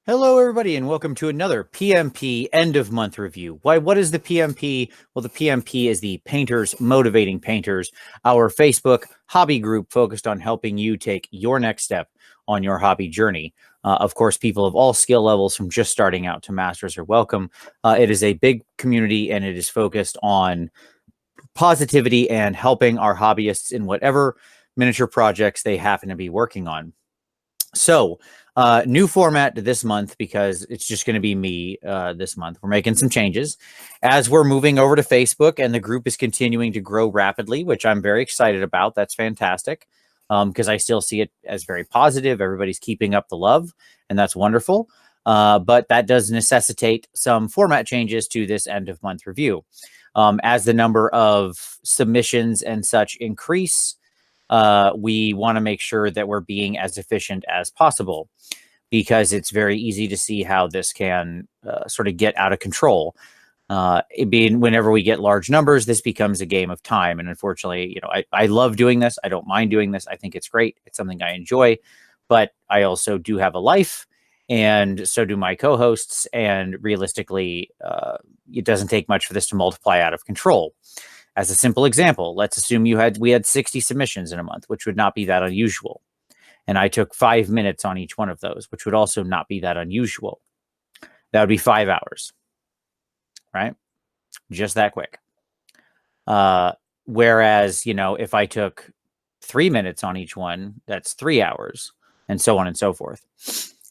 Hello, everybody, and welcome to another PMP end of month review. Why? What is the PMP? Well, the PMP is the Painters Motivating Painters, our Facebook hobby group focused on helping you take your next step on your hobby journey. Of course, people of all skill levels, from just starting out to masters, are welcome. It is a big community, and it is focused on positivity and helping our hobbyists in whatever miniature projects they happen to be working on. So, new format this month because it's just going to be me this month. We're making some changes as we're moving over to Facebook, and the group is continuing to grow rapidly, which I'm very excited about. That's fantastic because I still see it as very positive. Everybody's keeping up the love, and that's wonderful. But that does necessitate some format changes to this end of month review. As the number of submissions and such increase, we want to make sure that we're being as efficient as possible, because it's very easy to see how this can sort of get out of control. Whenever we get large numbers, this becomes a game of time. And unfortunately, I love doing this. I don't mind doing this. I think it's great. It's something I enjoy, but I also do have a life, and so do my co-hosts. And realistically, it doesn't take much for this to multiply out of control. As a simple example, let's assume we had 60 submissions in a month, which would not be that unusual. And I took 5 minutes on each one of those, which would also not be that unusual. That would be 5 hours, right? Just that quick. Whereas, if I took 3 minutes on each one, that's 3 hours, and so on and so forth.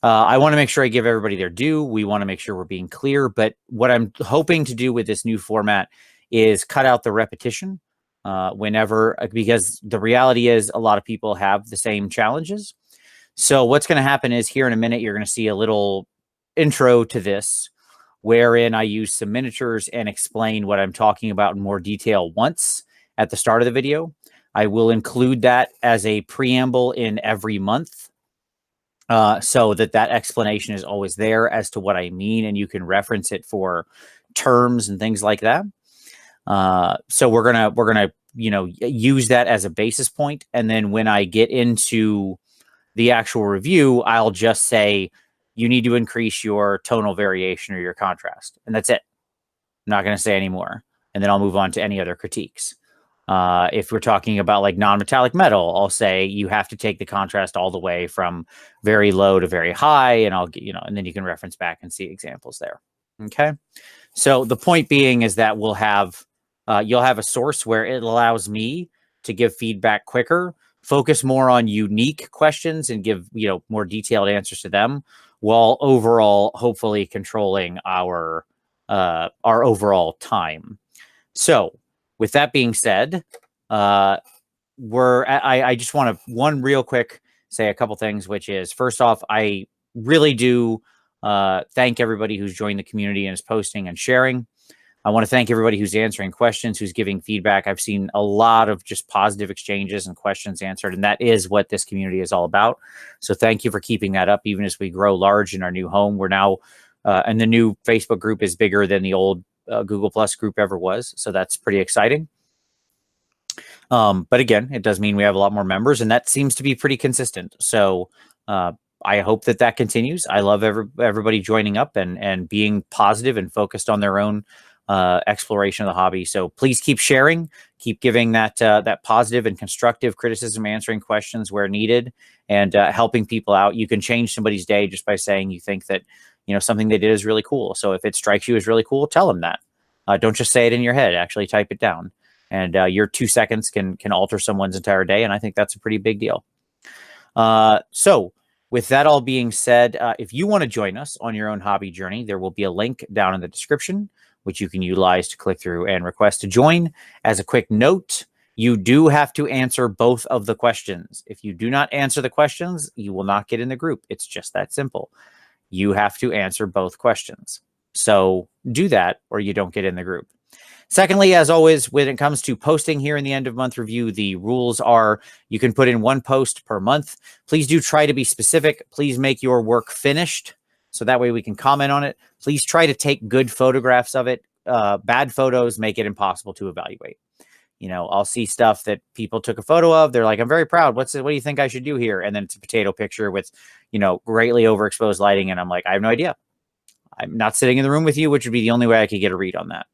I want to make sure I give everybody their due. We want to make sure we're being clear. But what I'm hoping to do with this new format is cut out the repetition because the reality is a lot of people have the same challenges. So what's going to happen is, here in a minute, you're going to see a little intro to this, wherein I use some miniatures and explain what I'm talking about in more detail once at the start of the video. I will include that as a preamble in every month, so that explanation is always there as to what I mean, and you can reference it for terms and things like that. So we're gonna use that as a basis point, and then when I get into the actual review, I'll just say you need to increase your tonal variation or your contrast, and that's it. I'm not going to say any more, and then I'll move on to any other critiques. If we're talking about like non-metallic metal, I'll say you have to take the contrast all the way from very low to very high, and and then you can reference back and see examples there. Okay. So the point being is that you'll have a source where it allows me to give feedback quicker, focus more on unique questions, and give more detailed answers to them, while overall hopefully controlling our overall time. So with that being said, I just want to real quick say a couple things, which is, first off, I really do thank everybody who's joined the community and is posting and sharing. I want to thank everybody who's answering questions, who's giving feedback. I've seen a lot of just positive exchanges and questions answered, and that is what this community is all about. So thank you for keeping that up, even as we grow large in our new home. We're now, and the new Facebook group is bigger than the old Google Plus group ever was. So that's pretty exciting. But again, it does mean we have a lot more members, and that seems to be pretty consistent. So I hope that continues. I love everybody joining up and being positive and focused on their own exploration of the hobby. So please keep sharing, keep giving that positive and constructive criticism, answering questions where needed, and helping people out. You can change somebody's day just by saying you think that something they did is really cool. So if it strikes you as really cool, tell them that. Don't just say it in your head. Actually type it down, and your 2 seconds can alter someone's entire day. And I think that's a pretty big deal. So with that all being said, if you want to join us on your own hobby journey, there will be a link down in the description, which you can utilize to click through and request to join. As a quick note, you do have to answer both of the questions. If you do not answer the questions, you will not get in the group. It's just that simple. You have to answer both questions. So do that, or you don't get in the group. Secondly, as always, when it comes to posting here in the end of month review, the rules are you can put in 1 post per month. Please do try to be specific. Please make your work finished, so that way we can comment on it. Please try to take good photographs of it. Bad photos make it impossible to evaluate. I'll see stuff that people took a photo of. They're like, I'm very proud. What do you think I should do here? And then it's a potato picture with, greatly overexposed lighting. And I'm like, I have no idea. I'm not sitting in the room with you, which would be the only way I could get a read on that.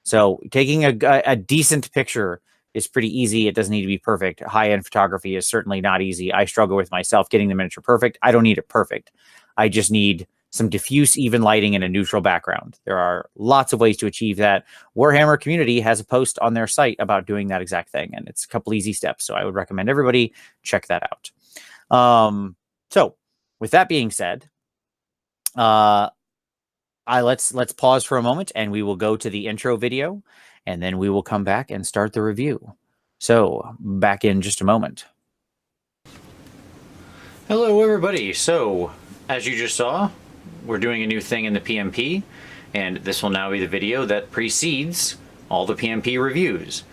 So taking a decent picture is pretty easy. It doesn't need to be perfect. High-end photography is certainly not easy. I struggle with myself getting the miniature perfect. I don't need it perfect. I just need some diffuse, even lighting and a neutral background. There are lots of ways to achieve that. Warhammer community has a post on their site about doing that exact thing, and it's a couple easy steps. So I would recommend everybody check that out. So with that being said, let's pause for a moment, and we will go to the intro video, and then we will come back and start the review. So back in just a moment. Hello, everybody. So as you just saw, we're doing a new thing in the PMP, and this will now be the video that precedes all the PMP reviews.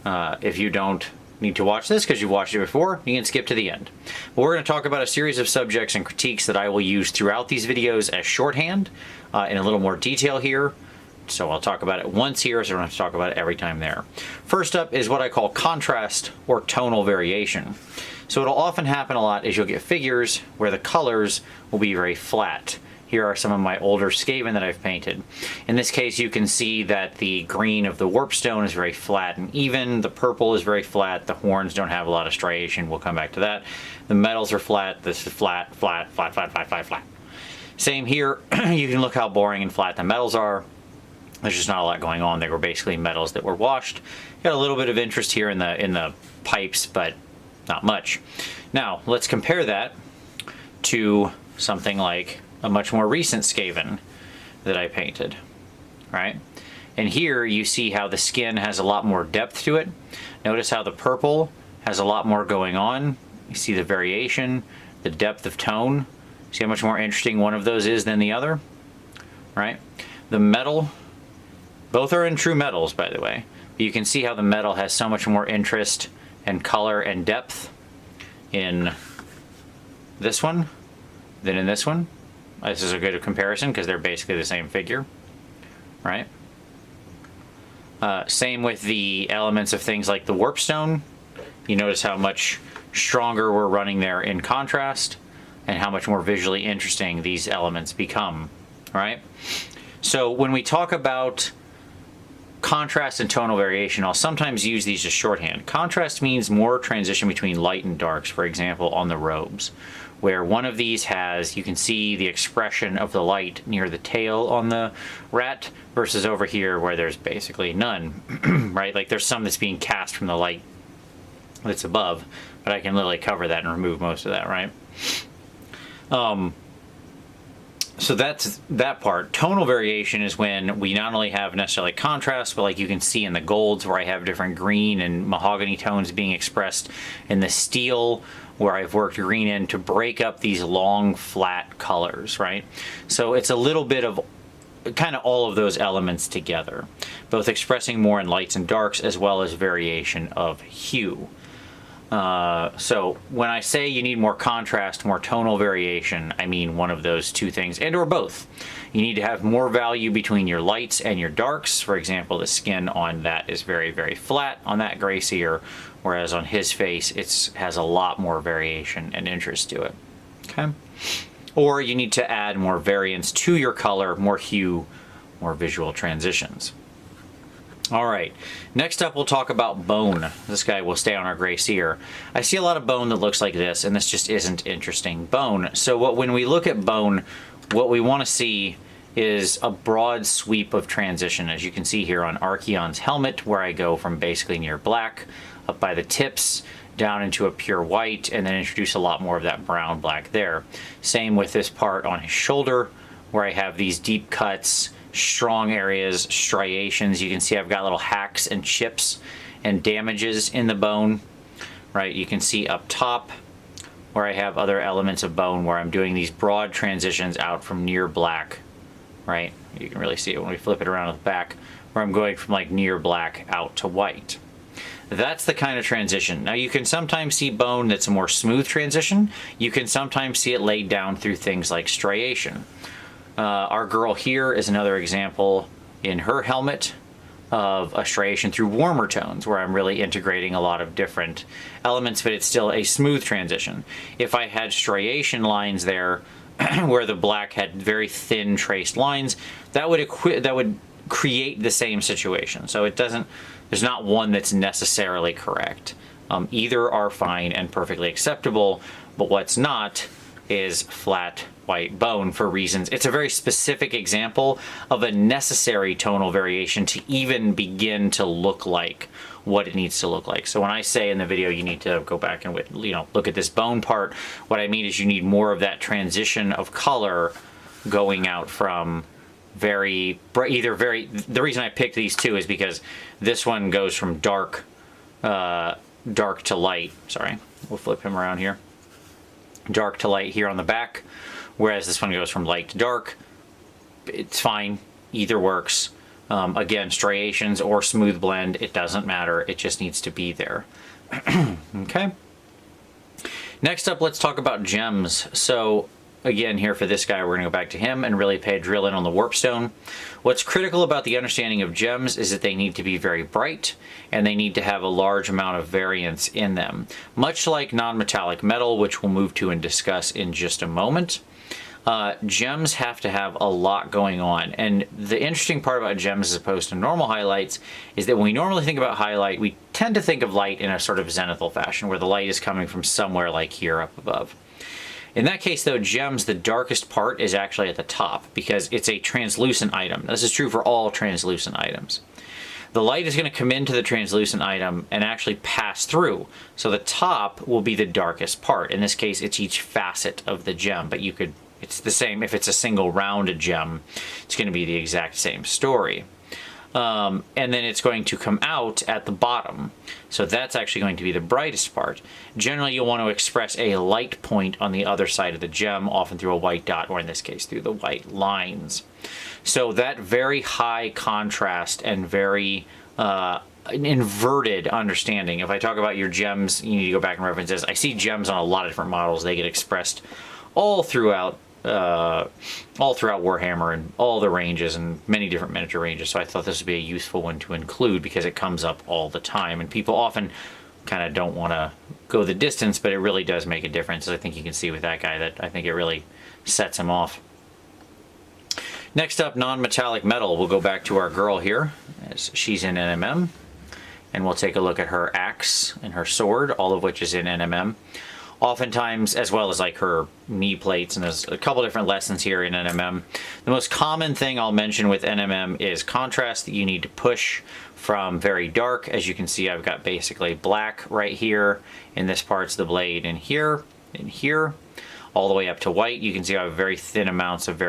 If you don't need to watch this because you've watched it before, you can skip to the end. But we're going to talk about a series of subjects and critiques that I will use throughout these videos as shorthand in a little more detail here. So I'll talk about it once here, so I don't have to talk about it every time there. First up is what I call contrast or tonal variation. So it'll often happen a lot is you'll get figures where the colors will be very flat. Here are some of my older Skaven that I've painted. In this case, you can see that the green of the warpstone is very flat and even. The purple is very flat. The horns don't have a lot of striation. We'll come back to that. The metals are flat. This is flat, flat, flat, flat, flat, flat, flat. Same here. You can look how boring and flat the metals are. There's just not a lot going on. They were basically metals that were washed. Got a little bit of interest here in the pipes, but not much. Now, let's compare that to something like a much more recent Skaven that I painted, right? And here you see how the skin has a lot more depth to it. Notice how the purple has a lot more going on. You see the variation, the depth of tone. See how much more interesting one of those is than the other, right? The metal, both are in true metals, by the way. But you can see how the metal has so much more interest and color and depth in this one than in this one. This is a good comparison because they're basically the same figure, right? Same with the elements of things like the warpstone. You notice how much stronger we're running there in contrast and how much more visually interesting these elements become, right? So when we talk about contrast and tonal variation, I'll sometimes use these as shorthand. Contrast means more transition between light and darks, for example, on the robes, where one of these has, you can see the expression of the light near the tail on the rat versus over here where there's basically none, right? Like there's some that's being cast from the light that's above, but I can literally cover that and remove most of that, right? So that's that part. Tonal variation is when we not only have necessarily contrast, but like you can see in the golds where I have different green and mahogany tones being expressed in the steel where I've worked green in to break up these long flat colors, right? So it's a little bit of kind of all of those elements together, both expressing more in lights and darks as well as variation of hue. So when I say you need more contrast, more tonal variation, I mean one of those two things, and or both. You need to have more value between your lights and your darks. For example, the skin on that is very, very flat on that gray seer, whereas on his face it has a lot more variation and interest to it. Okay? Or you need to add more variance to your color, more hue, more visual transitions. All right, next up we'll talk about bone. This guy will stay on our gray seer. I see a lot of bone that looks like this, and this just isn't interesting bone. So when we look at bone, what we want to see is a broad sweep of transition, as you can see here on Archeon's helmet, where I go from basically near black up by the tips down into a pure white, and then introduce a lot more of that brown black there. Same with this part on his shoulder, where I have these deep cuts, strong areas, striations. You can see I've got little hacks and chips and damages in the bone, right? You can see up top where I have other elements of bone where I'm doing these broad transitions out from near black, right? You can really see it when we flip it around at the back, where I'm going from like near black out to white. That's the kind of transition. Now you can sometimes see bone that's a more smooth transition. You can sometimes see it laid down through things like striation. Our girl here is another example in her helmet of a striation through warmer tones, where I'm really integrating a lot of different elements, but it's still a smooth transition. If I had striation lines there, where the black had very thin traced lines, that would create the same situation. So it doesn't, there's not one that's necessarily correct. Either are fine and perfectly acceptable, but what's not is flat white bone for reasons. It's a very specific example of a necessary tonal variation to even begin to look like what it needs to look like. So when I say in the video you need to go back and look at this bone part, what I mean is you need more of that transition of color going out from very bright, the reason I picked these two is because this one goes from dark to light. Sorry, we'll flip him around here. Dark to light here on the back, whereas this one goes from light to dark. It's fine, either works. Again, striations or smooth blend, it doesn't matter, it just needs to be there. Okay. Next up, let's talk about gems. So again, here for this guy, we're gonna go back to him and really drill in on the warpstone. What's critical about the understanding of gems is that they need to be very bright and they need to have a large amount of variance in them. Much like non-metallic metal, which we'll move to and discuss in just a moment. Gems have to have a lot going on, and the interesting part about gems as opposed to normal highlights is that when we normally think about highlight, we tend to think of light in a sort of zenithal fashion, where the light is coming from somewhere like here up above. In that case though, gems, the darkest part is actually at the top because it's a translucent item. This is true for all translucent items. The light is going to come into the translucent item and actually pass through. So the top will be the darkest part. In this case, it's each facet of the gem, but it's the same if it's a single rounded gem, it's going to be the exact same story. And then it's going to come out at the bottom. So that's actually going to be the brightest part. Generally, you'll want to express a light point on the other side of the gem, often through a white dot, or in this case, through the white lines. So that very high contrast and very inverted understanding. If I talk about your gems, you need to go back and reference this. I see gems on a lot of different models. They get expressed all throughout Warhammer and all the ranges and many different miniature ranges. So I thought this would be a useful one to include because it comes up all the time and people often kind of don't want to go the distance, but it really does make a difference. As I think you can see with that guy, that I think it really sets him off. Next up, non-metallic metal. We'll go back to our girl here as she's in NMM, and we'll take a look at her axe and her sword, all of which is in NMM. Oftentimes, as well as like her knee plates, and there's a couple different lessons here in NMM. The most common thing I'll mention with NMM is contrast that you need to push from very dark. As you can see, I've got basically black right here, in this part's the blade, and here, all the way up to white. You can see I have very thin amounts of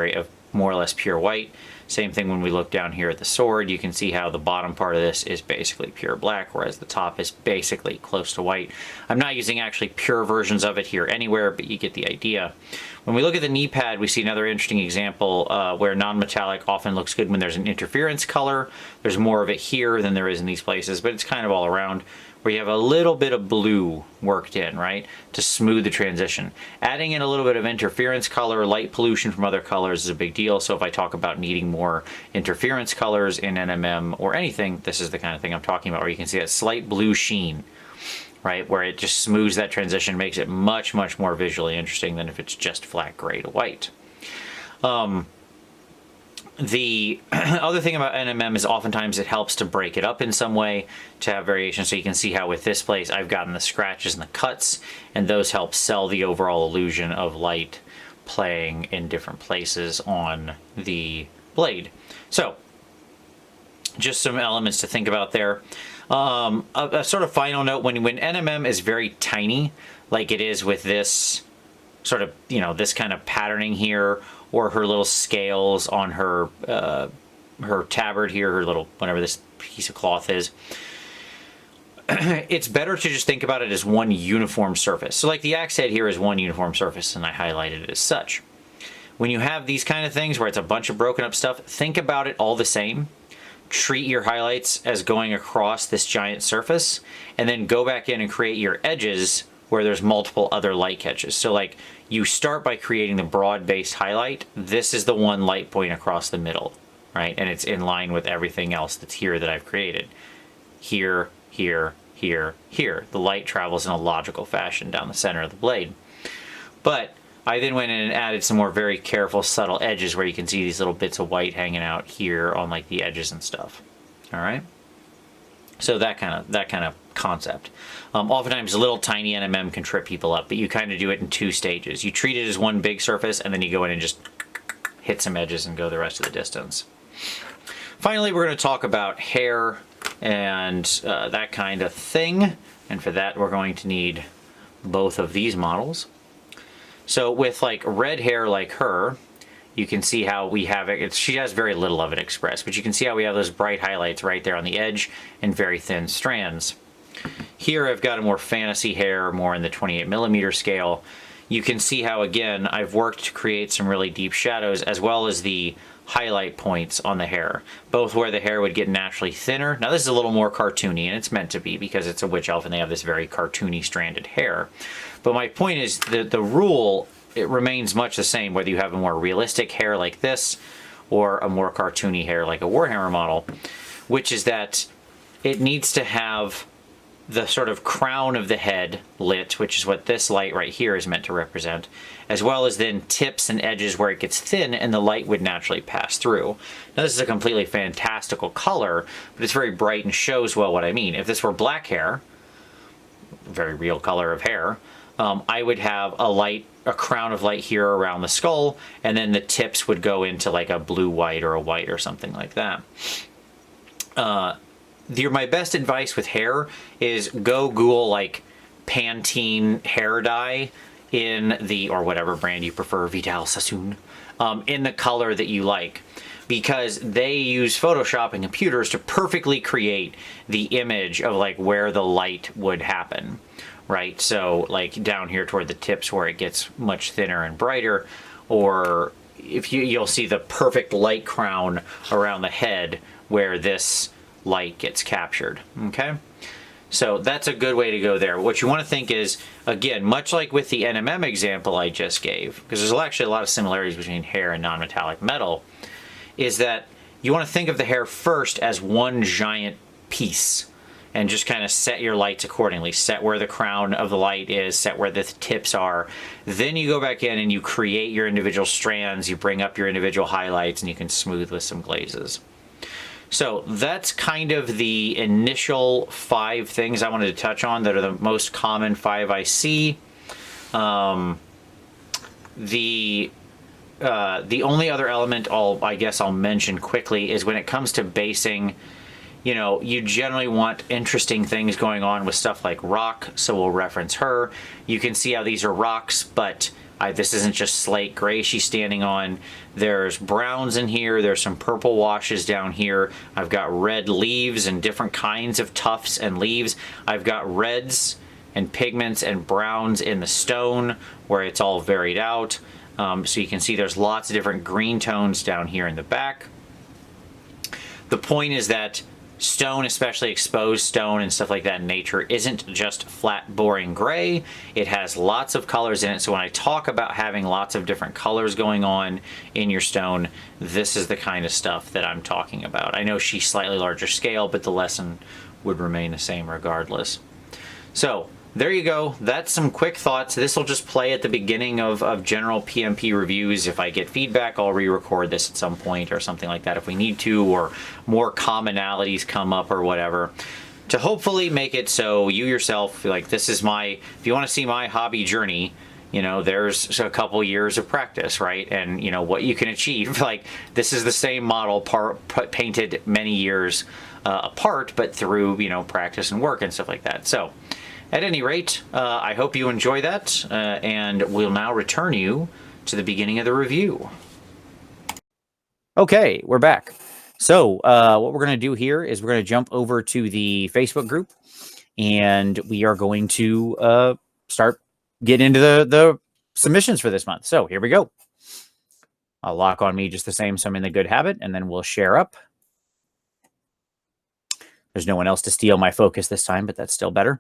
more or less pure white. Same thing when we look down here at the sword, you can see how the bottom part of this is basically pure black, whereas the top is basically close to white. I'm not using actually pure versions of it here anywhere, but you get the idea. When we look at the knee pad, we see another interesting example where non-metallic often looks good when there's an interference color. There's more of it here than there is in these places, but it's kind of all around, where you have a little bit of blue worked in, right, to smooth the transition. Adding in a little bit of interference color, light pollution from other colors is a big deal. So if I talk about needing more interference colors in NMM or anything, this is the kind of thing I'm talking about, where you can see that slight blue sheen, right, where it just smooths that transition, makes it much, much more visually interesting than if it's just flat gray to white. The other thing about NMM is oftentimes it helps to break it up in some way to have variation. So you can see how with this place I've gotten the scratches and the cuts, and those help sell the overall illusion of light playing in different places on the blade. So just some elements to think about there. A sort of final note, when NMM is very tiny, like it is with this sort of, this kind of patterning here, or her little scales on her tabard here, her little, whatever this piece of cloth is, it's better to just think about it as one uniform surface. So like the axe head here is one uniform surface, and I highlighted it as such. When you have these kind of things where it's a bunch of broken up stuff, think about it all the same. Treat your highlights as going across this giant surface, and then go back in and create your edges where there's multiple other light catches. So like you start by creating the broad-based highlight. This is the one light point across the middle, right? And it's in line with everything else that's here that I've created. Here, here, here, here. The light travels in a logical fashion down the center of the blade. But I then went in and added some more very careful, subtle edges where you can see these little bits of white hanging out here on like the edges and stuff. All right. So that kind of concept. Oftentimes, a little tiny NMM can trip people up, but you kind of do it in 2 stages. You treat it as one big surface, and then you go in and just hit some edges and go the rest of the distance. Finally, we're going to talk about hair and that kind of thing. And for that, we're going to need both of these models. So with like red hair like her, you can see how we have it. She has very little of it expressed, but you can see how we have those bright highlights right there on the edge and very thin strands. Here I've got a more fantasy hair, more in the 28mm scale. You can see how, again, I've worked to create some really deep shadows as well as the highlight points on the hair, both where the hair would get naturally thinner. Now this is a little more cartoony, and it's meant to be because it's a witch elf and they have this very cartoony stranded hair. But my point is that the rule, it remains much the same whether you have a more realistic hair like this or a more cartoony hair like a Warhammer model, which is that it needs to have the sort of crown of the head lit, which is what this light right here is meant to represent, as well as then tips and edges where it gets thin and the light would naturally pass through. Now this is a completely fantastical color, but it's very bright and shows well what I mean. If this were black hair, very real color of hair, I would have a crown of light here around the skull, and then the tips would go into like a blue-white or a white or something like that. My best advice with hair is go Google like Pantene hair dye in the, or whatever brand you prefer, Vital Sassoon, in the color that you like, because they use Photoshop and computers to perfectly create the image of like where the light would happen, right? So like down here toward the tips where it gets much thinner and brighter, or if you'll see the perfect light crown around the head where this light gets captured. Okay, so that's a good way to go there. What you want to think is, again, much like with the NMM example I just gave, because there's actually a lot of similarities between hair and non-metallic metal, is that you want to think of the hair first as one giant piece and just kind of set your lights accordingly. Set where the crown of the light is, set where the tips are. Then you go back in and you create your individual strands, you bring up your individual highlights, and you can smooth with some glazes. So that's kind of the initial 5 things I wanted to touch on that are the most common 5 I see. The only other element I guess I'll mention quickly is when it comes to basing, you know, you generally want interesting things going on with stuff like rock, so we'll reference her. You can see how these are rocks, but this isn't just slate gray she's standing on. There's browns in here. There's some purple washes down here. I've got red leaves and different kinds of tufts and leaves. I've got reds and pigments and browns in the stone where it's all varied out. So you can see there's lots of different green tones down here in the back. The point is that stone, especially exposed stone and stuff like that in nature, isn't just flat, boring gray. It has lots of colors in it. So when I talk about having lots of different colors going on in your stone, this is the kind of stuff that I'm talking about. I know she's slightly larger scale, but the lesson would remain the same regardless. So there you go. That's some quick thoughts. This will just play at the beginning of general PMP reviews. If I get feedback, I'll re-record this at some point or something like that if we need to, or more commonalities come up or whatever, to hopefully make it so you yourself, like, this is if you want to see my hobby journey, you know, there's a couple years of practice, right? And, you know, what you can achieve. Like, this is the same model painted many years apart, but through, you know, practice and work and stuff like that. So at any rate, I hope you enjoy that, and we'll now return you to the beginning of the review. Okay, we're back. So what we're going to do here is we're going to jump over to the Facebook group, and we are going to start getting into the submissions for this month. So here we go. I'll lock on me just the same, so I'm in the good habit, and then we'll share up. There's no one else to steal my focus this time, but that's still better.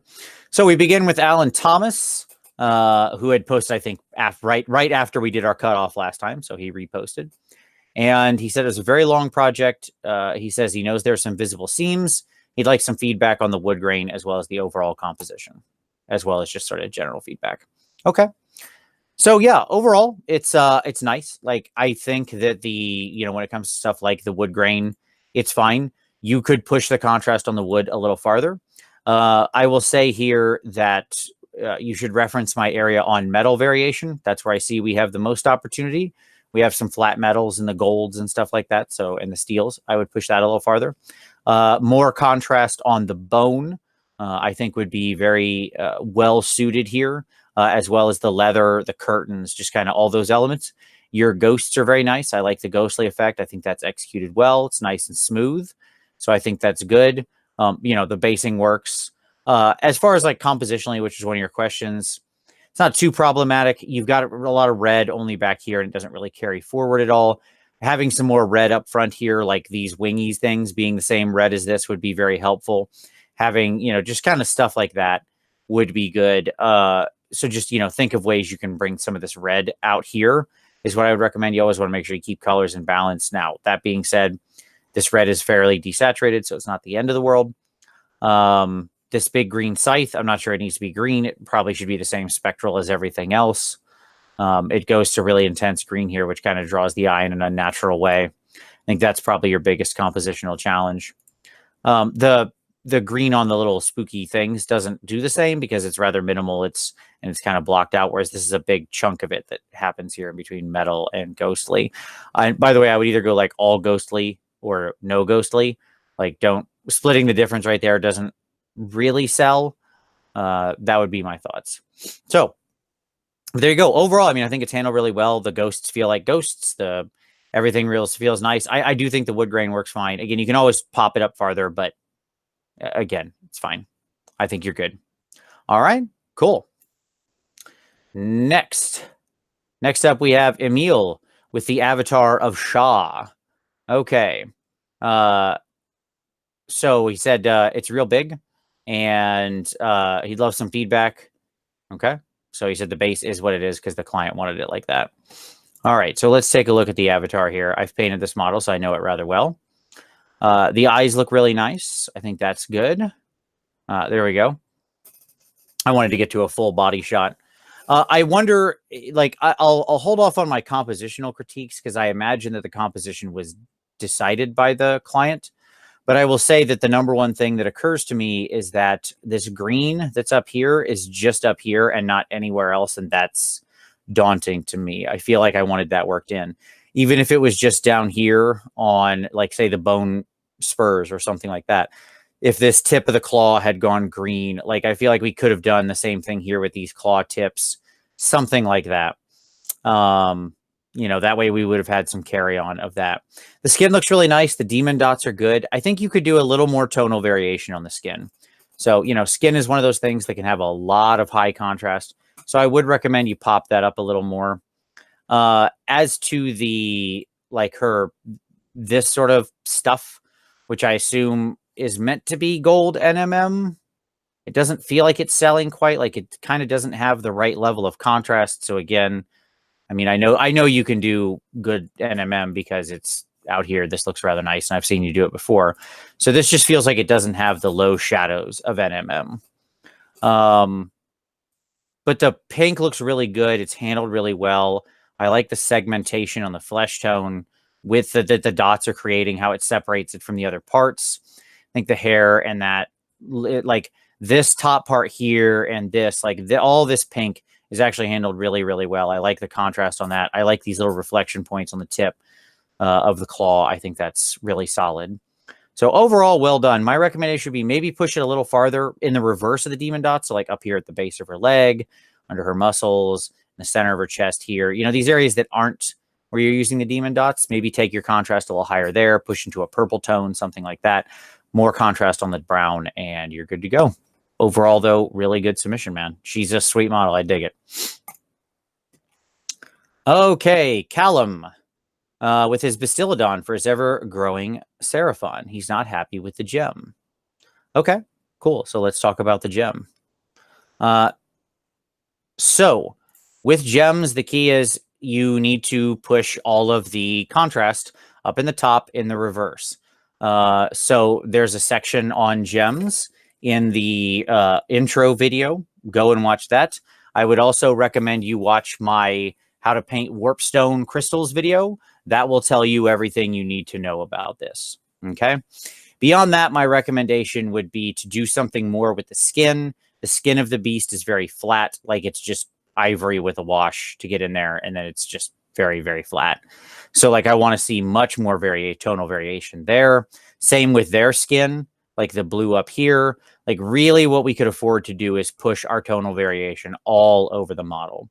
So we begin with Alan Thomas, who had posted, I think, right after we did our cutoff last time. So he reposted. And he said it was a very long project. He says he knows there's some visible seams. He'd like some feedback on the wood grain as well as the overall composition, as well as just sort of general feedback. Okay. So yeah, overall, it's nice. Like, I think that when it comes to stuff like the wood grain, it's fine. You could push the contrast on the wood a little farther. I will say here that you should reference my area on metal variation. That's where I see we have the most opportunity. We have some flat metals and the golds and stuff like that. So, and the steels, I would push that a little farther. More contrast on the bone, I think would be very well suited here, as well as the leather, the curtains, just kind of all those elements. Your ghosts are very nice. I like the ghostly effect. I think that's executed well. It's nice and smooth. So I think that's good. The basing works. As far as like compositionally, which is one of your questions, it's not too problematic. You've got a lot of red only back here, and it doesn't really carry forward at all. Having some more red up front here, like these wingies things being the same red as this, would be very helpful. Having, just kind of stuff like that would be good. So just, think of ways you can bring some of this red out here is what I would recommend. You always want to make sure you keep colors in balance. Now, that being said, this red is fairly desaturated, so it's not the end of the world. This big green scythe, I'm not sure it needs to be green. It probably should be the same spectral as everything else. It goes to really intense green here, which kind of draws the eye in an unnatural way. I think that's probably your biggest compositional challenge. The green on the little spooky things doesn't do the same because it's rather minimal. It's kind of blocked out, whereas this is a big chunk of it that happens here in between metal and ghostly. And by the way, I would either go like all ghostly or no ghostly. Like, don't splitting the difference right there doesn't really sell. That would be my thoughts. So there you go. Overall, I think it's handled really well. The ghosts feel like ghosts. Everything feels nice. I do think the wood grain works fine. Again, you can always pop it up farther, but again, it's fine. I think you're good. All right, cool. Next up, we have Emile with the avatar of Shah. Okay. So he said it's real big, and he'd love some feedback. Okay. So he said the base is what it is because the client wanted it like that. All right, so let's take a look at the avatar here. I've painted this model, so I know it rather well. The eyes look really nice. I think that's good. There we go. I wanted to get to a full body shot. I wonder, like, I'll hold off on my compositional critiques because I imagine that the composition was decided by the client. But I will say that the number one thing that occurs to me is that this green that's up here is just up here and not anywhere else. And that's daunting to me. I feel like I wanted that worked in. Even if it was just down here on, like, say, the bone spurs or something like that. If this tip of the claw had gone green, like, I feel like we could have done the same thing here with these claw tips, something like that. That way we would have had some carry on of that. The skin looks really nice. The demon dots are good. I think you could do a little more tonal variation on the skin. So, skin is one of those things that can have a lot of high contrast. So I would recommend you pop that up a little more. As to the, like, this sort of stuff, which I assume is meant to be gold NMM, it doesn't feel like it's selling quite. Like, it kind of doesn't have the right level of contrast. So again, I know you can do good NMM because it's out here. This looks rather nice, and I've seen you do it before. So this just feels like it doesn't have the low shadows of NMM. But the pink looks really good. It's handled really well. I like the segmentation on the flesh tone with the dots are creating, how it separates it from the other parts. I think the hair and that, like, this top part here and this, like, all this pink is actually handled really, really well. I like the contrast on that. I like these little reflection points on the tip of the claw. I think that's really solid. So overall, well done. My recommendation would be maybe push it a little farther in the reverse of the demon dots. So like up here at the base of her leg, under her muscles, in the center of her chest here. These areas that aren't where you're using the demon dots, maybe take your contrast a little higher there, push into a purple tone, something like that. More contrast on the brown, and you're good to go. Overall, though, really good submission, man. She's a sweet model. I dig it. Okay, Callum with his Bastiladon for his ever-growing Seraphon. He's not happy with the gem. Okay, cool. So let's talk about the gem. So with gems, the key is you need to push all of the contrast up in the top in the reverse. So there's a section on gems in the intro video. Go and watch that. I would also recommend you watch my how to paint warpstone crystals video. That will tell you everything you need to know about this. Okay. Beyond that, my recommendation would be to do something more with the skin. The skin of the beast is very flat, like it's just ivory with a wash to get in there, and then it's just very, very flat. So like I want to see much more tonal variation there. Same with their skin, like the blue up here. Like really what we could afford to do is push our tonal variation all over the model.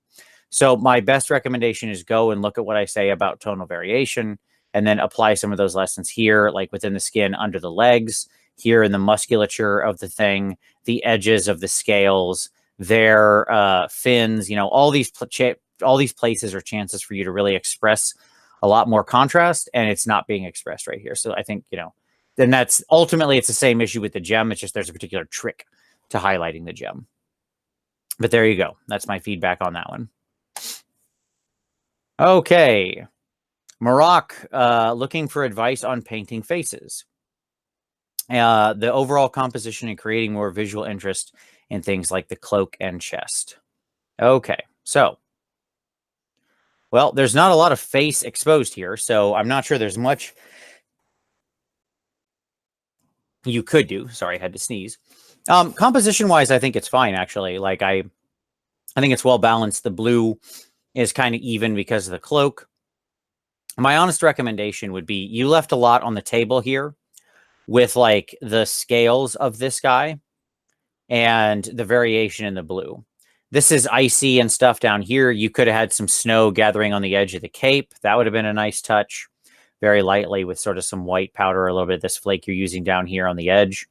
So my best recommendation is go and look at what I say about tonal variation and then apply some of those lessons here, like within the skin under the legs, here in the musculature of the thing, the edges of the scales, their fins, you know, all these places are chances for you to really express a lot more contrast, and it's not being expressed right here. So I think, you know, then that's ultimately it's the same issue with the gem. It's just there's a particular trick to highlighting the gem. But there you go. That's my feedback on that one. Okay. Maroc, looking for advice on painting faces. The overall composition and creating more visual interest in things like the cloak and chest. Okay, so, well, there's not a lot of face exposed here, so I'm not sure there's much you could do. Sorry, I had to sneeze. Composition-wise, I think it's fine, actually. Like, I think it's well-balanced. The blue is kind of even because of the cloak. My honest recommendation would be you left a lot on the table here with, like, the scales of this guy and the variation in the blue. This is icy and stuff down here. You could have had some snow gathering on the edge of the cape. That would have been a nice touch. Very lightly with sort of some white powder, a little bit of this flake you're using down here on the edge.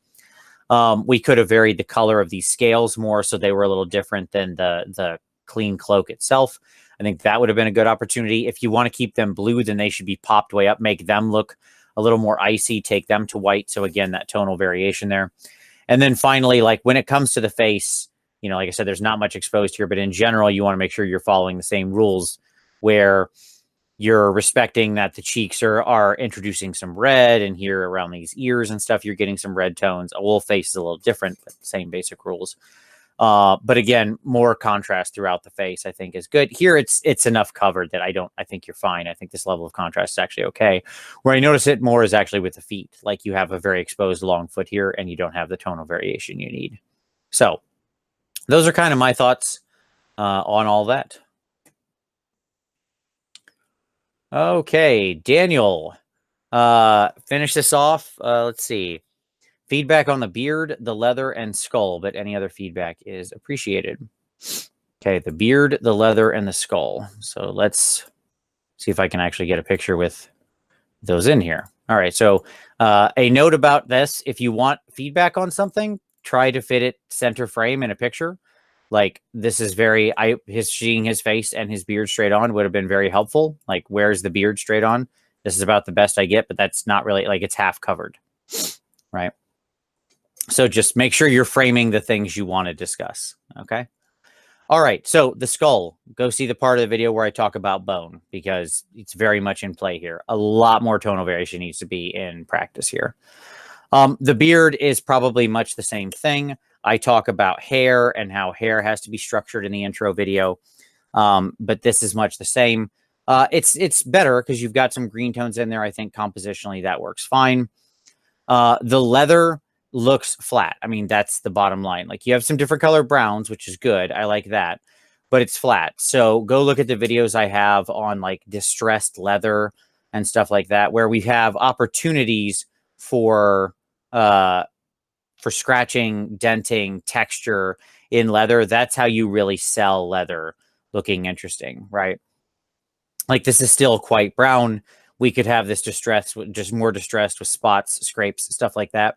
We could have varied the color of these scales more so they were a little different than the clean cloak itself. I think that would have been a good opportunity. If you want to keep them blue, then they should be popped way up, make them look a little more icy, take them to white. So again, that tonal variation there. And then finally, like when it comes to the face, you know, like I said, there's not much exposed here, but in general, you want to make sure you're following the same rules where you're respecting that the cheeks are introducing some red, and here around these ears and stuff, you're getting some red tones. A wolf face is a little different, but same basic rules. But again, more contrast throughout the face, I think is good. Here, it's enough covered that I think you're fine. I think this level of contrast is actually okay. Where I notice it more is actually with the feet. Like you have a very exposed long foot here, and you don't have the tonal variation you need. So those are kind of my thoughts on all that. Okay, Daniel, finish this off. Let's see. Feedback on the beard, the leather, and skull, but any other feedback is appreciated. Okay, the beard, the leather, and the skull. So let's see if I can actually get a picture with those in here. All right, so a note about this. If you want feedback on something, try to fit it center frame in a picture. Like this is seeing his face and his beard straight on would have been very helpful. Like where's the beard straight on? This is about the best I get, but that's not really, like, it's half covered, right? So just make sure you're framing the things you want to discuss. Okay. All right. So the skull, go see the part of the video where I talk about bone, because it's very much in play here. A lot more tonal variation needs to be in practice here. The beard is probably much the same thing. I talk about hair and how hair has to be structured in the intro video. But this is much the same. It's better because you've got some green tones in there. I think compositionally that works fine. The leather looks flat. I mean, that's the bottom line. Like you have some different color browns, which is good. I like that, but it's flat. So go look at the videos I have on like distressed leather and stuff like that, where we have opportunities for scratching, denting, texture in leather. That's how you really sell leather looking interesting, right? Like this is still quite brown. We could have this distressed, just more distressed with spots, scrapes, stuff like that.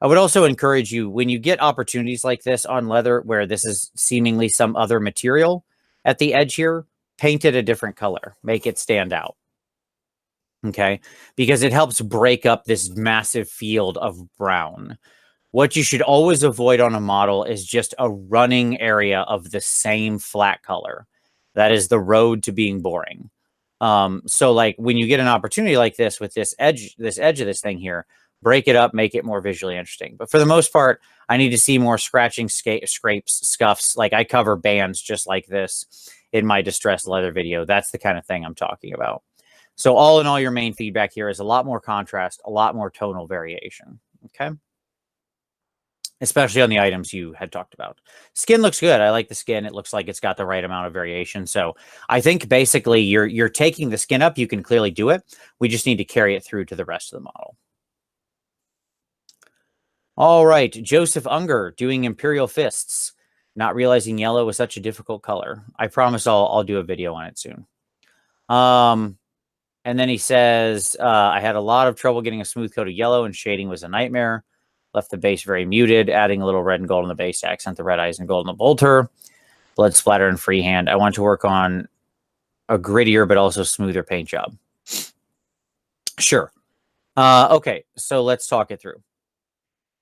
I would also encourage you, when you get opportunities like this on leather, where this is seemingly some other material at the edge here, paint it a different color, make it stand out. Okay. Because it helps break up this massive field of brown. What you should always avoid on a model is just a running area of the same flat color. That is the road to being boring. So like when you get an opportunity like this with this edge of this thing here, break it up, make it more visually interesting. But for the most part, I need to see more scratching, scrapes, scuffs. Like I cover bands just like this in my distressed leather video. That's the kind of thing I'm talking about. So all in all, your main feedback here is a lot more contrast, a lot more tonal variation. Okay. Especially on the items you had talked about. Skin looks good. I like the skin. It looks like it's got the right amount of variation. So I think basically you're taking the skin up. You can clearly do it. We just need to carry it through to the rest of the model. All right. Joseph Unger doing Imperial Fists. Not realizing yellow was such a difficult color. I promise I'll do a video on it soon. And then he says, I had a lot of trouble getting a smooth coat of yellow and shading was a nightmare. Left the base very muted, adding a little red and gold on the base to accent the red eyes and gold on the bolter. Blood splatter and freehand. I want to work on a grittier but also smoother paint job. Sure. Okay, so let's talk it through.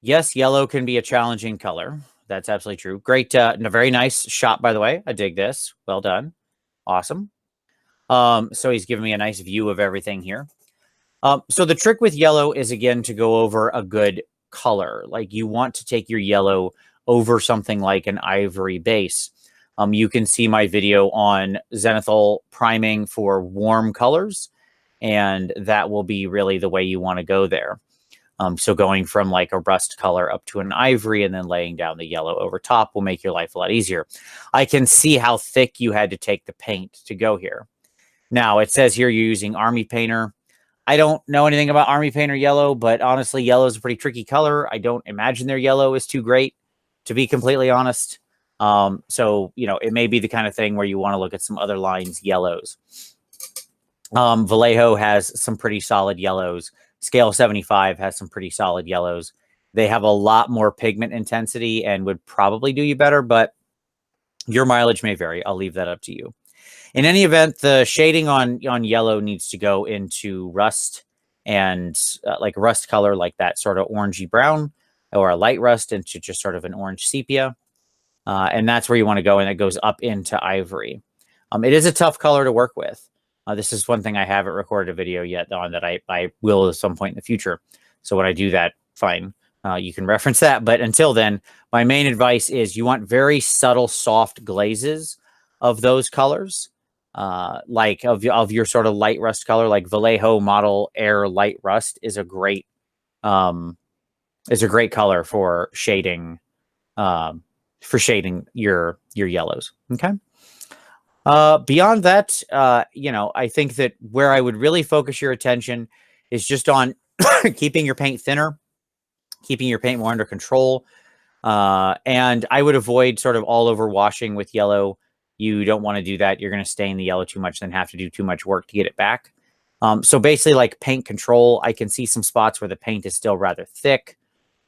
Yes, yellow can be a challenging color. That's absolutely true. Great, a very nice shot, by the way. I dig this. Well done. Awesome. So he's giving me a nice view of everything here. So the trick with yellow is, again, to go over a good color. Like you want to take your yellow over something like an ivory base. You can see my video on zenithal priming for warm colors, and that will be really the way you want to go there. So going from like a rust color up to an ivory and then laying down the yellow over top will make your life a lot easier. I can see how thick you had to take the paint to go here. Now, it says here you're using Army Painter. I don't know anything about Army Painter yellow, but honestly, yellow is a pretty tricky color. I don't imagine their yellow is too great, to be completely honest. So, you know, it may be the kind of thing where you want to look at some other lines yellows. Vallejo has some pretty solid yellows. Scale 75 has some pretty solid yellows. They have a lot more pigment intensity and would probably do you better, but your mileage may vary. I'll leave that up to you. In any event, the shading on yellow needs to go into rust and like rust color, like that sort of orangey brown, or a light rust into just sort of an orange sepia. And that's where you want to go, and it goes up into ivory. It is a tough color to work with. This is one thing I haven't recorded a video yet on that I will at some point in the future. So when I do that, fine. You can reference that. But until then, my main advice is you want very subtle, soft glazes of those colors. Like of your sort of light rust color, like Vallejo Model Air Light Rust is a great color for shading your yellows. Okay. Beyond that, you know, I think that where I would really focus your attention is just on keeping your paint thinner, keeping your paint more under control. And I would avoid sort of all over washing with yellow. You don't want to do that. You're going to stain the yellow too much, then have to do too much work to get it back. So basically like paint control, I can see some spots where the paint is still rather thick,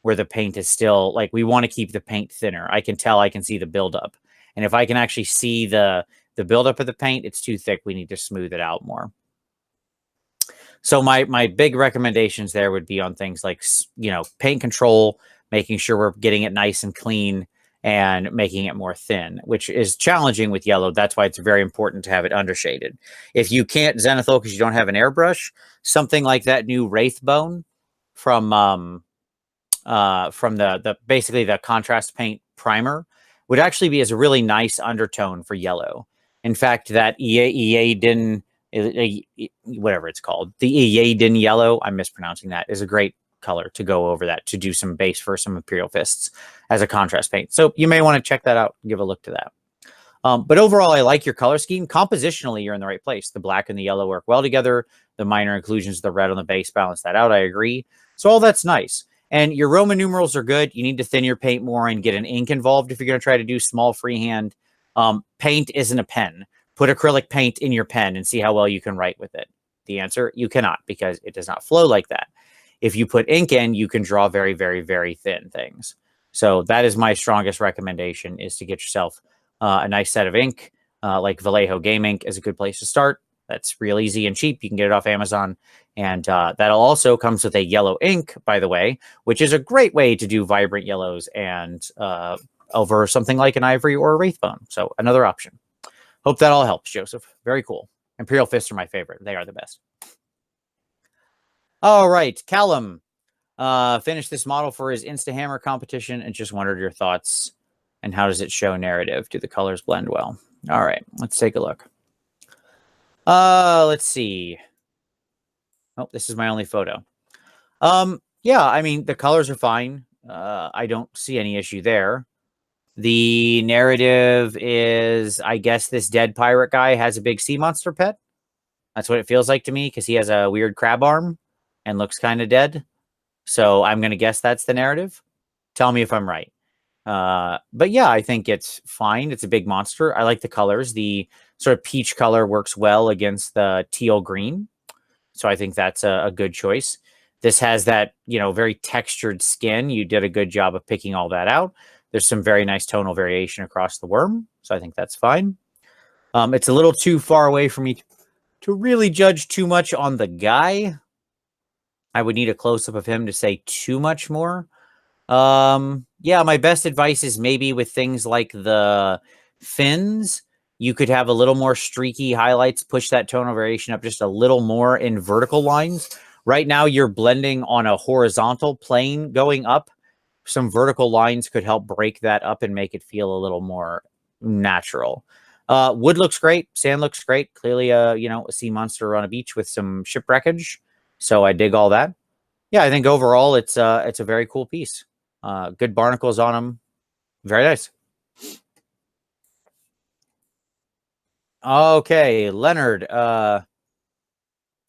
where the paint is still like, we want to keep the paint thinner. I can see the buildup. And if I can actually see the buildup of the paint, it's too thick. We need to smooth it out more. So my big recommendations there would be on things like, you know, paint control, making sure we're getting it nice and clean, and making it more thin, which is challenging with yellow. That's why it's very important to have it undershaded. If you can't zenithal because you don't have an airbrush, something like that new Wraith Bone from the basically the contrast paint primer would actually be as a really nice undertone for yellow. In fact, that Abaddon, whatever it's called, the Abaddon yellow, I'm mispronouncing that, is a great color to go over that, to do some base for some Imperial Fists as a contrast paint. So you may want to check that out, give a look to that. But overall, I like your color scheme. Compositionally, you're in the right place. The black and the yellow work well together. The minor inclusions of the red on the base balance that out. I agree. So all that's nice. And your Roman numerals are good. You need to thin your paint more and get an ink involved if you're going to try to do small freehand. Paint isn't a pen. Put acrylic paint in your pen and see how well you can write with it. The answer, you cannot, because it does not flow like that. If you put ink in, you can draw very, very, very thin things. So that is my strongest recommendation, is to get yourself a nice set of ink, like Vallejo Game Ink is a good place to start. That's real easy and cheap. You can get it off Amazon. And that'll also comes with a yellow ink, by the way, which is a great way to do vibrant yellows and over something like an ivory or a wraithbone. So another option. Hope that all helps, Joseph. Very cool. Imperial Fists are my favorite. They are the best. All right, Callum finished this model for his Insta-Hammer competition and just wondered your thoughts and how does it show narrative? Do the colors blend well? All right, let's take a look. Let's see. Oh, this is my only photo. Yeah, I mean, the colors are fine. I don't see any issue there. The narrative is, I guess this dead pirate guy has a big sea monster pet. That's what it feels like to me because he has a weird crab arm and looks kind of dead. So I'm going to guess that's the narrative. Tell me if I'm right. But yeah, I think it's fine. It's a big monster. I like the colors. The sort of peach color works well against the teal green. So I think that's a good choice. This has that, you know, very textured skin. You did a good job of picking all that out. There's some very nice tonal variation across the worm. So I think that's fine. It's a little too far away for me to really judge too much on the guy. I would need a close-up of him to say too much more. Yeah, my best advice is maybe with things like the fins, you could have a little more streaky highlights, push that tonal variation up just a little more in vertical lines. Right now, you're blending on a horizontal plane going up. Some vertical lines could help break that up and make it feel a little more natural. Wood looks great. Sand looks great. Clearly, you know, a sea monster on a beach with some shipwreckage. So I dig all that. Yeah, I think overall it's a very cool piece. Good barnacles on them. Very nice. Okay, Leonard.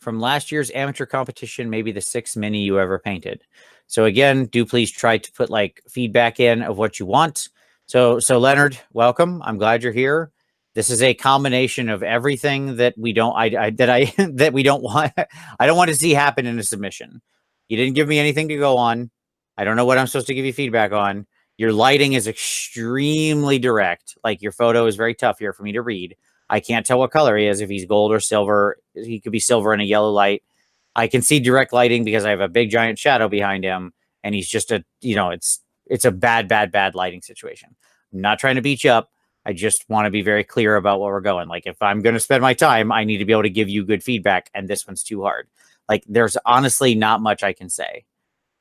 From last year's amateur competition, maybe the 6th mini you ever painted. So again, do please try to put like feedback in of what you want. So Leonard, welcome. I'm glad you're here. This is a combination of everything that we don't that we don't want. I don't want to see happen in a submission. You didn't give me anything to go on. I don't know what I'm supposed to give you feedback on. Your lighting is extremely direct. Like your photo is very tough here for me to read. I can't tell what color he is. If he's gold or silver, he could be silver in a yellow light. I can see direct lighting because I have a big giant shadow behind him, and he's just a, you know, it's a bad lighting situation. I'm not trying to beat you up. I just want to be very clear about what we're going. Like if I'm going to spend my time, I need to be able to give you good feedback, and this one's too hard. Like there's honestly not much I can say.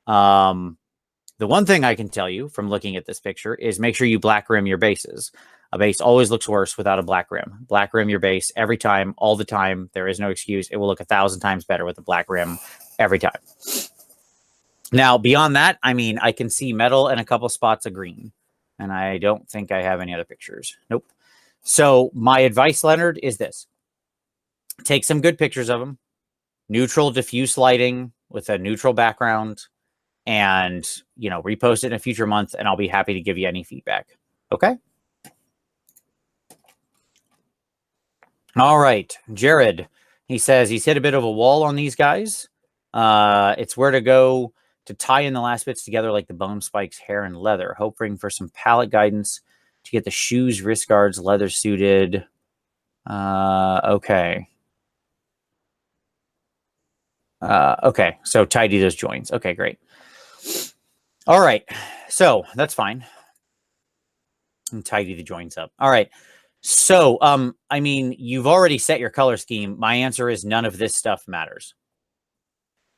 The one thing I can tell you from looking at this picture is make sure you black rim your bases. A base always looks worse without a black rim. Black rim your base every time, all the time. There is no excuse. It will look 1,000 times better with a black rim every time. Now, beyond that, I mean, I can see metal and a couple spots of green. And I don't think I have any other pictures. Nope. So my advice, Leonard, is this. Take some good pictures of them. Neutral, diffuse lighting with a neutral background. And, you know, repost it in a future month, and I'll be happy to give you any feedback. Okay? All right. Jared, he says he's hit a bit of a wall on these guys. It's where to go to tie in the last bits together like the bone spikes, hair, and leather. Hoping for some palette guidance to get the shoes, wrist guards, leather suited. Okay. Okay. So tidy those joints. Okay, great. All right. So that's fine. And tidy the joints up. All right. So, I mean, you've already set your color scheme. My answer is none of this stuff matters.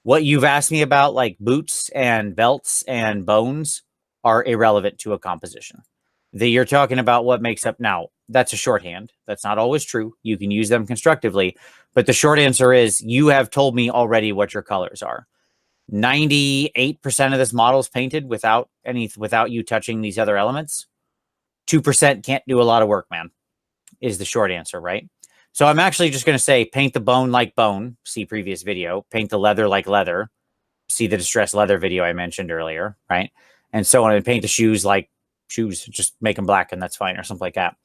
What you've asked me about, like boots and belts and bones, are irrelevant to a composition. You're talking about what makes up now. That's a shorthand. That's not always true. You can use them constructively. But the short answer is you have told me already what your colors are. 98% of this model is painted without you touching these other elements. 2% can't do a lot of work, man, is the short answer, right? So I'm actually just going to say paint the bone like bone, see previous video, paint the leather like leather, see the distressed leather video I mentioned earlier, right? And so on, and paint the shoes like shoes, just make them black and that's fine, or something like that.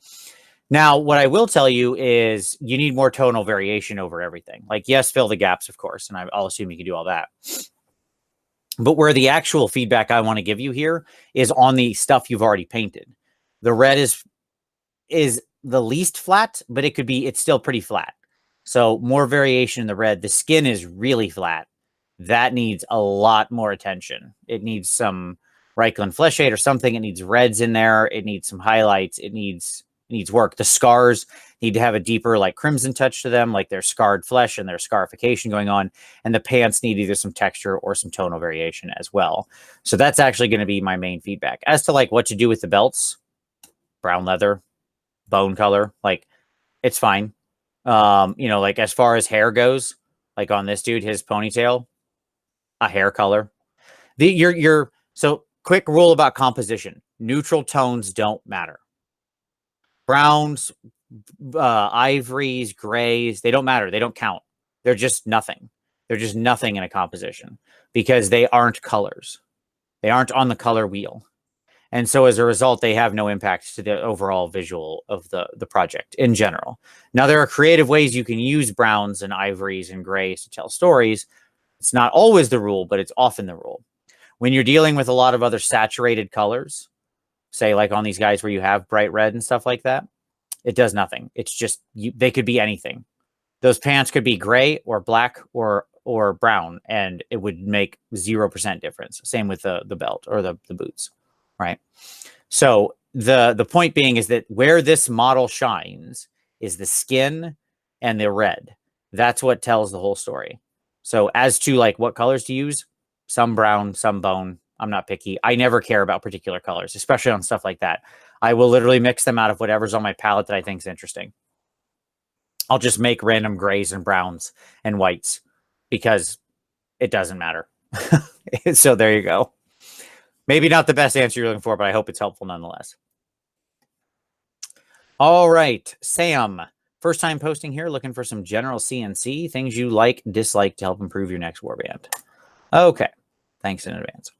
Now, what I will tell you is you need more tonal variation over everything. Like, yes, fill the gaps, of course, and I'll assume you can do all that. But where the actual feedback I want to give you here is on the stuff you've already painted. The red is the least flat, but it's still pretty flat. So more variation in the red. The skin is really flat. That needs a lot more attention. It needs some Reichland flesh shade or something. It needs reds in there. It needs some highlights. It needs work. The scars need to have a deeper like crimson touch to them, like their scarred flesh and their scarification going on. And the pants need either some texture or some tonal variation as well. So that's actually going to be my main feedback. As to like what to do with the belts, brown leather, bone color, like it's fine. Like as far as hair goes, like on this dude, his ponytail, a hair color. So quick rule about composition: neutral tones don't matter. Browns, ivories, grays, they don't matter. They don't count. They're just nothing. They're just nothing in a composition because they aren't colors. They aren't on the color wheel. And so as a result, they have no impact to the overall visual of the project in general. Now, there are creative ways you can use browns and ivories and grays to tell stories. It's not always the rule, but it's often the rule. When you're dealing with a lot of other saturated colors, say like on these guys where you have bright red and stuff like that, it does nothing. It's just, they could be anything. Those pants could be gray or black or brown, and it would make 0% difference. Same with the belt or the boots, right? So the point being is that where this model shines is the skin and the red. That's what tells the whole story. So as to like what colors to use, some brown, some bone. I'm not picky. I never care about particular colors, especially on stuff like that. I will literally mix them out of whatever's on my palette that I think is interesting. I'll just make random grays and browns and whites because it doesn't matter. So there you go. Maybe not the best answer you're looking for, but I hope it's helpful nonetheless. All right, Sam. First time posting here, looking for some general CNC, things you like, dislike to help improve your next warband. Okay, thanks in advance.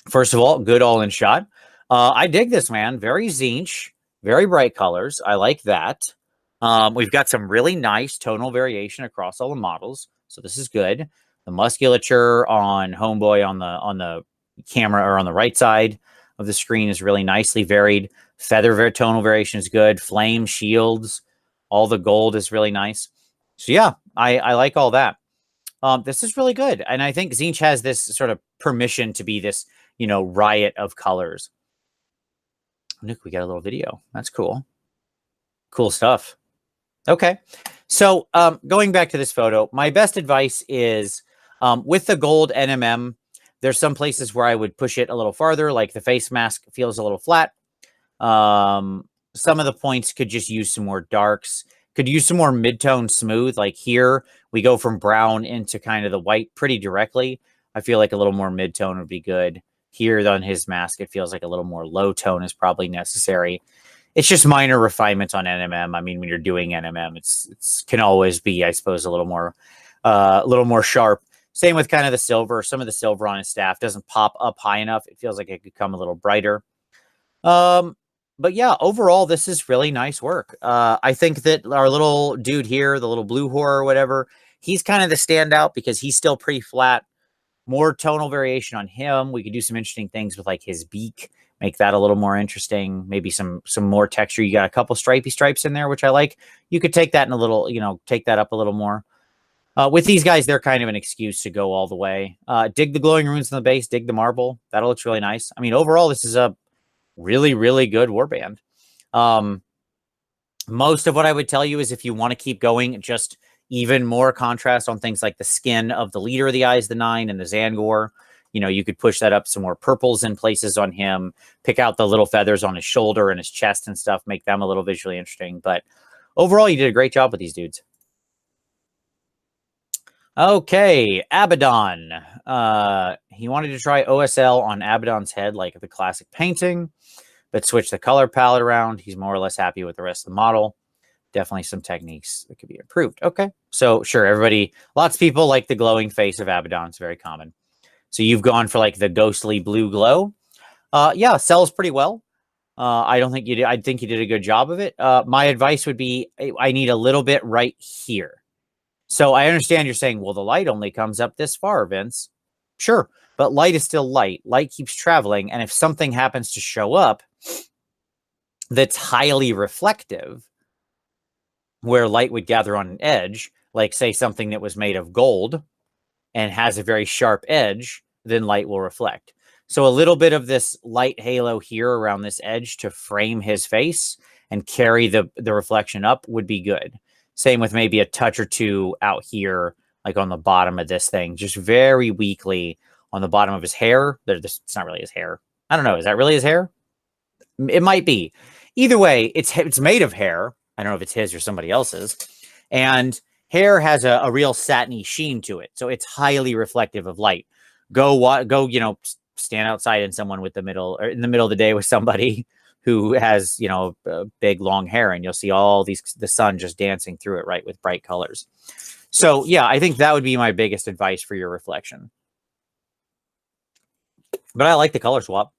First of all, good all-in shot. I dig this, man. Very Zinch, very bright colors. I like that. We've got some really nice tonal variation across all the models, so this is good. The musculature on Homeboy on the camera or on the right side of the screen is really nicely varied. Feather tonal variation is good. Flame shields, all the gold is really nice. So yeah, I like all that. This is really good, and I think Zinch has this sort of permission to be this, riot of colors. Look, we got a little video. That's cool. Cool stuff. Okay. So going back to this photo, my best advice is with the gold NMM, there's some places where I would push it a little farther, like the face mask feels a little flat. Some of the points could just use some more darks, could use some more mid-tone smooth. Like here, we go from brown into kind of the white pretty directly. I feel like a little more mid-tone would be good. Here on his mask, it feels like a little more low tone is probably necessary. It's just minor refinements on NMM. I mean, when you're doing NMM, it's can always be, I suppose, a little more sharp. Same with kind of the silver. Some of the silver on his staff doesn't pop up high enough. It feels like it could come a little brighter. But yeah, overall, this is really nice work. I think that our little dude here, the little blue whore or whatever, he's kind of the standout because he's still pretty flat. More tonal variation on him. We could do some interesting things with like his beak, make that a little more interesting. Maybe some more texture. You got a couple stripy stripes in there, which I like. You could take that in a little, take that up a little more. With these guys, they're kind of an excuse to go all the way. Dig the glowing runes in the base, dig the marble. That looks really nice. I mean, overall, this is a really, really good warband. Most of what I would tell you is if you want to keep going, just even more contrast on things like the skin of the leader of the Eyes, the 9, and the Zangor. You could push that up some more purples in places on him, pick out the little feathers on his shoulder and his chest and stuff, make them a little visually interesting. But overall, you did a great job with these dudes. Okay, Abaddon. He wanted to try OSL on Abaddon's head like the classic painting, but switch the color palette around. He's more or less happy with the rest of the model. Definitely some techniques that could be improved. Okay, so sure, lots of people like the glowing face of Abaddon. It's very common. So you've gone for like the ghostly blue glow. Yeah, sells pretty well. I don't think you did. I think you did a good job of it. My advice would be, I need a little bit right here. So I understand you're saying, well, the light only comes up this far, Vince. Sure, but light is still light. Light keeps traveling. And if something happens to show up that's highly reflective, where light would gather on an edge, like say something that was made of gold and has a very sharp edge, then light will reflect. So a little bit of this light halo here around this edge to frame his face and carry the reflection up would be good. Same with maybe a touch or two out here, like on the bottom of this thing, just very weakly on the bottom of his hair. It's not really his hair. I don't know. Is that really his hair? It might be. Either way, it's made of hair. I don't know if it's his or somebody else's. And hair has a real satiny sheen to it, so it's highly reflective of light. Go, you know, stand outside in in the middle of the day with somebody who has, you know, big long hair, and you'll see all the sun just dancing through it, right, with bright colors. So yeah, I think that would be my biggest advice for your reflection. But I like the color swap.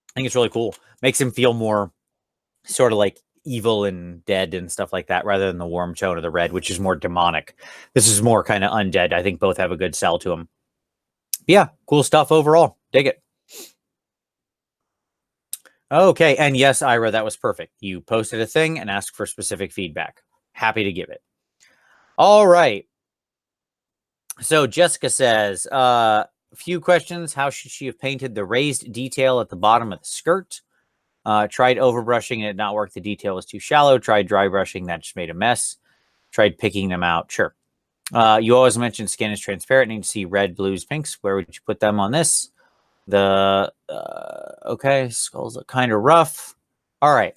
I think it's really cool. Makes him feel more sort of like evil and dead and stuff like that, rather than the warm tone of the red, which is more demonic. This is more kind of undead. I think both have a good sell to them. Yeah, cool stuff overall. Dig it. Okay, and yes, Ira, that was perfect. You posted a thing and asked for specific feedback. Happy to give it. All right. So Jessica says, a few questions. How should she have painted the raised detail at the bottom of the skirt? Tried overbrushing and it did not work. The detail was too shallow. Tried dry brushing. That just made a mess. Tried picking them out. Sure. You always mentioned skin is transparent. Need to see red, blues, pinks. Where would you put them on this? Okay, skulls look kind of rough. All right.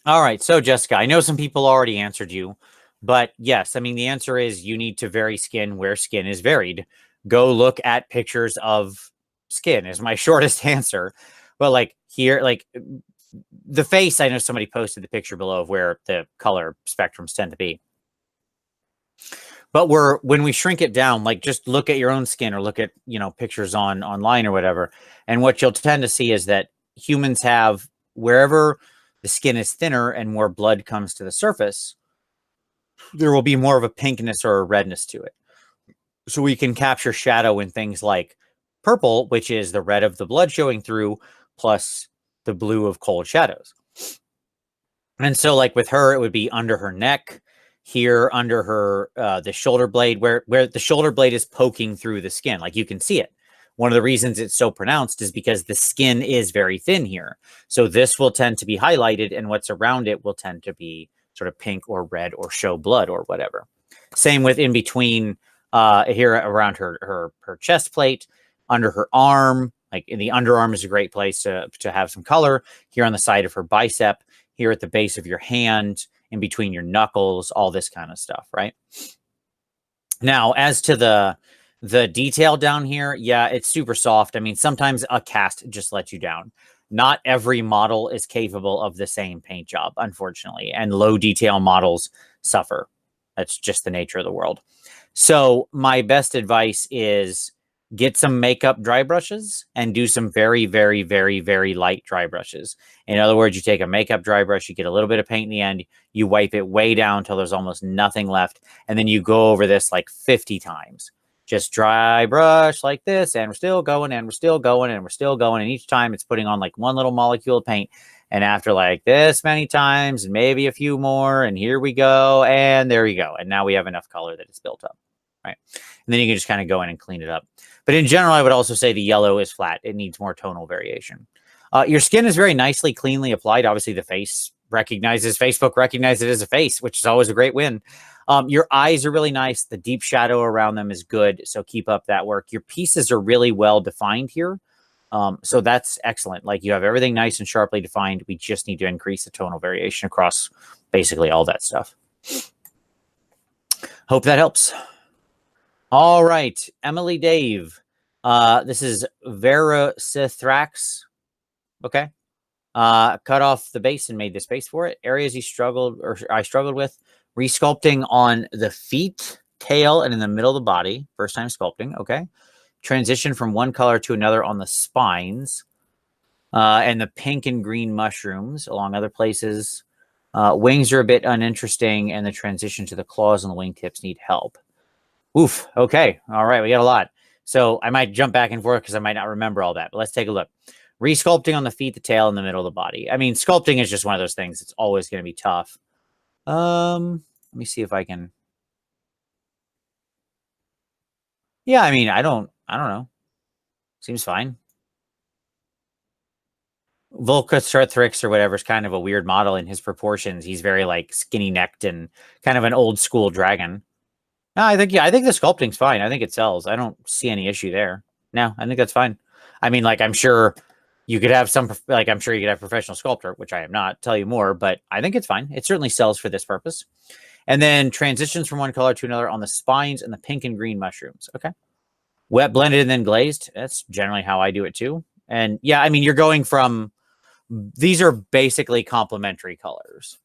All right. So Jessica, I know some people already answered you, but yes, I mean, the answer is you need to vary skin where skin is varied. Go look at pictures of skin is my shortest answer. But like here, like the face, I know somebody posted the picture below of where the color spectrums tend to be. But when we shrink it down, like just look at your own skin or look at, you know, pictures online or whatever. And what you'll tend to see is that humans have, wherever the skin is thinner and more blood comes to the surface, there will be more of a pinkness or a redness to it. So we can capture shadow in things like purple, which is the red of the blood showing through, plus the blue of cold shadows. And so like with her, it would be under her neck, here under her, the shoulder blade, where the shoulder blade is poking through the skin. Like you can see it. One of the reasons it's so pronounced is because the skin is very thin here. So this will tend to be highlighted and what's around it will tend to be sort of pink or red or show blood or whatever. Same with in between here around her chest plate, under her arm, like in the underarm is a great place to have some color. Here on the side of her bicep, here at the base of your hand, in between your knuckles, all this kind of stuff, right? Now, as to the detail down here, yeah, it's super soft. I mean, sometimes a cast just lets you down. Not every model is capable of the same paint job, unfortunately, and low detail models suffer. That's just the nature of the world. So my best advice is get some makeup dry brushes and do some very, very, very, very light dry brushes. In other words, you take a makeup dry brush, you get a little bit of paint in the end, you wipe it way down until there's almost nothing left, and then you go over this like 50 times. Just dry brush like this, and we're still going, and we're still going, and we're still going, and each time it's putting on like one little molecule of paint, and after like this many times, and maybe a few more, and here we go, and there you go, and now we have enough color that it's built up, right? And then you can just kind of go in and clean it up. But in general, I would also say the yellow is flat. It needs more tonal variation. Your skin is very nicely, cleanly applied. Obviously, the face Facebook recognizes it as a face, which is always a great win. Your eyes are really nice. The deep shadow around them is good. So keep up that work. Your pieces are really well defined here. So that's excellent. Like you have everything nice and sharply defined. We just need to increase the tonal variation across basically all that stuff. Hope that helps. All right, Emily Dave. This is Veracithrax. Okay. Cut off the base and made the space for it. Areas I struggled with. Resculpting on the feet, tail, and in the middle of the body. First time sculpting. Okay. Transition from one color to another on the spines. And the pink and green mushrooms along other places. Wings are a bit uninteresting, and the transition to the claws and the wingtips need help. Oof. Okay. All right. We got a lot. So I might jump back and forth because I might not remember all that. But let's take a look. Resculpting on the feet, the tail, and the middle of the body. I mean, sculpting is just one of those things. It's always going to be tough. Let me see if I can. Yeah, I mean, I don't know. Seems fine. Volcathrix or whatever is kind of a weird model in his proportions. He's very like skinny necked and kind of an old school dragon. No, I think the sculpting's fine. I think it sells. I don't see any issue there. No, I think that's fine. I mean, like I'm sure you could have I'm sure you could have professional sculptor, which I am not, tell you more, but I think it's fine. It certainly sells for this purpose. And then transitions from one color to another on the spines and the pink and green mushrooms. Okay. Wet blended and then glazed. That's generally how I do it too. And yeah, I mean, you're going from, these are basically complementary colors.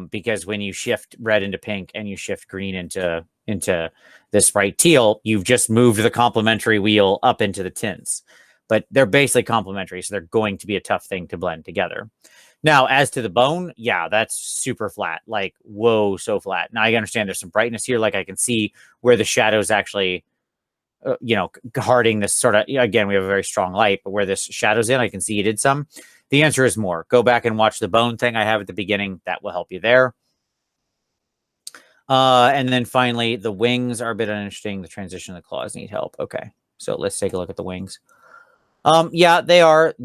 Because when you shift red into pink and you shift green into this bright teal, you've just moved the complementary wheel up into the tints. But they're basically complementary, so they're going to be a tough thing to blend together. Now, as to the bone, yeah, that's super flat. Like, whoa, so flat. Now, I understand there's some brightness here. Like, I can see where the shadows actually, guarding this sort of, again, we have a very strong light, but where this shadow's in, I can see you did some. The answer is more. Go back and watch the bone thing I have at the beginning. That will help you there. And then finally, the wings are a bit uninteresting. The transition of the claws need help. Okay, so let's take a look at the wings. Yeah, they are.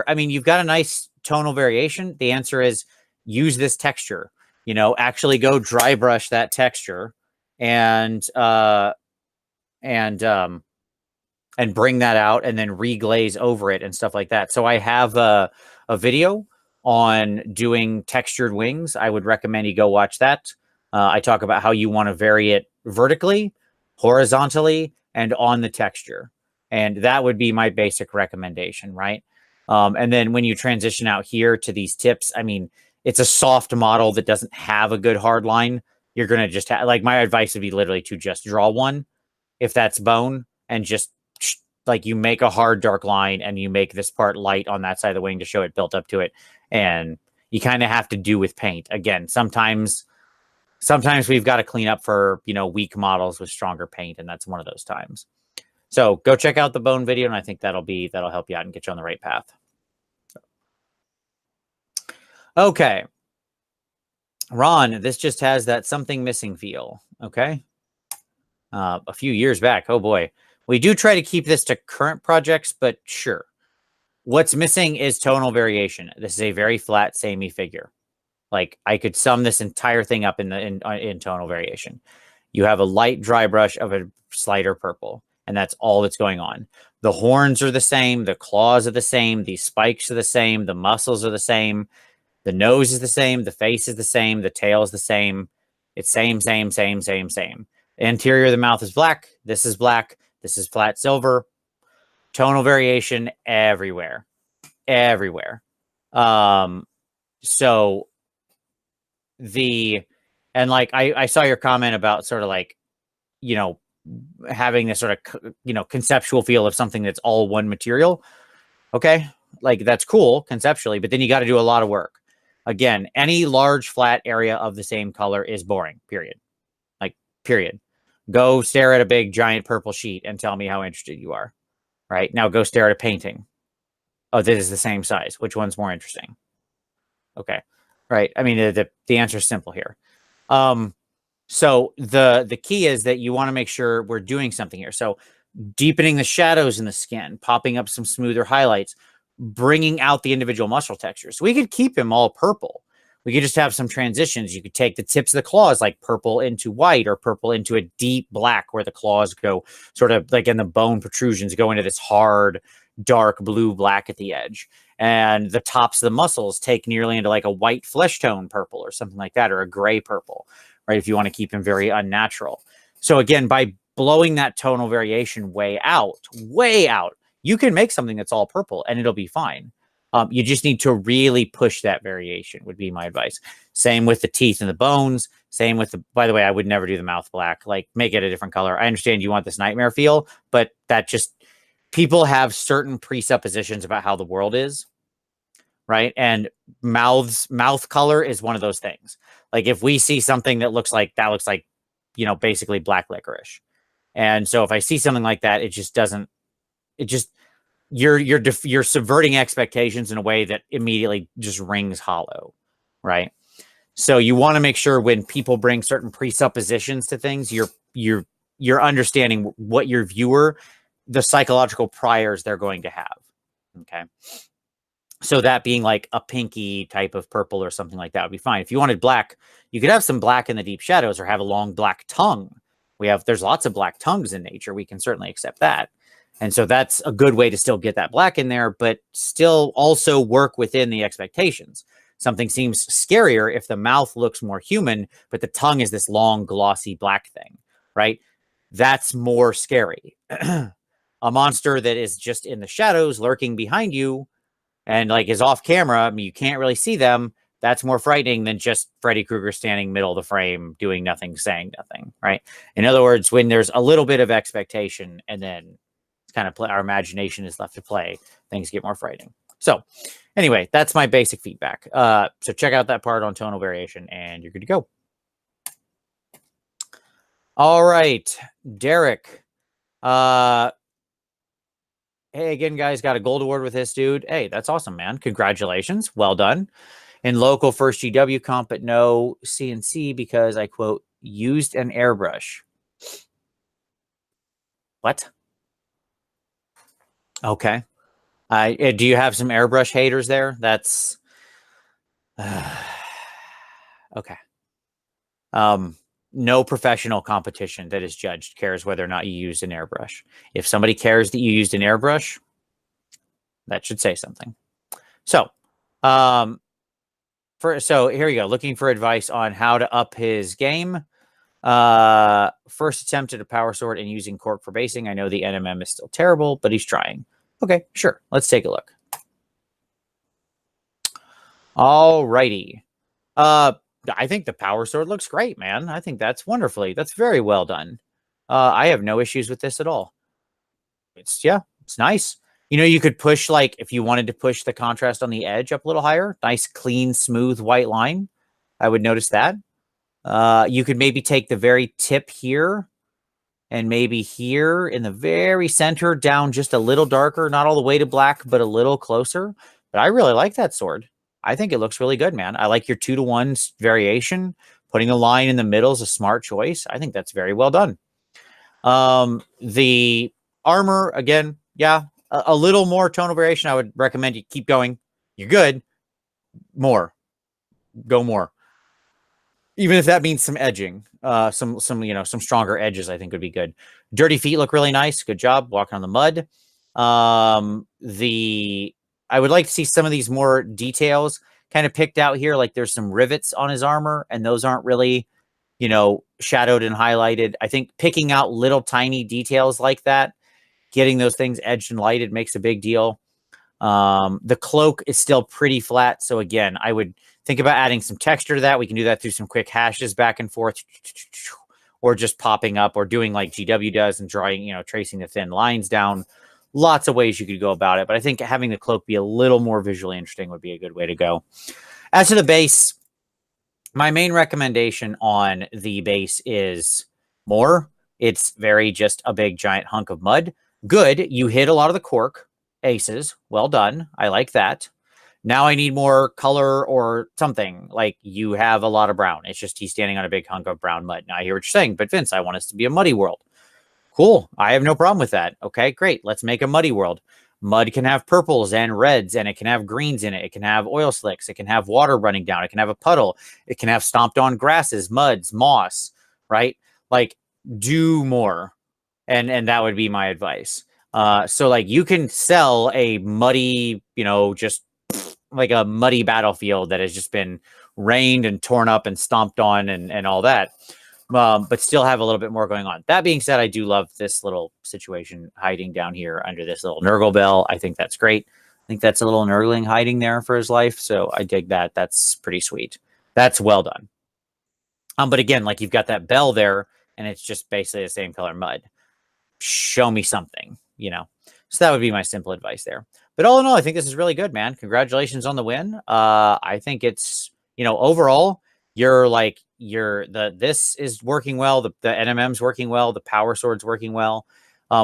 I mean, you've got a nice tonal variation. The answer is use this texture. Actually go dry brush that texture and bring that out and then reglaze over it and stuff like that. So I have a video on doing textured wings. I would recommend you go watch that. I talk about how you want to vary it vertically, horizontally, and on the texture. And that would be my basic recommendation, right? And then when you transition out here to these tips, I mean, it's a soft model that doesn't have a good hard line. You're going to just have, like, my advice would be literally to just draw one if that's bone and just like you make a hard dark line and you make this part light on that side of the wing to show it built up to it. And you kind of have to do with paint. Again, sometimes we've got to clean up for, weak models with stronger paint. And that's one of those times. So go check out the bone video. And I think that'll help you out and get you on the right path. Okay. Ron, this just has that something missing feel. Okay. A few years back. Oh boy. We do try to keep this to current projects, but sure. What's missing is tonal variation. This is a very flat, samey figure. Like I could sum this entire thing up in tonal variation. You have a light dry brush of a slighter purple, and that's all that's going on. The horns are the same. The claws are the same. The spikes are the same. The muscles are the same. The nose is the same. The face is the same. The tail is the same. It's same. The interior of the mouth is black. This is black. This is flat silver. Tonal variation everywhere. So I saw your comment about sort of like, having this sort of, conceptual feel of something that's all one material. Okay. Like that's cool conceptually, but then you got to do a lot of work. Again, any large flat area of the same color is boring, period. Period. Go stare at a big giant purple sheet and tell me how interested you are. Right now, go stare at a painting. Oh, this is the same size. Which one's more interesting? Okay. Right. I mean, the answer is simple here. So the key is that you want to make sure we're doing something here. So deepening the shadows in the skin, popping up some smoother highlights, bringing out the individual muscle textures. So we could keep him all purple. We could just have some transitions. You could take the tips of the claws, like purple into white or purple into a deep black where the claws go sort of like in the bone protrusions go into this hard, dark blue black at the edge. And the tops of the muscles take nearly into like a white flesh tone purple or something like that, or a gray purple, right? If you want to keep him very unnatural. So again, by blowing that tonal variation way out, you can make something that's all purple and it'll be fine. You just need to really push that variation would be my advice. Same with the teeth and the bones. Same with by the way, I would never do the mouth black, like make it a different color. I understand you want this nightmare feel, but that just, people have certain presuppositions about how the world is, right? And mouth color is one of those things. Like if we see something that looks like, basically black licorice. And so if I see something like that, you're subverting expectations in a way that immediately just rings hollow, right? So you want to make sure when people bring certain presuppositions to things, you're understanding what your viewer, the psychological priors they're going to have. Okay. So that being like a pinky type of purple or something like that would be fine. If you wanted black, you could have some black in the deep shadows or have a long black tongue. There's lots of black tongues in nature. We can certainly accept that. And so that's a good way to still get that black in there, but still also work within the expectations. Something seems scarier if the mouth looks more human, but the tongue is this long, glossy black thing, right? That's more scary. A monster that is just in the shadows lurking behind you and like is off camera, I mean, you can't really see them. That's more frightening than just Freddy Krueger standing middle of the frame, doing nothing, saying nothing, right? In other words, when there's a little bit of expectation and then it's kind of our imagination is left to play, things get more frightening. So anyway, that's my basic feedback. So check out that part on tonal variation and you're good to go. All right, Derek. Hey, again, guys, got a gold award with this dude. Hey, that's awesome, man. Congratulations. Well done. In local first GW comp, but no CNC because I, quote, used an airbrush. What? Okay. Do you have some airbrush haters there? That's... okay. No professional competition that is judged cares whether or not you used an airbrush. If somebody cares that you used an airbrush, that should say something. So, so here we go. Looking for advice on how to up his game. First attempt at a power sword and using cork for basing. I know the NMM is still terrible, but he's trying. Okay, sure. Let's take a look. All righty. I think the power sword looks great, man. I think that's that's very well done. I have no issues with this at all. It's nice. You know, you could push, like, if you wanted to push the contrast on the edge up a little higher, nice, clean, smooth white line. I would notice that. You could maybe take the very tip here and maybe here in the very center down just a little darker, not all the way to black, but a little closer. But I really like that sword. I think it looks really good, man. I like your 2-to-1 variation. Putting a line in the middle is a smart choice. I think that's very well done. The armor, again, a little more tonal variation. I would recommend you keep going. You're good. More. Go more. Even if that means some edging, some stronger edges, I think would be good. Dirty feet look really nice. Good job walking on the mud. I would like to see some of these more details kind of picked out here. Like there's some rivets on his armor and those aren't really, shadowed and highlighted. I think picking out little tiny details like that, getting those things edged and lighted makes a big deal. The cloak is still pretty flat. So again, I would think about adding some texture to that. We can do that through some quick hashes back and forth or just popping up or doing like GW does and drawing, tracing the thin lines down. Lots of ways you could go about it, but I think having the cloak be a little more visually interesting would be a good way to go. As to the base, my main recommendation on the base is more. It's very just a big giant hunk of mud. Good. You hit a lot of the cork. Aces. Well done. I like that. Now I need more color or something. Like you have a lot of brown. It's just he's standing on a big hunk of brown mud. Now I hear what you're saying, but Vince, I want us to be a muddy world. Cool. I have no problem with that. Okay, great. Let's make a muddy world. Mud can have purples and reds, and it can have greens in it. It can have oil slicks. It can have water running down. It can have a puddle. It can have stomped on grasses, muds, moss, right? Like, do more. And that would be my advice. So, like, you can sell a muddy, just like a muddy battlefield that has just been rained and torn up and stomped on and all that. But still have a little bit more going on. That being said, I do love this little situation hiding down here under this little Nurgle bell. I think that's great. I think that's a little Nurgling hiding there for his life. So I dig that. That's pretty sweet. That's well done. But again, like you've got that bell there and it's just basically the same color mud. Show me something, So that would be my simple advice there. But all in all, I think this is really good, man. Congratulations on the win. I think it's, overall, this is working well. The NMM's working well. The power sword's working well.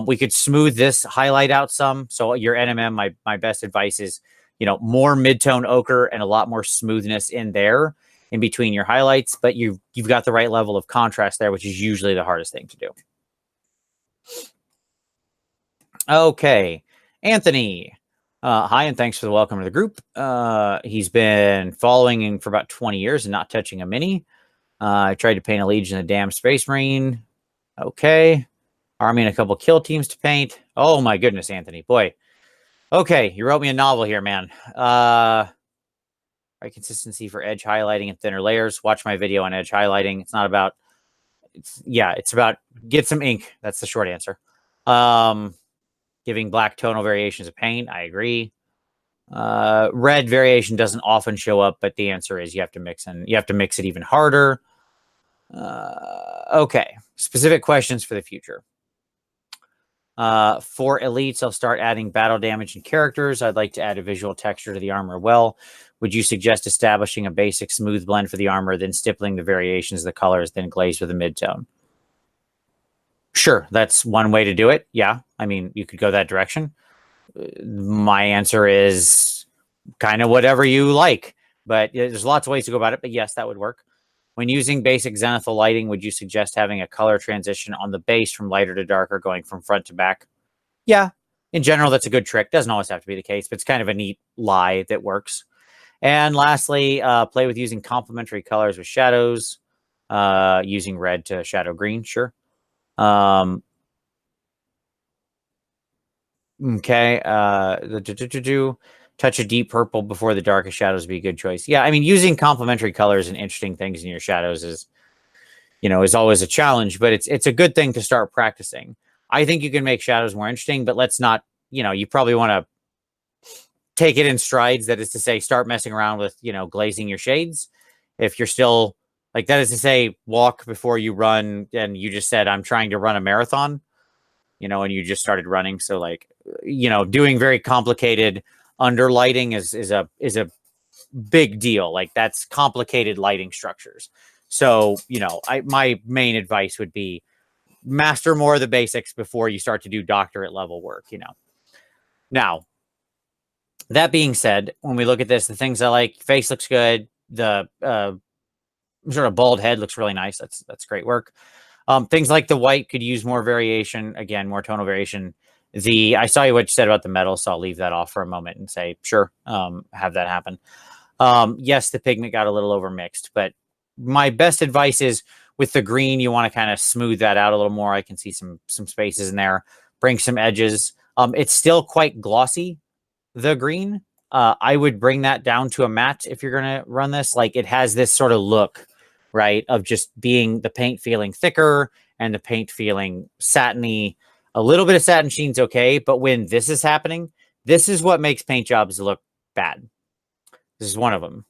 We could smooth this highlight out some. So your NMM, my best advice is, more mid-tone ochre and a lot more smoothness in there in between your highlights, but you've got the right level of contrast there, which is usually the hardest thing to do. Okay. Anthony, Hi, and thanks for the welcome to the group. He's been following for about 20 years and not touching a mini. I tried to paint a Legion of the damn Space Marine. Okay. Army and a couple kill teams to paint. Oh my goodness, Anthony. Boy. Okay, you wrote me a novel here, man. Right, consistency for edge highlighting and thinner layers. Watch my video on edge highlighting. It's not about... it's about get some ink. That's the short answer. Giving black tonal variations of paint. I agree. Red variation doesn't often show up, but the answer is you have to mix it even harder. Okay. Specific questions for the future. For elites, I'll start adding battle damage and characters. I'd like to add a visual texture to the armor. Well, would you suggest establishing a basic smooth blend for the armor, then stippling the variations of the colors, then glaze with a midtone? Sure, that's one way to do it. Yeah, I mean, you could go that direction. My answer is kind of whatever you like, but there's lots of ways to go about it. But yes, that would work. When using basic zenithal lighting, would you suggest having a color transition on the base from lighter to darker, going from front to back? Yeah, in general, that's a good trick. Doesn't always have to be the case, but it's kind of a neat lie that works. And lastly, play with using complementary colors with shadows, using red to shadow green. Sure. Okay. Touch a deep purple before the darkest shadows would be a good choice. Yeah, I mean, using complementary colors and interesting things in your shadows is always a challenge, but it's a good thing to start practicing. I think you can make shadows more interesting, but let's not, you probably want to take it in strides. That is to say, start messing around with, glazing your shades. If you're still that is to say, walk before you run, and you just said, I'm trying to run a marathon, and you just started running. So doing very complicated under lighting is a big deal. That's complicated lighting structures. So, my main advice would be master more of the basics before you start to do doctorate level work, Now, that being said, when we look at this, the things I like, face looks good. The sort of bald head looks really nice. That's great work. Things like the white could use more variation. Again, more tonal variation. I saw what you said about the metal, so I'll leave that off for a moment and say, sure, have that happen. Yes, the pigment got a little overmixed, but my best advice is with the green, you want to kind of smooth that out a little more. I can see some spaces in there. Bring some edges. It's still quite glossy, the green. I would bring that down to a matte if you're going to run this. It has this sort of look, right, of just being the paint feeling thicker and the paint feeling satiny. A little bit of satin sheen's okay, but when this is happening, this is what makes paint jobs look bad. This is one of them.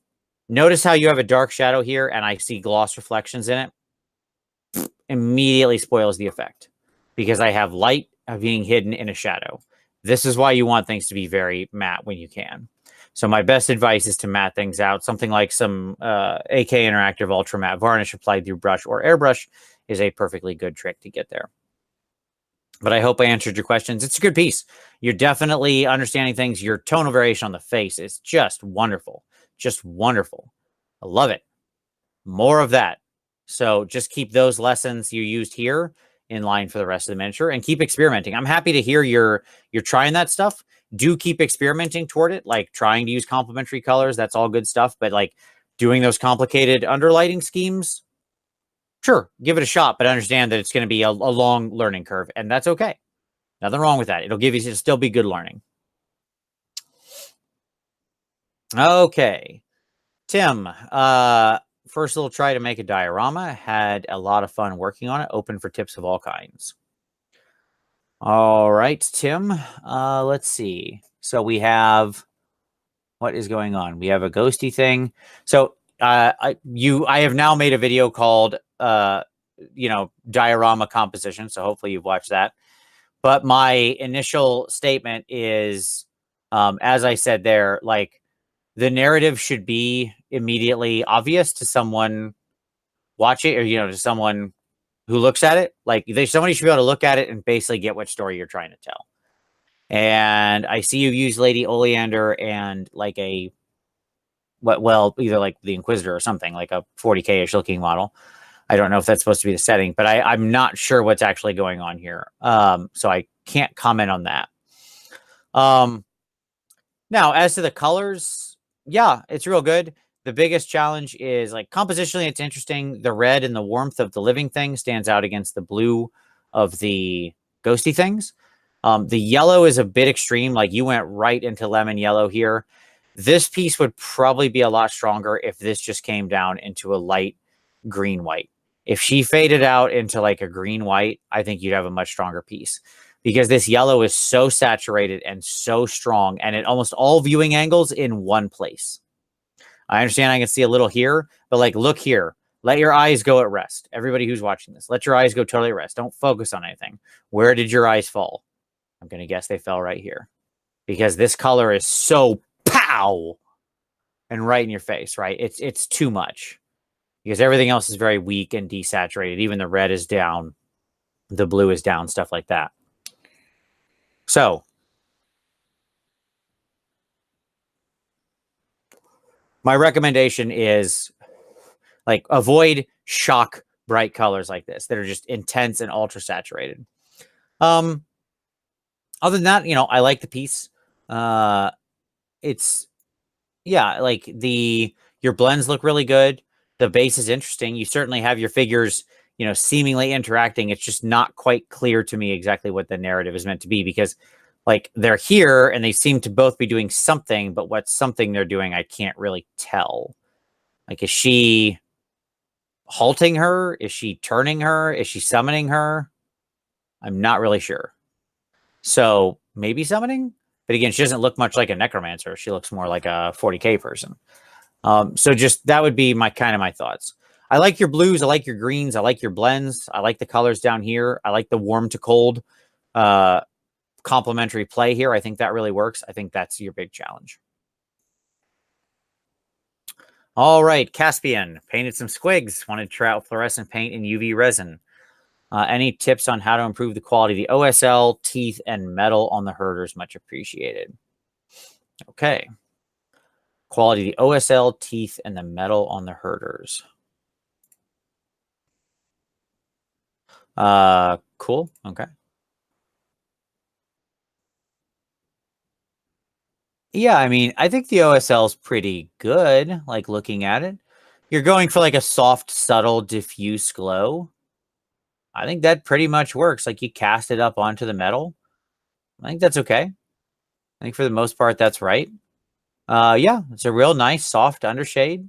Notice how you have a dark shadow here and I see gloss reflections in it. Immediately spoils the effect because I have light being hidden in a shadow. This is why you want things to be very matte when you can. So my best advice is to matte things out. Something like some AK Interactive Ultra Matte Varnish applied through brush or airbrush is a perfectly good trick to get there. But I hope I answered your questions. It's a good piece. You're definitely understanding things. Your tonal variation on the face is just wonderful. Just wonderful. I love it. More of that. So just keep those lessons you used here in line for the rest of the miniature and keep experimenting. I'm happy to hear you're trying that stuff. Do keep experimenting toward it, trying to use complementary colors. That's all good stuff. But doing those complicated underlighting schemes, sure, give it a shot, but understand that it's going to be a long learning curve, and that's okay. Nothing wrong with that. It'll still be good learning. Okay. Tim, first little try to make a diorama. Had a lot of fun working on it. Open for tips of all kinds. All right, Tim. Let's see. So we have... what is going on? We have a ghosty thing. So I have now made a video called diorama composition. So hopefully you've watched that. But my initial statement is, as I said there, the narrative should be immediately obvious to someone watching, or to someone who looks at it. Somebody should be able to look at it and basically get what story you're trying to tell. And I see you use Lady Oleander and either the Inquisitor or something, like a 40K-ish looking model. I don't know if that's supposed to be the setting, but I'm not sure what's actually going on here. So I can't comment on that. Now, as to the colors, yeah, it's real good. The biggest challenge is like compositionally, it's interesting. The red and the warmth of the living thing stands out against the blue of the ghosty things. The yellow is a bit extreme. Like you went right into lemon yellow here. This piece would probably be a lot stronger if this just came down into a light green white. If she faded out into like a green white, I think you'd have a much stronger piece because this yellow is so saturated and so strong and at almost all viewing angles in one place. I understand I can see a little here, but like, look here. Let your eyes go at rest. Everybody who's watching this, let your eyes go totally at rest. Don't focus on anything. Where did your eyes fall? I'm going to guess they fell right here because this color is so pow and right in your face, right? It's too much because everything else is very weak and desaturated. Even the red is down. The blue is down, stuff like that. So my recommendation is like avoid shock bright colors like this that are just intense and ultra saturated. Other than that, you know, I like the piece. It's yeah, like your blends look really good. The base is interesting. You certainly have your figures, you know, seemingly interacting. It's just not quite clear to me exactly what the narrative is meant to be because like they're here and they seem to both be doing something, but what something they're doing, I can't really tell. Like, is she halting her? Is she turning her? Is she summoning her? I'm not really sure. So maybe summoning, but again, she doesn't look much like a necromancer. She looks more like a 40k person. So just that would be my thoughts. I like your blues. I like your greens. I like your blends. I like the colors down here. I like the warm to cold complementary play here. I think that really works. I think that's your big challenge. All right, Caspian painted some squigs. Wanted to try out fluorescent paint and UV resin. Any tips on how to improve the quality of the OSL, teeth, and metal on the herders? Much appreciated. Okay. Quality of the OSL, teeth, and the metal on the herders. Cool. Okay. Yeah, I mean, I think the OSL is pretty good, like looking at it. You're going for like a soft, subtle, diffuse glow. I think that pretty much works. Like you cast it up onto the metal. I think that's okay. I think for the most part, that's right. Yeah, it's a real nice, soft undershade.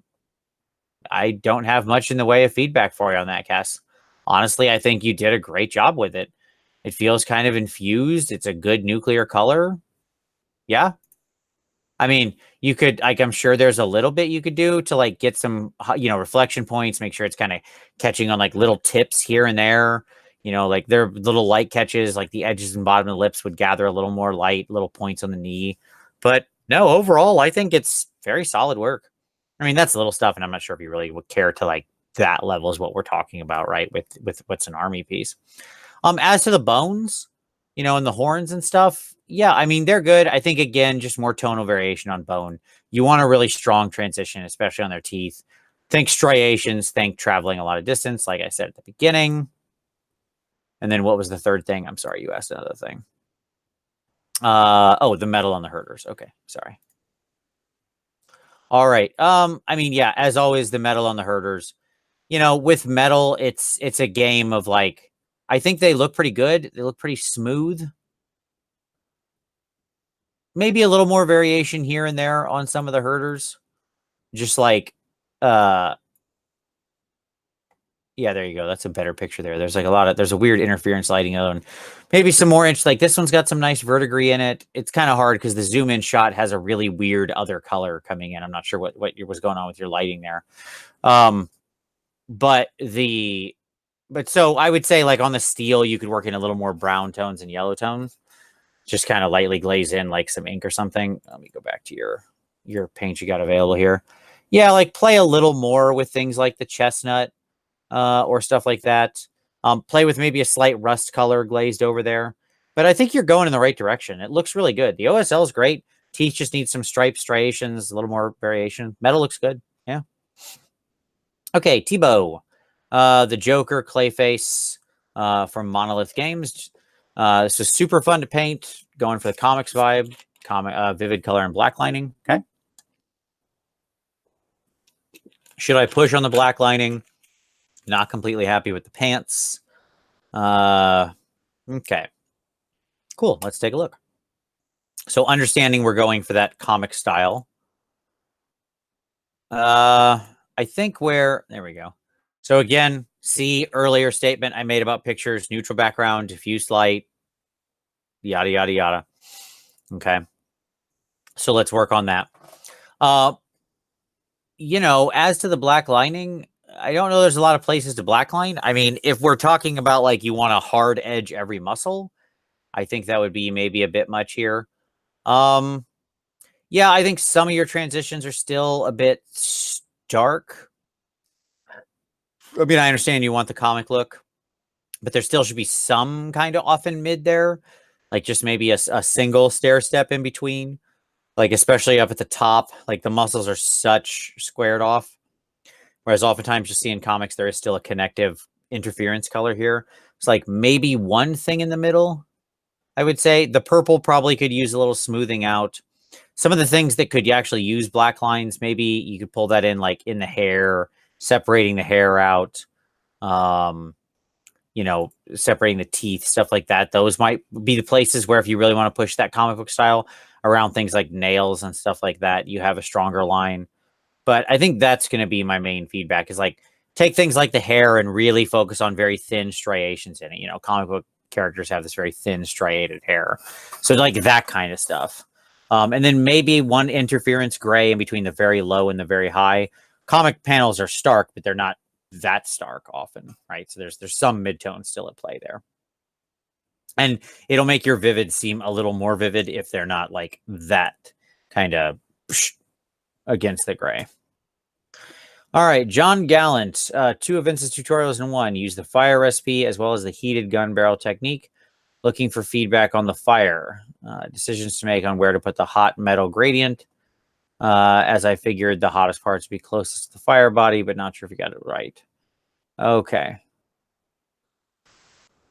I don't have much in the way of feedback for you on that, Cass. Honestly, I think you did a great job with it. It feels kind of infused. It's a good nuclear color. Yeah. I mean, you could, like, I'm sure there's a little bit you could do to like get some, you know, reflection points, make sure it's kind of catching on like little tips here and there. You know, like their little light catches, like the edges and bottom of the lips would gather a little more light, little points on the knee. But no, overall, I think it's very solid work. I mean, that's little stuff, and I'm not sure if you really would care to like that level is what we're talking about, right? With what's an army piece. As to the bones, you know, and the horns and stuff, yeah, I mean, they're good. I think, again, just more tonal variation on bone. You want a really strong transition, especially on their teeth. Think striations, think traveling a lot of distance, like I said at the beginning. And then what was the third thing? I'm sorry, you asked another thing. Oh, the metal on the herders. Okay, sorry. All right. I mean, yeah, as always, the metal on the herders. You know, with metal, it's a game of like, I think they look pretty good. They look pretty smooth. Maybe a little more variation here and there on some of the herders. Just like, yeah, there you go. That's a better picture there. There's like there's a weird interference lighting on. Maybe some more inch. Like this one's got some nice verdigris in it. It's kind of hard because the zoom in shot has a really weird other color coming in. I'm not sure what was going on with your lighting there. But so I would say like on the steel, you could work in a little more brown tones and yellow tones. Just kind of lightly glaze in like some ink or something. Let me go back to your paint you got available here. Yeah, like play a little more with things like the chestnut or stuff like that. Play with maybe a slight rust color glazed over there. But I think you're going in the right direction. It looks really good. The OSL is great. Teeth just needs some stripes, striations, a little more variation. Metal looks good. Yeah. Okay, Tibo. The Joker Clayface from Monolith Games. This was super fun to paint. Going for the comics vibe. vivid color and black lining. Okay. Should I push on the black lining? Not completely happy with the pants. Okay. Cool. Let's take a look. So understanding we're going for that comic style. I think there we go. So again, see earlier statement I made about pictures, neutral background, diffuse light, yada, yada, yada. Okay. So let's work on that. You know, as to the black lining, I don't know there's a lot of places to black line. I mean, if we're talking about like you want a hard edge every muscle, I think that would be maybe a bit much here. Yeah, I think some of your transitions are still a bit stark. I mean, I understand you want the comic look, but there still should be some kind of off and mid there, like just maybe a single stair step in between, like especially up at the top, like the muscles are such squared off. Whereas oftentimes you see in comics, there is still a connective interference color here. It's like maybe one thing in the middle, I would say. The purple probably could use a little smoothing out. Some of the things that could actually use black lines, maybe you could pull that in like in the hair, separating the hair out, you know, separating the teeth, stuff like that. Those might be the places where if you really want to push that comic book style around things like nails and stuff like that, you have a stronger line. But I think that's going to be my main feedback is like take things like the hair and really focus on very thin striations in it. You know, comic book characters have this very thin striated hair. So like that kind of stuff. And then maybe one interference gray in between the very low and the very high. Comic panels are stark, but they're not that stark often, right? So there's some midtone still at play there. And it'll make your vivid seem a little more vivid if they're not like that kind of against the gray. All right, John Gallant, 2 of Vince's tutorials in 1. Use the fire recipe as well as the heated gun barrel technique. Looking for feedback on the fire. Decisions to make on where to put the hot metal gradient. As I figured the hottest parts would be closest to the fire body, but not sure if you got it right. Okay.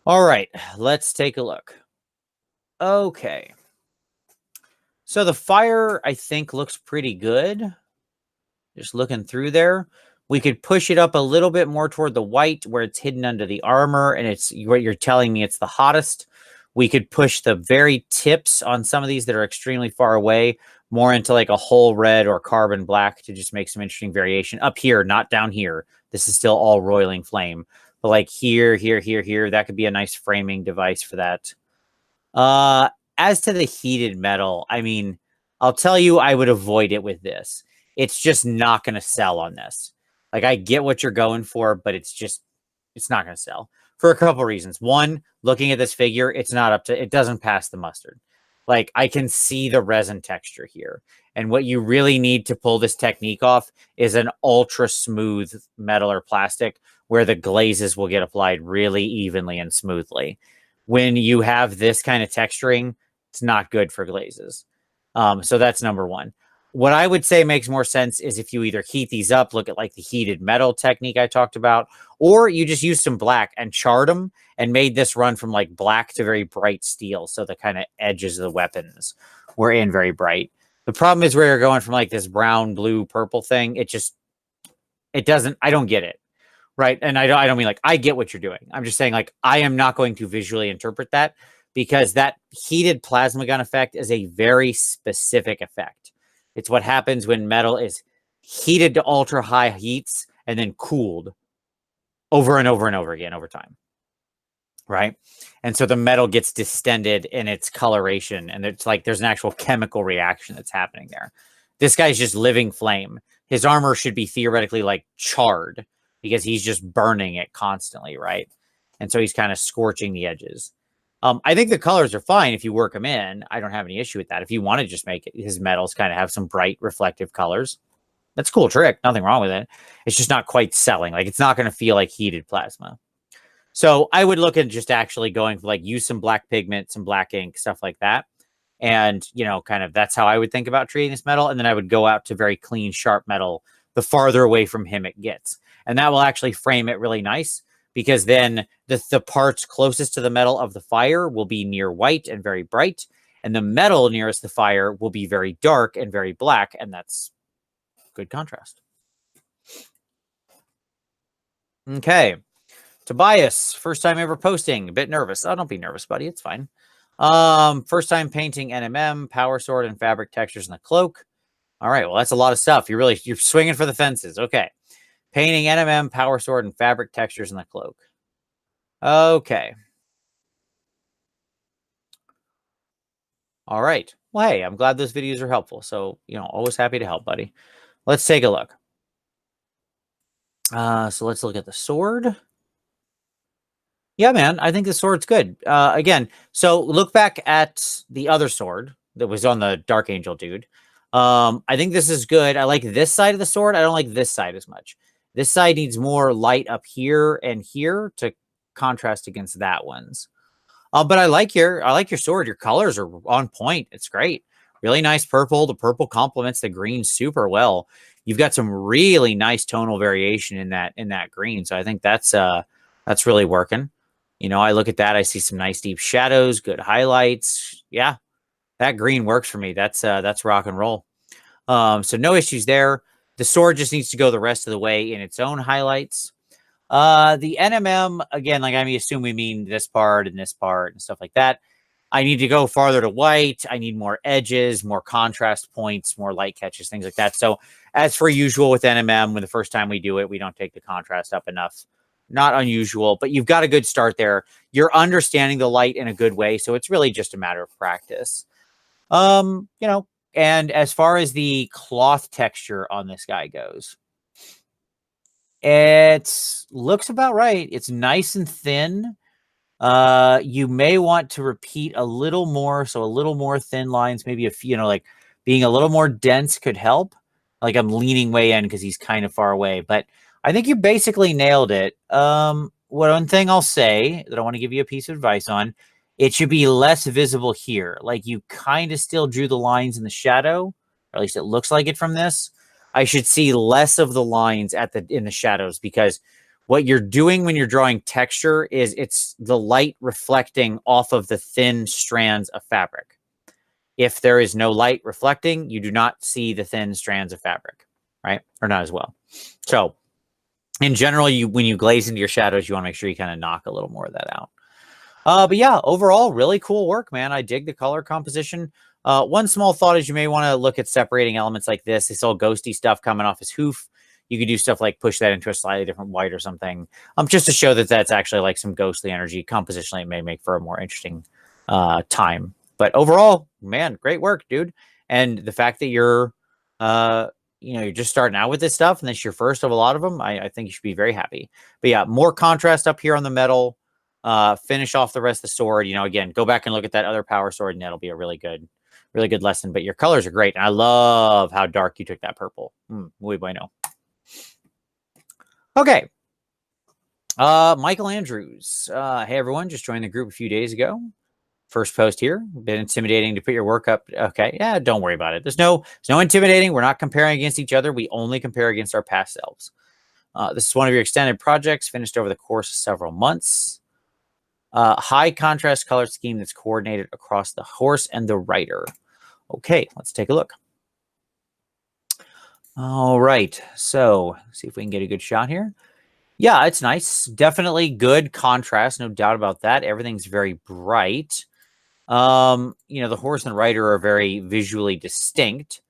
All right, let's take a look. Okay. So the fire, I think, looks pretty good. Just looking through there. We could push it up a little bit more toward the white where it's hidden under the armor, and it's what you're telling me it's the hottest. We could push the very tips on some of these that are extremely far away more into like a whole red or carbon black to just make some interesting variation. Up here, not down here. This is still all roiling flame. But like here, here, here, here, that could be a nice framing device for that. As to the heated metal, I mean, I'll tell you, I would avoid it with this. It's just not going to sell on this. Like, I get what you're going for, but it's not going to sell for a couple reasons. One, looking at this figure, it doesn't pass the mustard. Like, I can see the resin texture here. And what you really need to pull this technique off is an ultra smooth metal or plastic where the glazes will get applied really evenly and smoothly. When you have this kind of texturing, it's not good for glazes. So that's number one. What I would say makes more sense is if you either heat these up, look at like the heated metal technique I talked about, or you just used some black and charred them and made this run from like black to very bright steel. So the kind of edges of the weapons were in very bright. The problem is where you're going from like this brown, blue, purple thing. I don't get it. Right. And I don't mean like, I get what you're doing. I'm just saying like, I am not going to visually interpret that because that heated plasma gun effect is a very specific effect. It's what happens when metal is heated to ultra high heats and then cooled over and over and over again over time. Right. And so the metal gets distended in its coloration. And it's like there's an actual chemical reaction that's happening there. This guy's just living flame. His armor should be theoretically like charred because he's just burning it constantly. Right. And so he's kind of scorching the edges. I think the colors are fine if you work them in. I don't have any issue with that. If you want to just make his metals kind of have some bright reflective colors, that's a cool trick. Nothing wrong with it. It's just not quite selling. Like it's not going to feel like heated plasma. So I would look at just actually going for like use some black pigment, some black ink, stuff like that. And, you know, kind of that's how I would think about treating this metal. And then I would go out to very clean, sharp metal, the farther away from him it gets. And that will actually frame it really nice. Because then the parts closest to the metal of the fire will be near white and very bright. And the metal nearest the fire will be very dark and very black, and that's good contrast. Okay. Tobias, first time ever posting. A bit nervous. Oh, don't be nervous, buddy. It's fine. First time painting NMM, power sword, and fabric textures in the cloak. All right, well, that's a lot of stuff. You're swinging for the fences. Okay. Painting NMM, power sword, and fabric textures in the cloak. Okay. All right. Well, hey, I'm glad those videos are helpful. So, always happy to help, buddy. Let's take a look. So let's look at the sword. Yeah, man, I think the sword's good. Again, so look back at the other sword that was on the Dark Angel dude. I think this is good. I like this side of the sword. I don't like this side as much. This side needs more light up here and here to contrast against that one's. But I like your sword. Your colors are on point. It's great. Really nice purple. The purple complements the green super well. You've got some really nice tonal variation in that green. So I think that's really working. I look at that. I see some nice deep shadows, good highlights. Yeah, that green works for me. That's rock and roll. So no issues there. The sword just needs to go the rest of the way in its own highlights. The NMM, again, like I assume we mean this part and stuff like that. I need to go farther to white. I need more edges, more contrast points, more light catches, things like that. So as for usual with NMM, when the first time we do it, we don't take the contrast up enough. Not unusual, but you've got a good start there. You're understanding the light in a good way. So it's really just a matter of practice. And as far as the cloth texture on this guy goes, it looks about right. It's nice and thin. You may want to repeat a little more. So a little more thin lines, maybe like being a little more dense could help. Like I'm leaning way in because he's kind of far away, but I think you basically nailed it. One thing I'll say that I want to give you a piece of advice on, it should be less visible here. Like you kind of still drew the lines in the shadow, or at least it looks like it from this. I should see less of the lines in the shadows, because what you're doing when you're drawing texture is it's the light reflecting off of the thin strands of fabric. If there is no light reflecting, you do not see the thin strands of fabric, right? Or not as well. So in general, when you glaze into your shadows, you want to make sure you kind of knock a little more of that out. But yeah, overall, really cool work, man. I dig the color composition. One small thought is you may want to look at separating elements like this. This all ghosty stuff coming off his hoof. You could do stuff like push that into a slightly different white or something, just to show that that's actually like some ghostly energy. Compositionally, it may make for a more interesting time. But overall, man, great work, dude. And the fact that you're just starting out with this stuff, and this is your first of a lot of them, I think you should be very happy. But yeah, more contrast up here on the metal. Finish off the rest of the sword. Again, go back and look at that other power sword, and that'll be a really good lesson. But your colors are great, and I love how dark you took that purple. Muy bueno. Okay. Michael Andrews. Hey, everyone. Just joined the group a few days ago. First post here. Been intimidating to put your work up. Okay. Yeah, don't worry about it. There's no intimidating. We're not comparing against each other. We only compare against our past selves. This is one of your extended projects finished over the course of several months. High contrast color scheme that's coordinated across the horse and the rider. Okay, let's take a look. All right. So see if we can get a good shot here. Yeah, it's nice. Definitely good contrast. No doubt about that. Everything's very bright. The horse and rider are very visually distinct.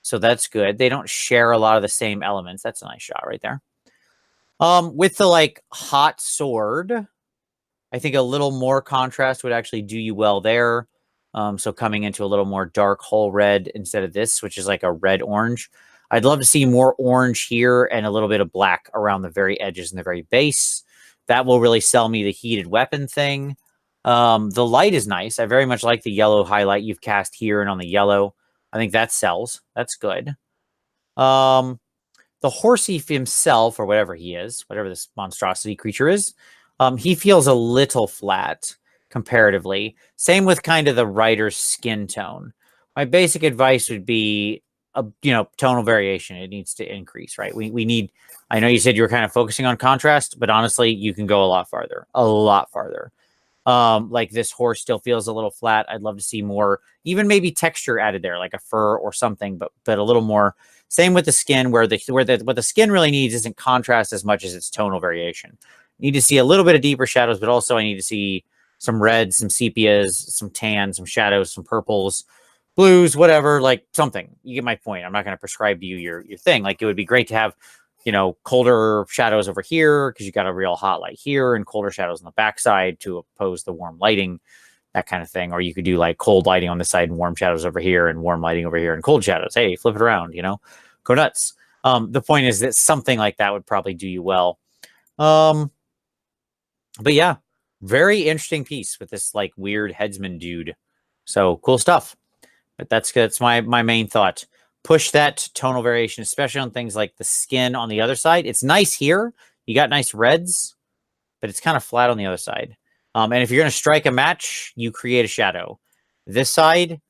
So that's good. They don't share a lot of the same elements. That's a nice shot right there. With the hot sword, I think a little more contrast would actually do you well there. So coming into a little more dark whole red instead of this, which is like a red orange. I'd love to see more orange here and a little bit of black around the very edges and the very base. That will really sell me the heated weapon thing. The light is nice. I very much like the yellow highlight you've cast here and on the yellow. I think that sells. That's good. The horsey himself, or whatever he is, whatever this monstrosity creature is, he feels a little flat comparatively. Same with kind of the rider's skin tone. My basic advice would be tonal variation. It needs to increase, right? We need, I know you said you were kind of focusing on contrast, but honestly, you can go a lot farther. Like this horse still feels a little flat. I'd love to see more, even maybe texture added there, like a fur or something, but a little more. Same with the skin, where what the skin really needs isn't contrast as much as it's tonal variation. Need to see a little bit of deeper shadows, but also I need to see some reds, some sepias, some tans, some shadows, some purples, blues, whatever, like something. You get my point. I'm not going to prescribe you your thing. Like it would be great to have, you know, colder shadows over here because you got a real hot light here and colder shadows on the backside to oppose the warm lighting, that kind of thing. Or you could do like cold lighting on the side and warm shadows over here and warm lighting over here and cold shadows. Hey, flip it around, you know, go nuts. The point is that something like that would probably do you well. But yeah, very interesting piece with this like weird headsman dude. So cool stuff. But that's my main thought. Push that tonal variation, especially on things like the skin on the other side. It's nice here. You got nice reds, but it's kind of flat on the other side. And if you're going to strike a match, you create a shadow. This side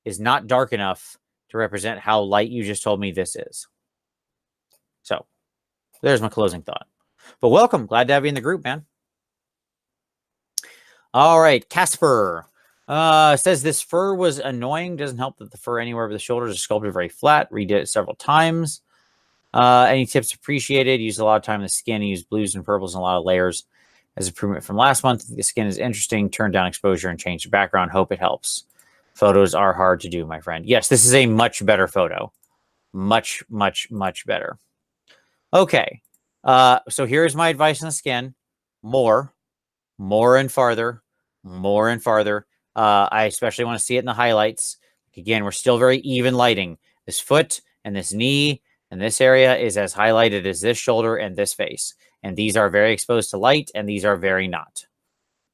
is not dark enough to represent how light you just told me this is. So there's my closing thought. But welcome. Glad to have you in the group, man. All right. Casper. Says this fur was annoying. Doesn't help that the fur anywhere over the shoulders is sculpted very flat. Redid it several times. Any tips appreciated? Used a lot of time in the skin. Used blues and purples and a lot of layers as improvement from last month. The skin is interesting. Turn down exposure and change the background. Hope it helps. Photos are hard to do, my friend. Yes, this is a much better photo. Much, much, much better. Okay. So here's my advice on the skin. More and farther. More and farther. I especially want to see it in the highlights. Again, we're still very even lighting. This foot and this knee and this area is as highlighted as this shoulder and this face. And these are very exposed to light, and these are very not.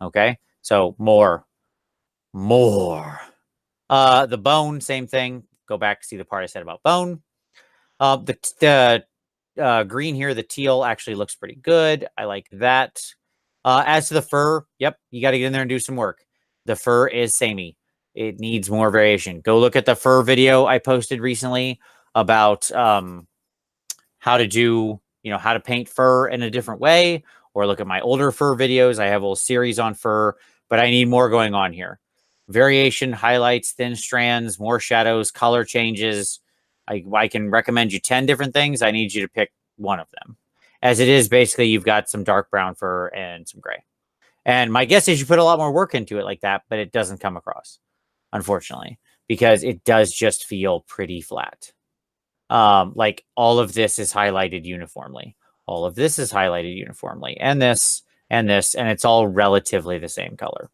Okay? So more. The bone, same thing. Go back, see the part I said about bone. The green here, the teal, actually looks pretty good. I like that. As to the fur, yep, you got to get in there and do some work. The fur is samey. It needs more variation. Go look at the fur video I posted recently about how to do, you know, how to paint fur in a different way, or look at my older fur videos. I have a whole series on fur, but I need more going on here. Variation, highlights, thin strands, more shadows, color changes. I can recommend you 10 different things. I need you to pick one of them. As it is, basically, you've got some dark brown fur and some gray. And my guess is you put a lot more work into it like that, but it doesn't come across, unfortunately, because it does just feel pretty flat. Like all of this is highlighted uniformly. All of this is highlighted uniformly. And this, and this, and it's all relatively the same color.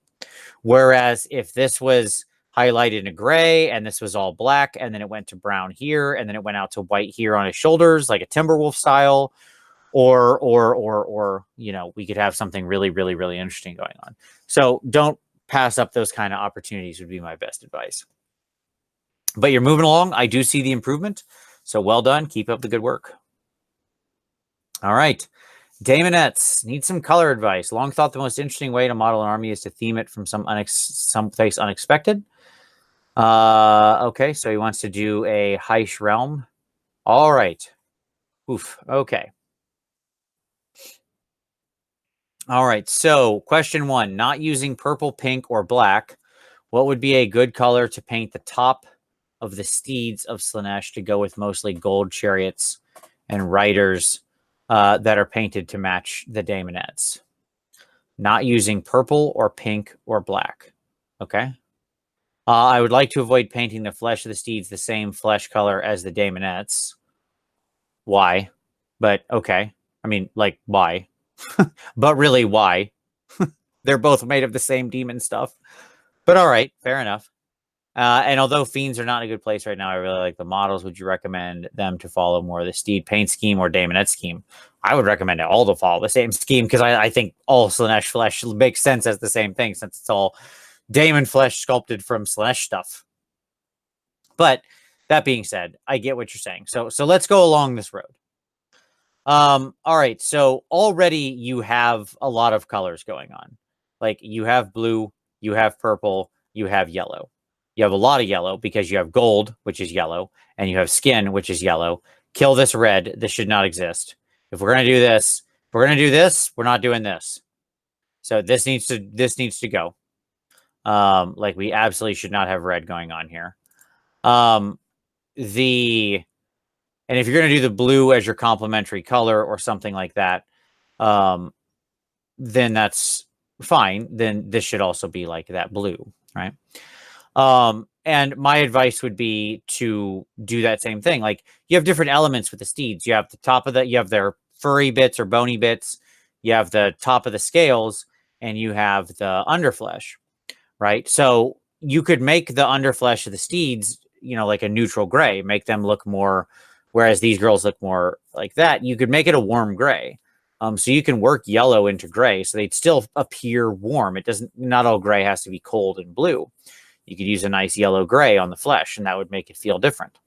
Whereas if this was highlighted in gray and this was all black, and then it went to brown here, and then it went out to white here on his shoulders, like a Timberwolf style, or you know, we could have something really, really, really interesting going on. So don't pass up those kind of opportunities would be my best advice. But you're moving along. I do see the improvement. So well done. Keep up the good work. All right. Damonettes need some color advice. Long thought the most interesting way to model an army is to theme it from someplace unexpected. Okay, so he wants to do a Heish realm. All right. Oof. Okay. All right, so question 1, not using purple, pink, or black, what would be a good color to paint the top of the steeds of Slaanesh to go with mostly gold chariots and riders that are painted to match the Damonettes? Not using purple or pink or black, okay? I would like to avoid painting the flesh of the steeds the same flesh color as the Damonettes. Why? But okay, I mean, like, why? But really, why? They're both made of the same demon stuff. But all right, fair enough. And although fiends are not in a good place right now, I really like the models. Would you recommend them to follow more of the steed paint scheme or Damonette scheme? I would recommend it all to follow the same scheme, because I think all Slaanesh flesh makes sense as the same thing, since it's all Damon flesh sculpted from Slaanesh stuff. But that being said, I get what you're saying. So let's go along this road. All right, so already you have a lot of colors going on. Like, you have blue, you have purple, you have yellow. You have a lot of yellow because you have gold, which is yellow, and you have skin, which is yellow. Kill this red. This should not exist. If we're going to do this, we're not doing this. So this needs to go. Like we absolutely should not have red going on here. And if you're going to do the blue as your complementary color or something like that, then that's fine. Then this should also be like that blue, right? And my advice would be to do that same thing. Like you have different elements with the steeds. You have the top of you have their furry bits or bony bits. You have the top of the scales, and you have the underflesh, right? So you could make the underflesh of the steeds, like a neutral gray, make them look more, whereas these girls look more like that. You could make it a warm gray. So you can work yellow into gray, so they'd still appear warm. Not all gray has to be cold and blue. You could use a nice yellow gray on the flesh, and that would make it feel different.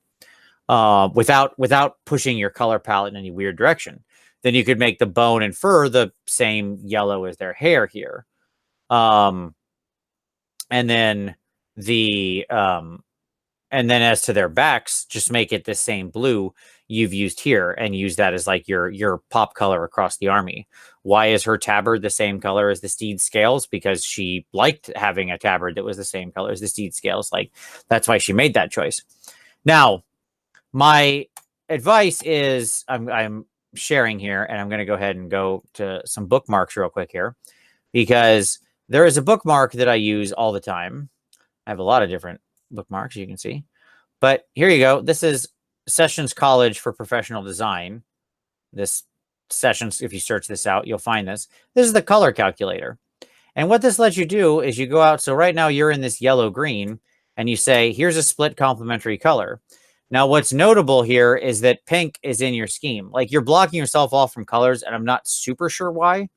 Without pushing your color palette in any weird direction. Then you could make the bone and fur the same yellow as their hair here. And then as to their backs, just make it the same blue you've used here and use that as like your pop color across the army. Why is her tabard the same color as the steed scales? Because she liked having a tabard that was the same color as the steed scales. Like that's why she made that choice. Now, my advice is I'm sharing here, and I'm going to go ahead and go to some bookmarks real quick here, because there is a bookmark that I use all the time. I have a lot of different bookmarks, you can see. But here you go. This is Sessions College for Professional Design. This Sessions, if you search this out, you'll find this. This is the color calculator. And what this lets you do is you go out. So right now you're in this yellow-green, and you say, here's a split complementary color. Now, what's notable here is that pink is in your scheme. Like you're blocking yourself off from colors, and I'm not super sure why,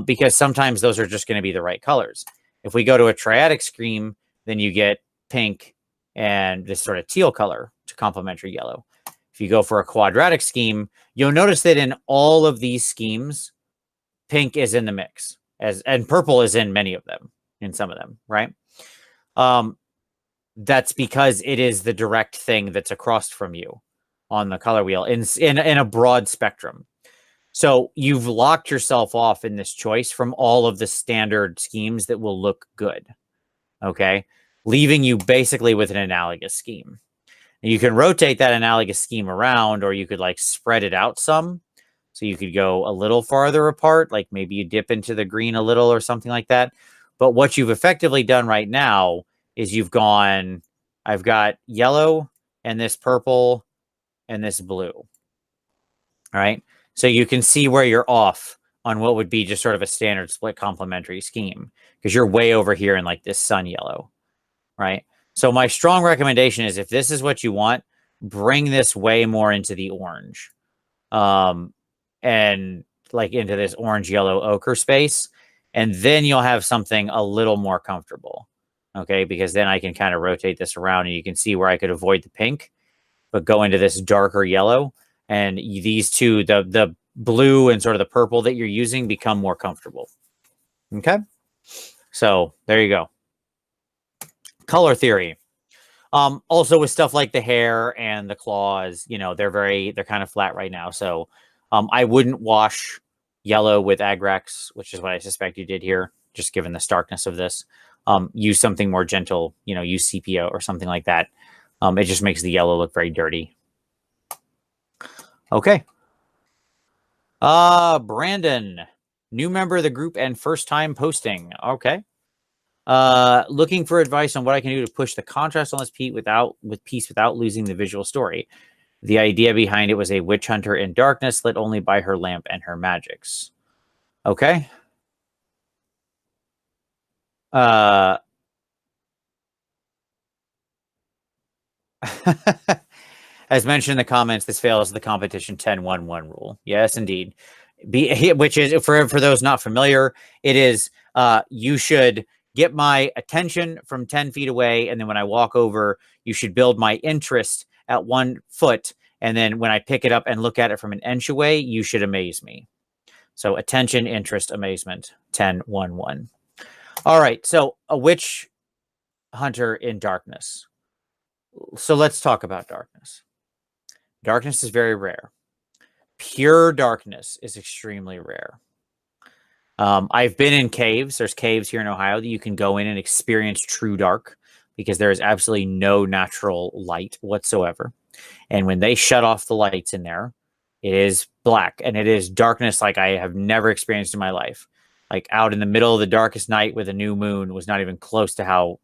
because sometimes those are just going to be the right colors. If we go to a triadic scheme, then you get pink and this sort of teal color to complementary yellow. If you go for a quadratic scheme, you'll notice that in all of these schemes, pink is in the mix, and purple is in many of them, in some of them, right? That's because it is the direct thing that's across from you on the color wheel in a broad spectrum. So you've locked yourself off in this choice from all of the standard schemes that will look good. Okay. Leaving you basically with an analogous scheme. And you can rotate that analogous scheme around, or you could like spread it out some. So you could go a little farther apart, like maybe you dip into the green a little or something like that. But what you've effectively done right now is I've got yellow and this purple and this blue. All right. So you can see where you're off on what would be just sort of a standard split complementary scheme, because you're way over here in like this sun yellow. Right. So my strong recommendation is, if this is what you want, bring this way more into the orange. And like into this orange, yellow, ochre space. And then you'll have something a little more comfortable. Okay, because then I can kind of rotate this around, and you can see where I could avoid the pink, but go into this darker yellow. And these two, the blue and sort of the purple that you're using, become more comfortable. Okay, so there you go. Color theory. Also with stuff like the hair and the claws, they're kind of flat right now. So I wouldn't wash yellow with Agrax, which is what I suspect you did here, just given the starkness of this. Use something more gentle, use sepia or something like that. It just makes the yellow look very dirty. Okay. Brandon, new member of the group and first time posting. Okay. Looking for advice on what I can do to push the contrast on this piece without losing the visual story. The idea behind it was a witch hunter in darkness, lit only by her lamp and her magics. Okay. As mentioned in the comments, this fails the competition 10-1-1 rule. Yes, indeed. Which is, for those not familiar, it is you should get my attention from 10 feet away, and then when I walk over, you should build my interest at 1 foot, and then when I pick it up and look at it from an inch away, you should amaze me. So attention, interest, amazement, 10-1-1. All right, so a witch hunter in darkness. So let's talk about darkness. Darkness is very rare. Pure darkness is extremely rare. I've been in caves. There's caves here in Ohio that you can go in and experience true dark because there is absolutely no natural light whatsoever. And when they shut off the lights in there, it is black and it is darkness like I have never experienced in my life. Like out in the middle of the darkest night with a new moon was not even close to how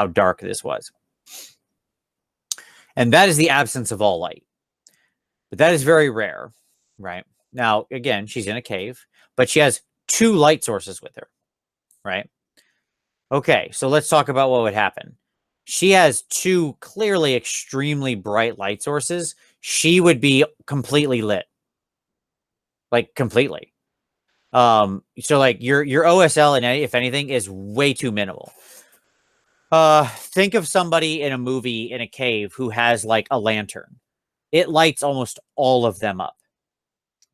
dark this was. And that is the absence of all light. But that is very rare, right? Now, again, she's in a cave, but she has 2 light sources with her, right? Okay, so let's talk about what would happen. She has 2 clearly extremely bright light sources. She would be completely lit. Like completely. So like your OSL, and if anything, is way too minimal. Think of somebody in a movie in a cave who has like a lantern. It lights almost all of them up,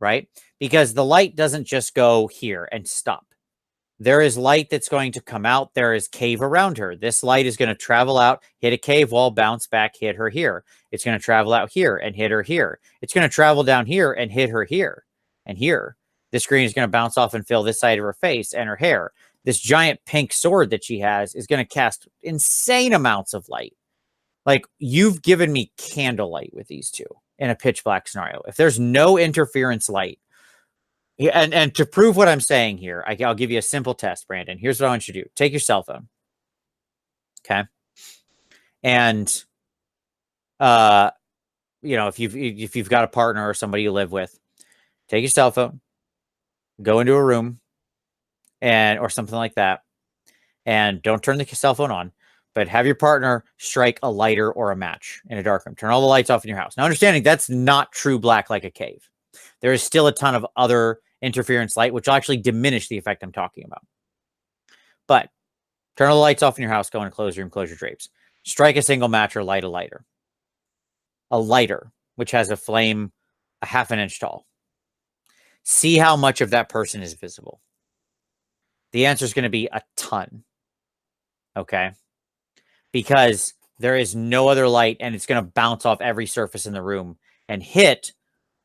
right? Because the light doesn't just go here and stop. There is light that's going to come out. There is cave around her. This light is going to travel out, hit a cave wall, bounce back, hit her here. It's going to travel out here and hit her here. It's going to travel down here and hit her here and here. The screen is going to bounce off and fill this side of her face and her hair. This giant pink sword that she has is going to cast insane amounts of light. Like, you've given me candlelight with these 2 in a pitch black scenario. If there's no interference light, and to prove what I'm saying here, I'll give you a simple test, Brandon. Here's what I want you to do. Take your cell phone. Okay. And, if you've got a partner or somebody you live with, take your cell phone, go into a room or something like that. And don't turn the cell phone on, but have your partner strike a lighter or a match in a dark room. Turn all the lights off in your house. Now, understanding that's not true black like a cave. There is still a ton of other interference light, which will actually diminish the effect I'm talking about. But turn all the lights off in your house, go in a closed room, close your drapes. Strike a single match or light a lighter. A lighter, which has a flame a half an inch tall. See how much of that person is visible. The answer is going to be a ton. Okay? Because there is no other light, and it's going to bounce off every surface in the room and hit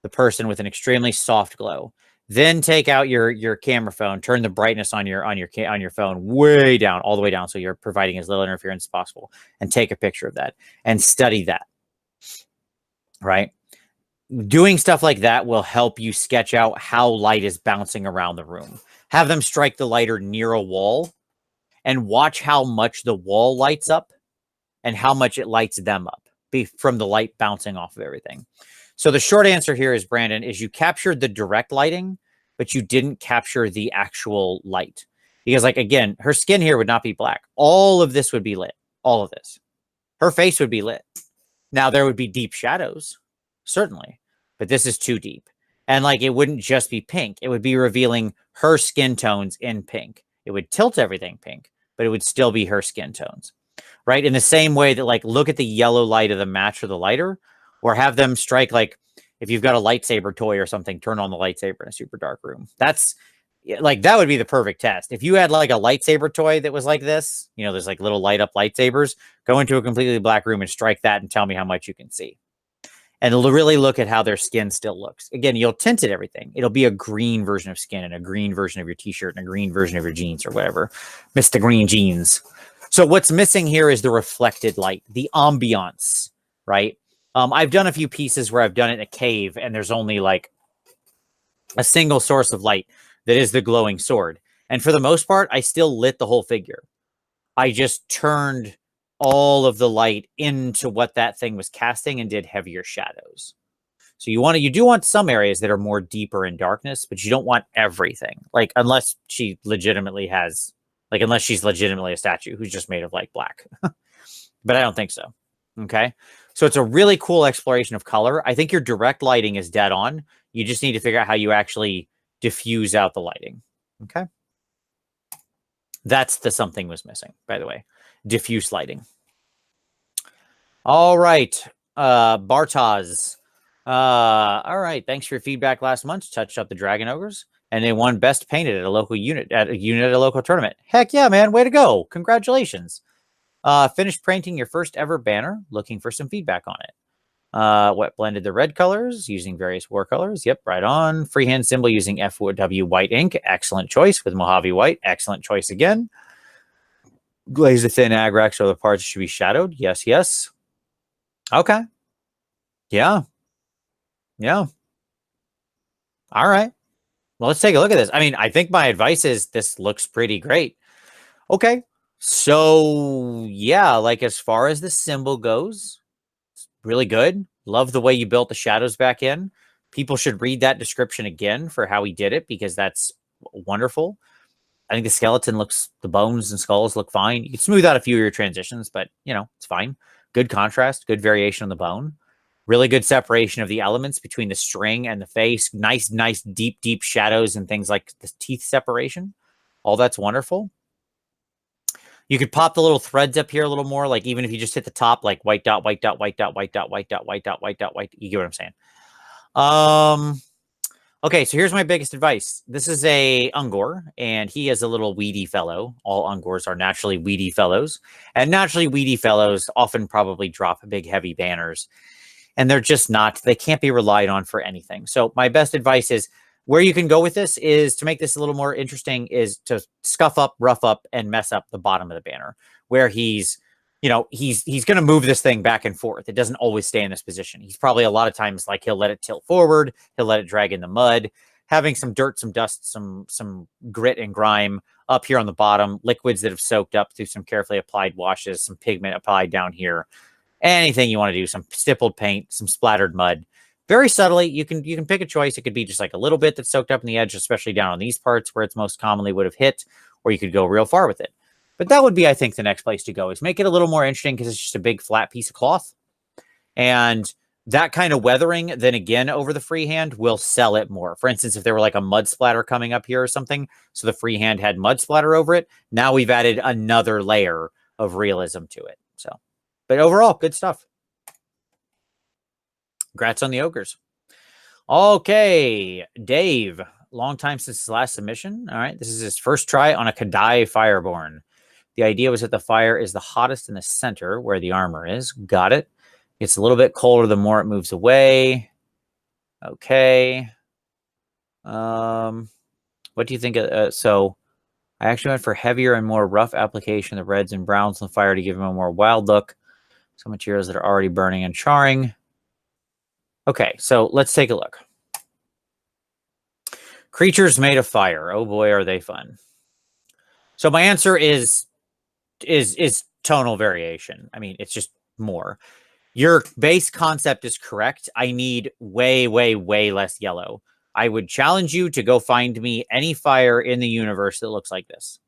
the person with an extremely soft glow. Then take out your camera phone, turn the brightness on your phone way down, all the way down, so you're providing as little interference as possible, and take a picture of that and study that. Right? Doing stuff like that will help you sketch out how light is bouncing around the room. Have them strike the lighter near a wall and watch how much the wall lights up and how much it lights them up from the light bouncing off of everything. So the short answer here is, Brandon, is you captured the direct lighting, but you didn't capture the actual light. Because, like, again, her skin here would not be black. All of this would be lit. All of this. Her face would be lit. Now, there would be deep shadows, certainly, but this is too deep. And, like, it wouldn't just be pink. It would be revealing her skin tones in pink. It would tilt everything pink, but it would still be her skin tones, right? In the same way that, like, look at the yellow light of the match or the lighter, or have them strike, like, if you've got a lightsaber toy or something, turn on the lightsaber in a super dark room. That's, like, that would be the perfect test. If you had, like, a lightsaber toy that was like this, there's, like, little light up lightsabers, go into a completely black room and strike that and tell me how much you can see. And really look at how their skin still looks. Again, you'll tint it everything. It'll be a green version of skin and a green version of your t-shirt and a green version of your jeans or whatever. Mr. Green Jeans. So what's missing here is the reflected light, the ambiance, right? I've done a few pieces where I've done it in a cave and there's only like a single source of light that is the glowing sword. And for the most part, I still lit the whole figure. I just turned all of the light into what that thing was casting and did heavier shadows. So you do want some areas that are more deeper in darkness, but you don't want everything. Like, unless she's legitimately a statue who's just made of like black. But I don't think so. Okay. So it's a really cool exploration of color. I think your direct lighting is dead on. You just need to figure out how you actually diffuse out the lighting. Okay. That's the something was missing, by the way. Diffuse lighting. All right. Bart Oz. All right. Thanks for your feedback last month. Touched up the Dragon Ogres, and they won Best Painted at a local unit at a local tournament. Heck yeah, man. Way to go. Congratulations. Finished painting your first ever banner. Looking for some feedback on it. What blended the red colors using various war colors? Yep, right on. Freehand symbol using FW white ink. Excellent choice with Mojave white. Excellent choice again. Glaze the thin agrax so the parts should be shadowed. Yes, yes. Okay. Yeah. Yeah. All right. Well, let's take a look at this. I mean, I think my advice is this looks pretty great. Okay. So, yeah, like as far as the symbol goes, it's really good. Love the way you built the shadows back in. People should read that description again for how he did it because that's wonderful. I think the skeleton looks, the bones and skulls look fine. You can smooth out a few of your transitions, but, you know, it's fine. Good contrast, good variation on the bone. Really good separation of the elements between the string and the face. Nice, deep shadows and things like the teeth separation. All that's wonderful. You could pop the little threads up here a little more, like even if you just hit the top, like white dot, white dot, white dot, white dot, white dot, white dot, white dot, white. You get what I'm saying? Okay, so here's my biggest advice. This is a Unger, and he is a little weedy fellow. All Ungors are naturally weedy fellows, and naturally weedy fellows often probably drop big, heavy banners, and they're just not. They can't be relied on for anything. So my best advice is where you can go with this is to make this a little more interesting is to scuff up, rough up, and mess up the bottom of the banner where he's, you know, he's going to move this thing back and forth. It doesn't always stay in this position. He's probably a lot of times like he'll let it tilt forward. He'll let it drag in the mud, having some dirt, some dust, some grit and grime up here on the bottom, liquids that have soaked up through some carefully applied washes, some pigment applied down here, anything you want to do, some stippled paint, some splattered mud. Very subtly, you can pick a choice. It could be just like a little bit that's soaked up in the edge, especially down on these parts where it's most commonly would have hit, or you could go real far with it. But that would be, I think, the next place to go is make it a little more interesting because it's just a big flat piece of cloth. And that kind of weathering, then again, over the freehand will sell it more. For instance, if there were like a mud splatter coming up here or something, so the freehand had mud splatter over it, now we've added another layer of realism to it. So, but overall, good stuff. Congrats on the ogres. Okay, Dave. Long time since his last submission. All right, this is his first try on a Kadai Fireborn. The idea was that the fire is the hottest in the center where the armor is. Got it. It's a little bit colder the more it moves away. Okay. What do you think? So I actually went for heavier and more rough application of the reds and browns on the fire to give him a more wild look. Some materials that are already burning and charring. Okay, so let's take a look. Creatures made of fire. Oh boy, are they fun. So my answer is tonal variation. I mean, it's just more. Your base concept is correct. I need way less yellow. I would challenge you to go find me any fire in the universe that looks like this,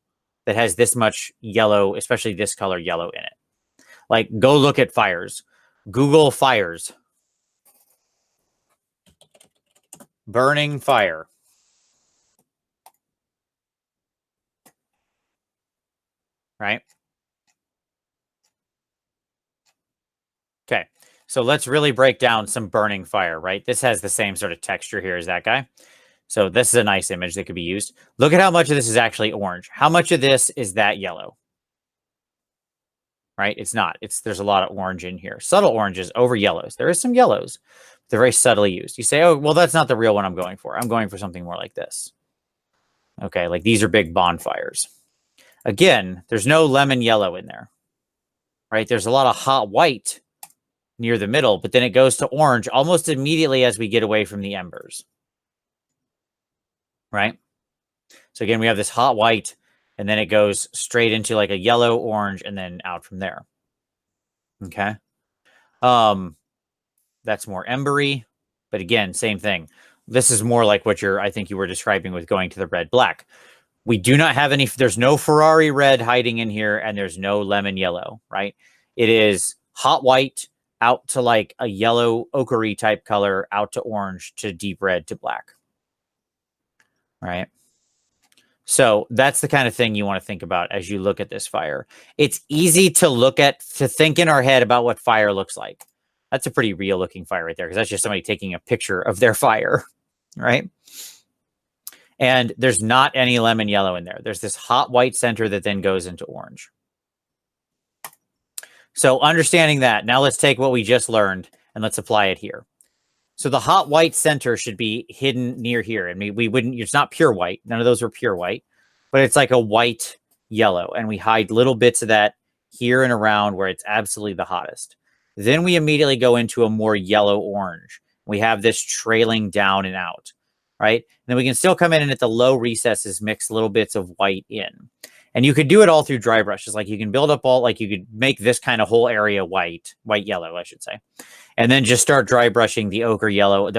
that has this much yellow, especially this color yellow in it. Like, go look at fires. Google fires. Burning fire. Right? Okay. So let's really break down some burning fire, right? This has the same sort of texture here as that guy. So this is a nice image that could be used. Look at how much of this is actually orange. How much of this is that yellow? Right? It's not. There's a lot of orange in here. Subtle oranges over yellows. There is some yellows. They're very subtly used. You say, oh, well, that's not the real one I'm going for. I'm going for something more like this. Okay, like these are big bonfires. Again, there's no lemon yellow in there. Right? There's a lot of hot white near the middle, but then it goes to orange almost immediately as we get away from the embers. Right? So again, we have this hot white, and then it goes straight into like a yellow, orange, and then out from there. Okay. That's more embery, but again, same thing. This is more like what I think you were describing with going to the red black. We do not have any, there's no Ferrari red hiding in here, and there's no lemon yellow, right? It is hot white out to like a yellow ochre type color, out to orange, to deep red, to black. Right? So that's the kind of thing you want to think about as you look at this fire. It's easy to think in our head about what fire looks like. That's a pretty real looking fire right there, because that's just somebody taking a picture of their fire, right? And there's not any lemon yellow in there. There's this hot white center that then goes into orange. So understanding that, now let's take what we just learned and let's apply it here. So the hot white center should be hidden near here. And we wouldn't, it's not pure white. None of those are pure white, but it's like a white yellow. And we hide little bits of that here and around where it's absolutely the hottest. Then we immediately go into a more yellow orange. We have this trailing down and out, right? And then we can still come in and at the low recesses, mix little bits of white in. And you could do it all through dry brushes. Like you can build up all, like you could make this kind of whole area white yellow, I should say. And then just start dry brushing the ochre yellow,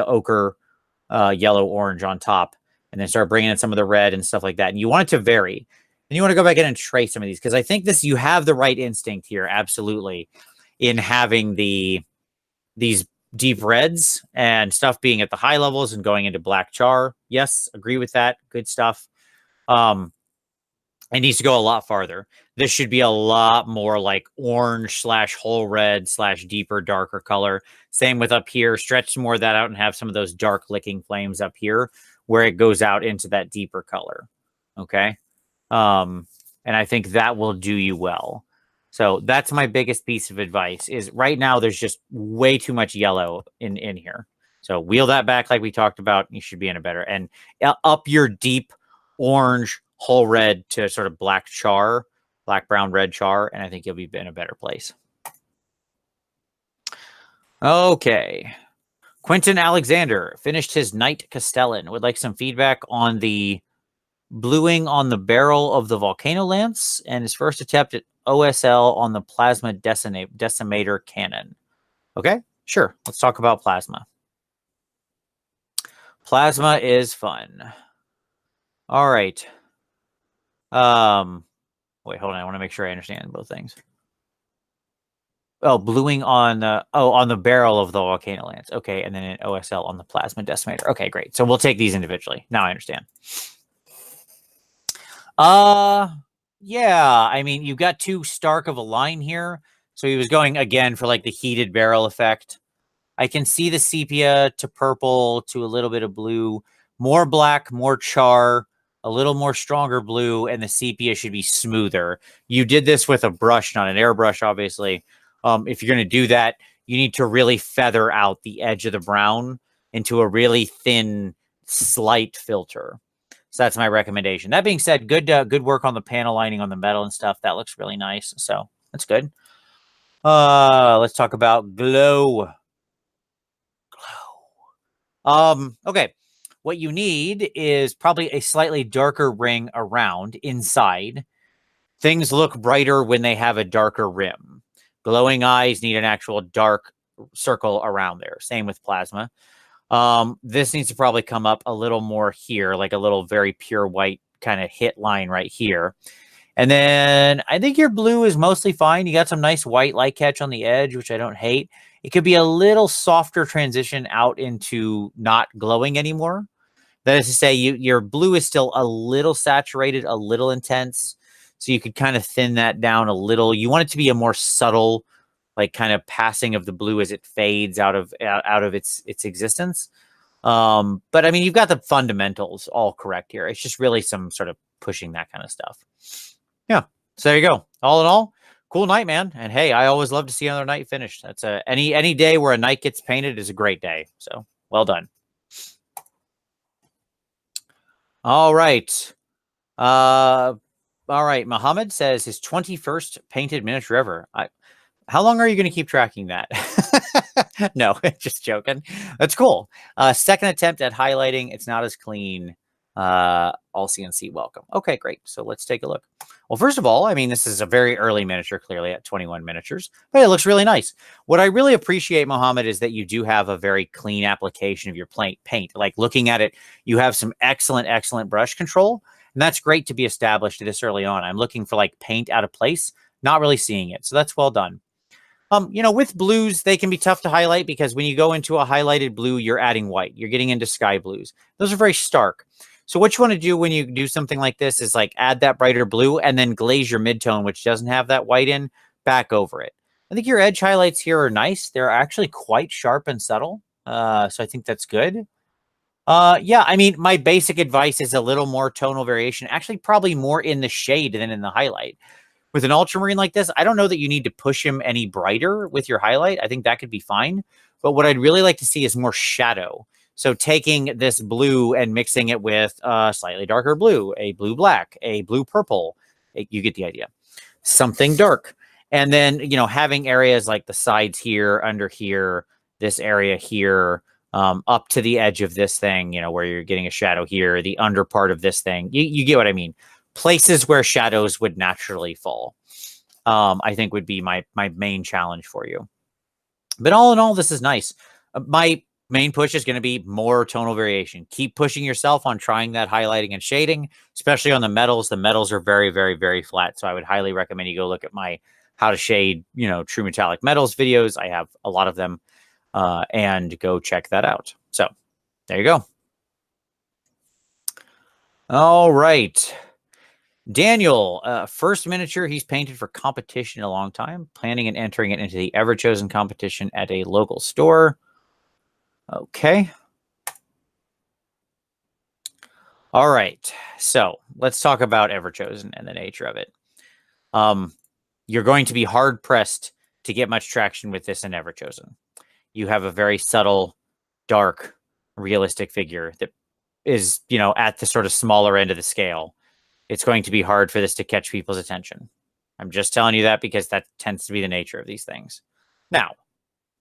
yellow orange on top. And then start bringing in some of the red and stuff like that. And you want it to vary. And you want to go back in and trace some of these. Because I think you have the right instinct here, absolutely, in having these deep reds and stuff being at the high levels and going into black char. Yes, agree with that. Good stuff. It needs to go a lot farther. This should be a lot more like orange / whole red / deeper, darker color. Same with up here. Stretch more of that out and have some of those dark licking flames up here where it goes out into that deeper color. Okay. And I think that will do you well. So that's my biggest piece of advice is right now there's just way too much yellow in here. So wheel that back like we talked about. You should be in a better, and up your deep orange, whole red to sort of black char, black, brown, red char, and I think you'll be in a better place. Okay. Quinton Alexander finished his Knight Castellan. Would like some feedback on the bluing on the barrel of the Volcano Lance and his first attempt at OSL on the Plasma Decimator Cannon. Okay, sure. Let's talk about Plasma. Plasma is fun. All right. Wait, hold on. I want to make sure I understand both things. Oh, bluing on the barrel of the Volcano Lance. Okay, and then an OSL on the Plasma Decimator. Okay, great. So we'll take these individually. Now I understand. Yeah, I mean, you've got too stark of a line here. So he was going again for like the heated barrel effect. I can see the sepia to purple to a little bit of blue, more black, more char, a little more stronger blue, and the sepia should be smoother. You did this with a brush, not an airbrush, obviously. If you're going to do that, you need to really feather out the edge of the brown into a really thin, slight filter. So that's my recommendation. That being said, good work on the panel lining on the metal and stuff. That looks really nice. So that's good. Let's talk about glow. Okay. What you need is probably a slightly darker ring around inside. Things look brighter when they have a darker rim. Glowing eyes need an actual dark circle around there. Same with plasma. This needs to probably come up a little more here, like a little very pure white kind of hit line right here. And then I think your blue is mostly fine. You got some nice white light catch on the edge, which I don't hate. It could be a little softer transition out into not glowing anymore. That is to say, your blue is still a little saturated, a little intense. So you could kind of thin that down a little. You want it to be a more subtle, like kind of passing of the blue as it fades out of its existence. But I mean, you've got the fundamentals all correct here. It's just really some sort of pushing that kind of stuff. Yeah. So there you go. All in all, cool night, man. And hey, I always love to see another night finished. That's any day where a night gets painted is a great day. So well done. All right. All right. Mohammed says his 21st painted miniature ever. How long are you going to keep tracking that? No, just joking. That's cool. Second attempt at highlighting. It's not as clean. All CNC welcome. Okay, great. So let's take a look. Well, first of all, I mean, this is a very early miniature, clearly at 21 miniatures, but it looks really nice. What I really appreciate, Mohammed, is that you do have a very clean application of your paint. Like looking at it, you have some excellent brush control, and that's great to be established this early on. I'm looking for like paint out of place, not really seeing it. So that's well done. With blues, they can be tough to highlight because when you go into a highlighted blue, you're adding white. You're getting into sky blues. Those are very stark. So what you want to do when you do something like this is like add that brighter blue and then glaze your midtone, which doesn't have that white in, back over it. I think your edge highlights here are nice. They're actually quite sharp and subtle. So I think that's good. Yeah, I mean, my basic advice is a little more tonal variation, actually probably more in the shade than in the highlight. With an ultramarine like this, I don't know that you need to push him any brighter with your highlight. I think that could be fine. But what I'd really like to see is more shadow. So taking this blue and mixing it with a slightly darker blue, a blue-black, a blue-purple. You get the idea. Something dark. And then, you know, having areas like the sides here, under here, this area here, up to the edge of this thing, you know, where you're getting a shadow here, the under part of this thing. You get what I mean. Places where shadows would naturally fall, I think would be my main challenge for you. But all in all, this is nice. My main push is going to be more tonal variation. Keep pushing yourself on trying that highlighting and shading, especially on the metals. The metals are very, very, very flat. So I would highly recommend you go look at my how to shade, you know, true metallic metals videos. I have a lot of them, and go check that out. So there you go. All right. Daniel, first miniature he's painted for competition in a long time, planning and entering it into the ever-chosen competition at a local store. Okay. All right. So let's talk about Everchosen and the nature of it. You're going to be hard pressed to get much traction with this in Everchosen. You have a very subtle, dark, realistic figure that is, you know, at the sort of smaller end of the scale. It's going to be hard for this to catch people's attention. I'm just telling you that because that tends to be the nature of these things. Now,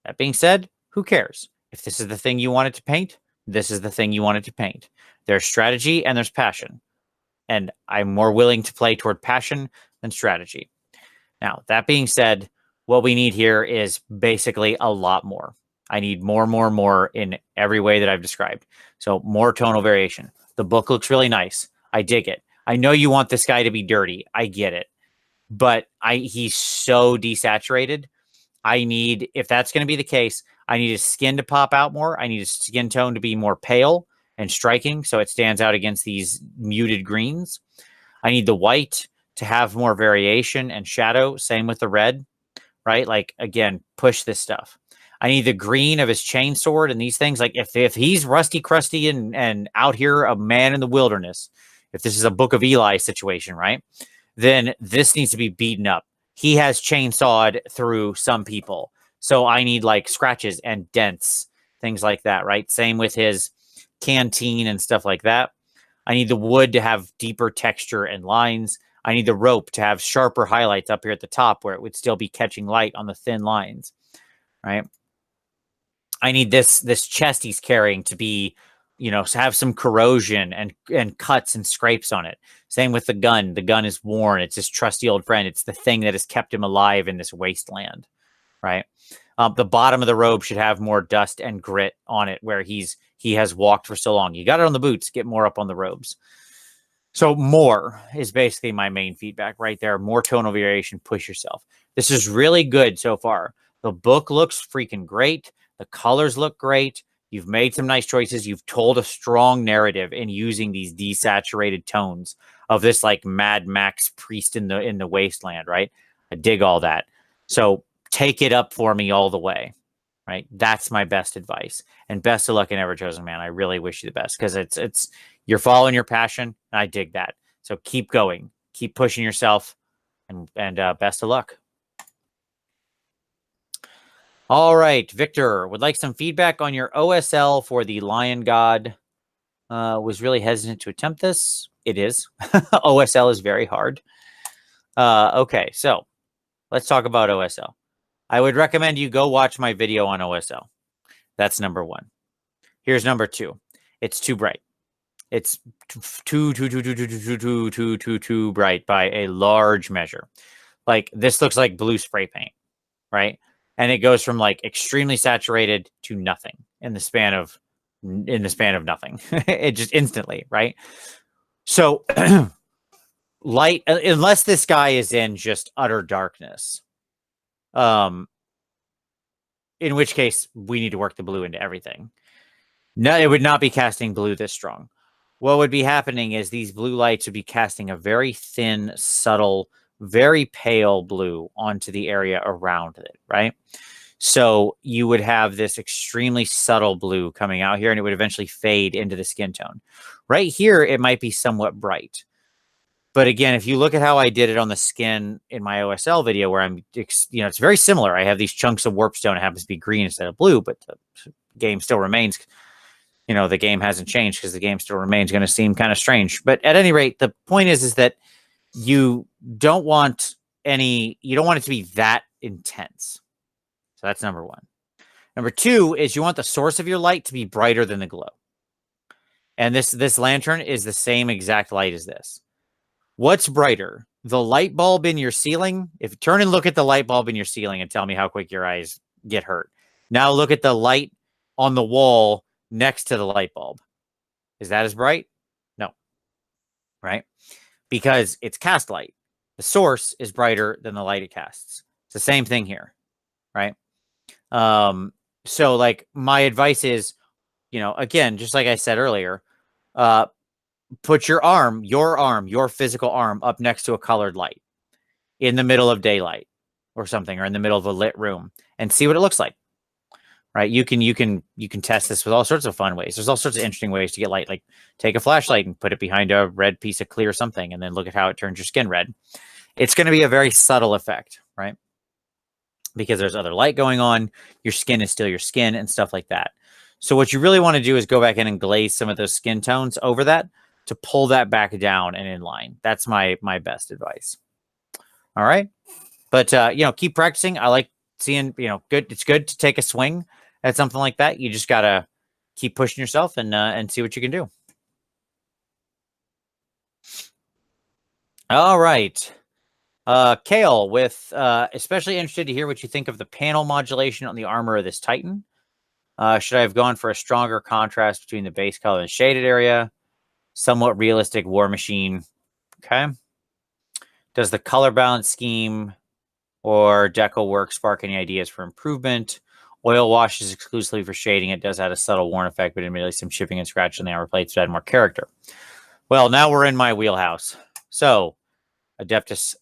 that being said, who cares? If this is the thing you wanted to paint, this is the thing you wanted to paint. There's strategy and there's passion. And I'm more willing to play toward passion than strategy. Now, that being said, what we need here is basically a lot more. I need more in every way that I've described. So more tonal variation. The book looks really nice. I dig it. I know you want this guy to be dirty. I get it. But he's so desaturated. I need, if that's going to be the case, I need his skin to pop out more. I need his skin tone to be more pale and striking so it stands out against these muted greens. I need the white to have more variation and shadow. Same with the red, right? Like, again, push this stuff. I need the green of his chainsword and these things. Like, if he's rusty, crusty, and out here, a man in the wilderness, if this is a Book of Eli situation, right? Then this needs to be beaten up. He has chainsawed through some people. So I need like scratches and dents, things like that, right? Same with his canteen and stuff like that. I need the wood to have deeper texture and lines. I need the rope to have sharper highlights up here at the top where it would still be catching light on the thin lines, right? I need this chest he's carrying to be, you know, have some corrosion and cuts and scrapes on it. Same with the gun. The gun is worn. It's his trusty old friend. It's the thing that has kept him alive in this wasteland, right? The bottom of the robe should have more dust and grit on it where he has walked for so long. You got it on the boots, get more up on the robes. So more is basically my main feedback right there. More tonal variation, push yourself. This is really good so far. The book looks freaking great. The colors look great. You've made some nice choices. You've told a strong narrative in using these desaturated tones of this like Mad Max priest in the wasteland, right? I dig all that. So take it up for me all the way, right? That's my best advice. And best of luck in Everchosen, man. I really wish you the best because it's you're following your passion, and I dig that. So keep going, keep pushing yourself, and best of luck. All right, Victor would like some feedback on your OSL for the Lion God. Was really hesitant to attempt this. It is. OSL is very hard. Okay, so let's talk about OSL. I would recommend you go watch my video on OSL. That's number one. Here's number two. It's too bright. It's too bright by a large measure. Like this looks like blue spray paint, right? And it goes from like extremely saturated to nothing in the span of nothing. It just instantly, right? So light, unless this guy is in just utter darkness, in which case we need to work the blue into everything. No, it would not be casting blue this strong. What would be happening is these blue lights would be casting a very thin, subtle, very pale blue onto the area around it, right? So you would have this extremely subtle blue coming out here, and it would eventually fade into the skin tone. Right here, it might be somewhat bright. But again, if you look at how I did it on the skin in my OSL video, where I'm, it's very similar. I have these chunks of warpstone. It happens to be green instead of blue, but the game still remains, the game hasn't changed because the game still remains going to seem kind of strange. But at any rate, the point is that you don't want it to be that intense. So that's number one. Number two is you want the source of your light to be brighter than the glow. And this lantern is the same exact light as this. What's brighter? The light bulb in your ceiling? If you turn and look at the light bulb in your ceiling and tell me how quick your eyes get hurt. Now look at the light on the wall next to the light bulb. Is that as bright? No. Right? Because it's cast light. The source is brighter than the light it casts. It's the same thing here. Right? So like my advice is, again, just like I said earlier, put your physical arm up next to a colored light in the middle of daylight or something, or in the middle of a lit room, and see what it looks like. Right? You can test this with all sorts of fun ways. There's all sorts of interesting ways to get light. Like take a flashlight and put it behind a red piece of clear something, and then look at how it turns your skin red. It's going to be a very subtle effect, right? Because there's other light going on. Your skin is still your skin and stuff like that. So what you really want to do is go back in and glaze some of those skin tones over that to pull that back down and in line. That's my best advice. All right. But, keep practicing. I like seeing, good. It's good to take a swing at something like that. You just got to keep pushing yourself and see what you can do. All right. Kayle with, especially interested to hear what you think of the panel modulation on the armor of this Titan. Should I have gone for a stronger contrast between the base color and shaded area? Somewhat realistic war machine. Okay. Does the color balance scheme or decal work spark any ideas for improvement? Oil wash is exclusively for shading. It does add a subtle worn effect, but admittedly some chipping and scratch on the armor plates to add more character. Well, now we're in my wheelhouse. So, Adeptus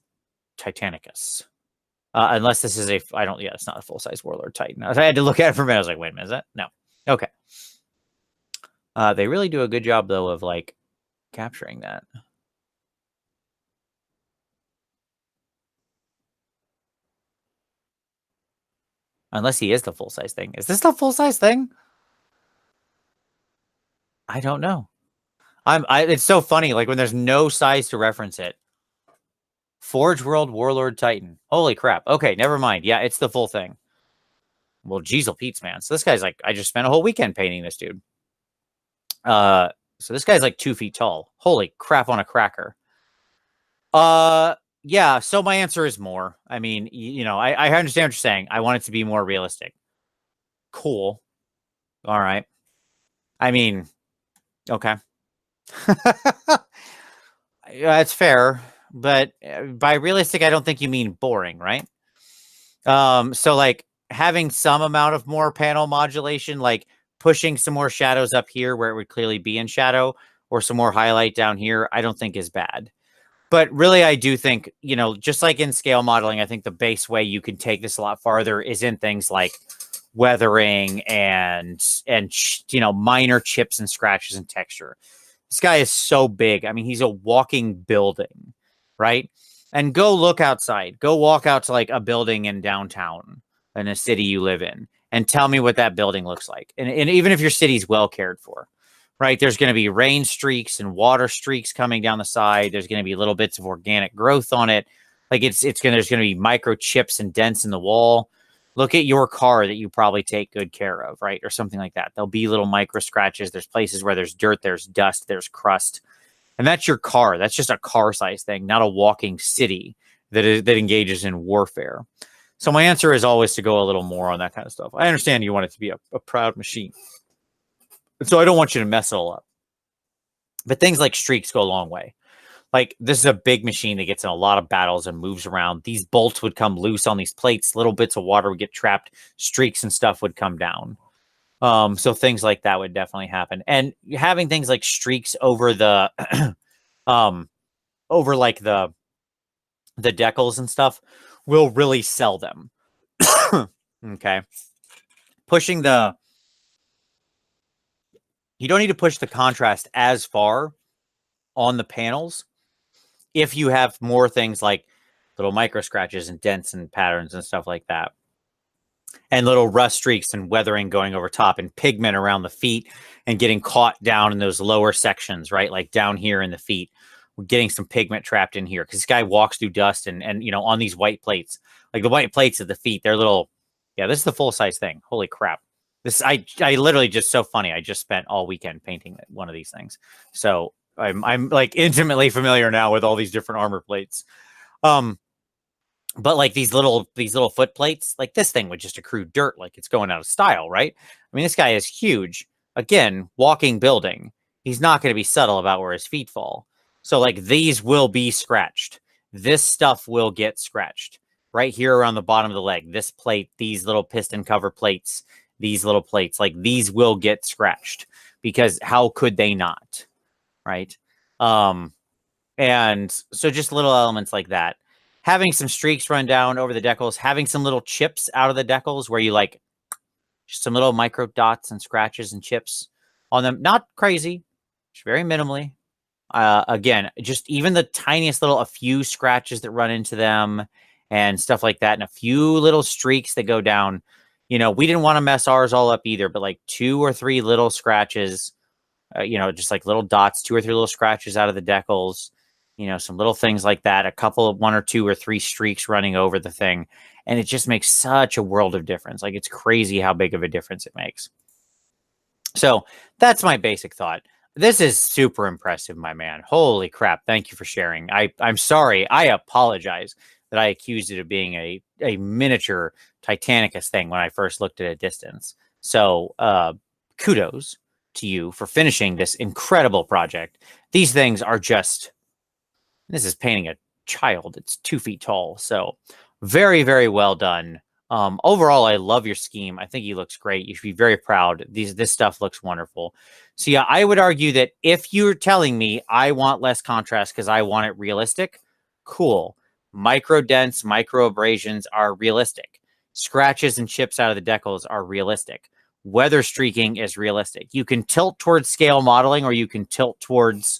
Titanicus. Unless this is it's not a full-size Warlord Titan. I had to look at it for a minute. I was like, wait a minute, is that? No. Okay. They really do a good job, though, of, capturing that. Unless he is the full-size thing. Is this the full-size thing? I don't know. It's so funny, when there's no size to reference it. Forge World Warlord Titan. Holy crap. Okay, never mind. Yeah, it's the full thing. Well, Jeezel Pete's, man. So this guy's I just spent a whole weekend painting this dude. So this guy's 2 feet tall. Holy crap on a cracker. Yeah, so my answer is more. I mean, I understand what you're saying. I want it to be more realistic. Cool. All right. I mean, okay. That's fair. But by realistic, I don't think you mean boring, right? So having some amount of more panel modulation, pushing some more shadows up here where it would clearly be in shadow, or some more highlight down here, I don't think is bad. But really, I do think, just like in scale modeling, I think the base way you can take this a lot farther is in things like weathering and minor chips and scratches and texture. This guy is so big. I mean, he's a walking building, right? And go look outside. Go walk out to a building in downtown in a city you live in and tell me what that building looks like. And even if your city's well cared for, right? There's going to be rain streaks and water streaks coming down the side. There's going to be little bits of organic growth on it. There's going to be microchips and dents in the wall. Look at your car that you probably take good care of, right? Or something like that. There'll be little micro scratches. There's places where there's dirt, there's dust, there's crust. And that's your car. That's just a car size thing, not a walking city that engages in warfare. So my answer is always to go a little more on that kind of stuff. I understand you want it to be a proud machine. So I don't want you to mess it all up. But things like streaks go a long way. This is a big machine that gets in a lot of battles and moves around. These bolts would come loose on these plates. Little bits of water would get trapped. Streaks and stuff would come down. So things like that would definitely happen. And having things like streaks over the over the decals and stuff will really sell them. Okay. You don't need to push the contrast as far on the panels if you have more things like little micro scratches and dents and patterns and stuff like that, and little rust streaks and weathering going over top and pigment around the feet and getting caught down in those lower sections, right? Like down here in the feet, we're getting some pigment trapped in here because this guy walks through dust and, you know, on these white plates, like the white plates of the feet, they're little, yeah, this is the full size thing. Holy crap. This, I literally just so funny. I just spent all weekend painting one of these things. So I'm like intimately familiar now with all these different armor plates. But like these little foot plates, like this thing would just accrue dirt, like it's going out of style, right? I mean, this guy is huge. Again, walking building. He's not going to be subtle about where his feet fall. So like these will be scratched. This stuff will get scratched right here around the bottom of the leg. This plate, these little piston cover plates, these little plates, like these will get scratched because how could they not? Right. And so just little elements like that. Having some streaks run down over the decals, having some little chips out of the decals where you like just some little micro dots and scratches and chips on them. Not crazy, just very minimally. Again, just even the tiniest little, a few scratches that run into them and stuff like that. And a few little streaks that go down. You know, we didn't want to mess ours all up either, but like 2 or 3 little scratches, you know, just like little dots, 2 or 3 little scratches out of the decals. You know, some little things like that, a couple of 1 or 2 or 3 streaks running over the thing. And it just makes such a world of difference. Like, it's crazy how big of a difference it makes. So that's my basic thought. This is super impressive, my man. Holy crap. Thank you for sharing. I'm sorry. I apologize that I accused it of being a miniature Titanicus thing when I first looked at a distance. So kudos to you for finishing this incredible project. These things are just... This is painting a child. It's 2 feet tall. So very, very well done. Overall, I love your scheme. I think he looks great. You should be very proud. This stuff looks wonderful. So yeah, I would argue that if you're telling me I want less contrast because I want it realistic, cool. Micro dents, micro abrasions are realistic. Scratches and chips out of the decals are realistic. Weather streaking is realistic. You can tilt towards scale modeling or you can tilt towards...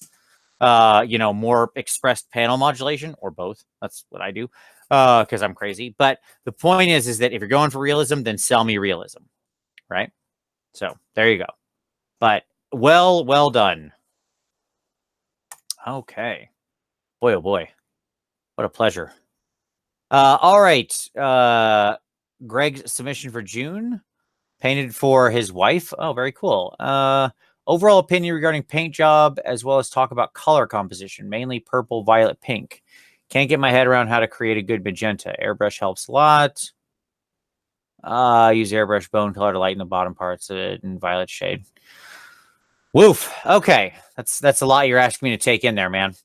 you know, more expressed panel modulation or both. That's what I do because I'm crazy. But the point is that if you're going for realism, then sell me realism, right? So there you go. But well done. Okay. Boy, oh boy. What a pleasure. All right. Gregg's submission for June. Painted for his wife. Oh, very cool. Overall opinion regarding paint job, as well as talk about color composition, mainly purple, violet, pink. Can't get my head around how to create a good magenta. Airbrush helps a lot. Use airbrush bone color to lighten the bottom parts of it in violet shade. Woof. Okay. That's a lot you're asking me to take in there, man.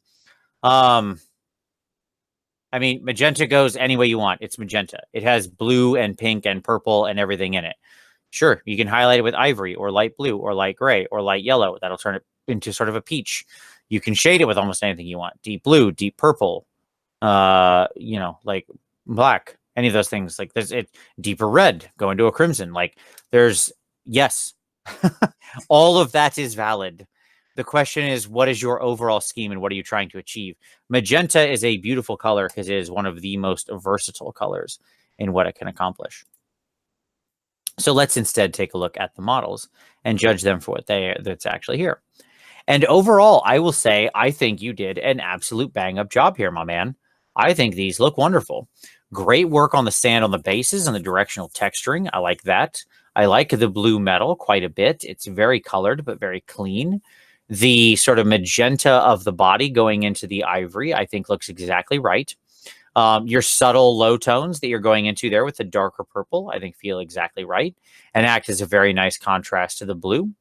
I mean, magenta goes any way you want. It's magenta. It has blue and pink and purple and everything in it. Sure, you can highlight it with ivory or light blue or light gray or light yellow. That'll turn it into sort of a peach. You can shade it with almost anything you want. Deep blue, deep purple, you know, like black, any of those things. Like there's it deeper red, go into a crimson. Like there's, yes, all of that is valid. The question is, what is your overall scheme and what are you trying to achieve? Magenta is a beautiful color because it is one of the most versatile colors in what it can accomplish. So let's instead take a look at the models and judge them for what that's actually here. And overall, I will say, I think you did an absolute bang-up job here, my man. I think these look wonderful. Great work on the sand on the bases and the directional texturing. I like that. I like the blue metal quite a bit. It's very colored, but very clean. The sort of magenta of the body going into the ivory, I think looks exactly right. Your subtle low tones that you're going into there with the darker purple, I think feel exactly right and act as a very nice contrast to the blue.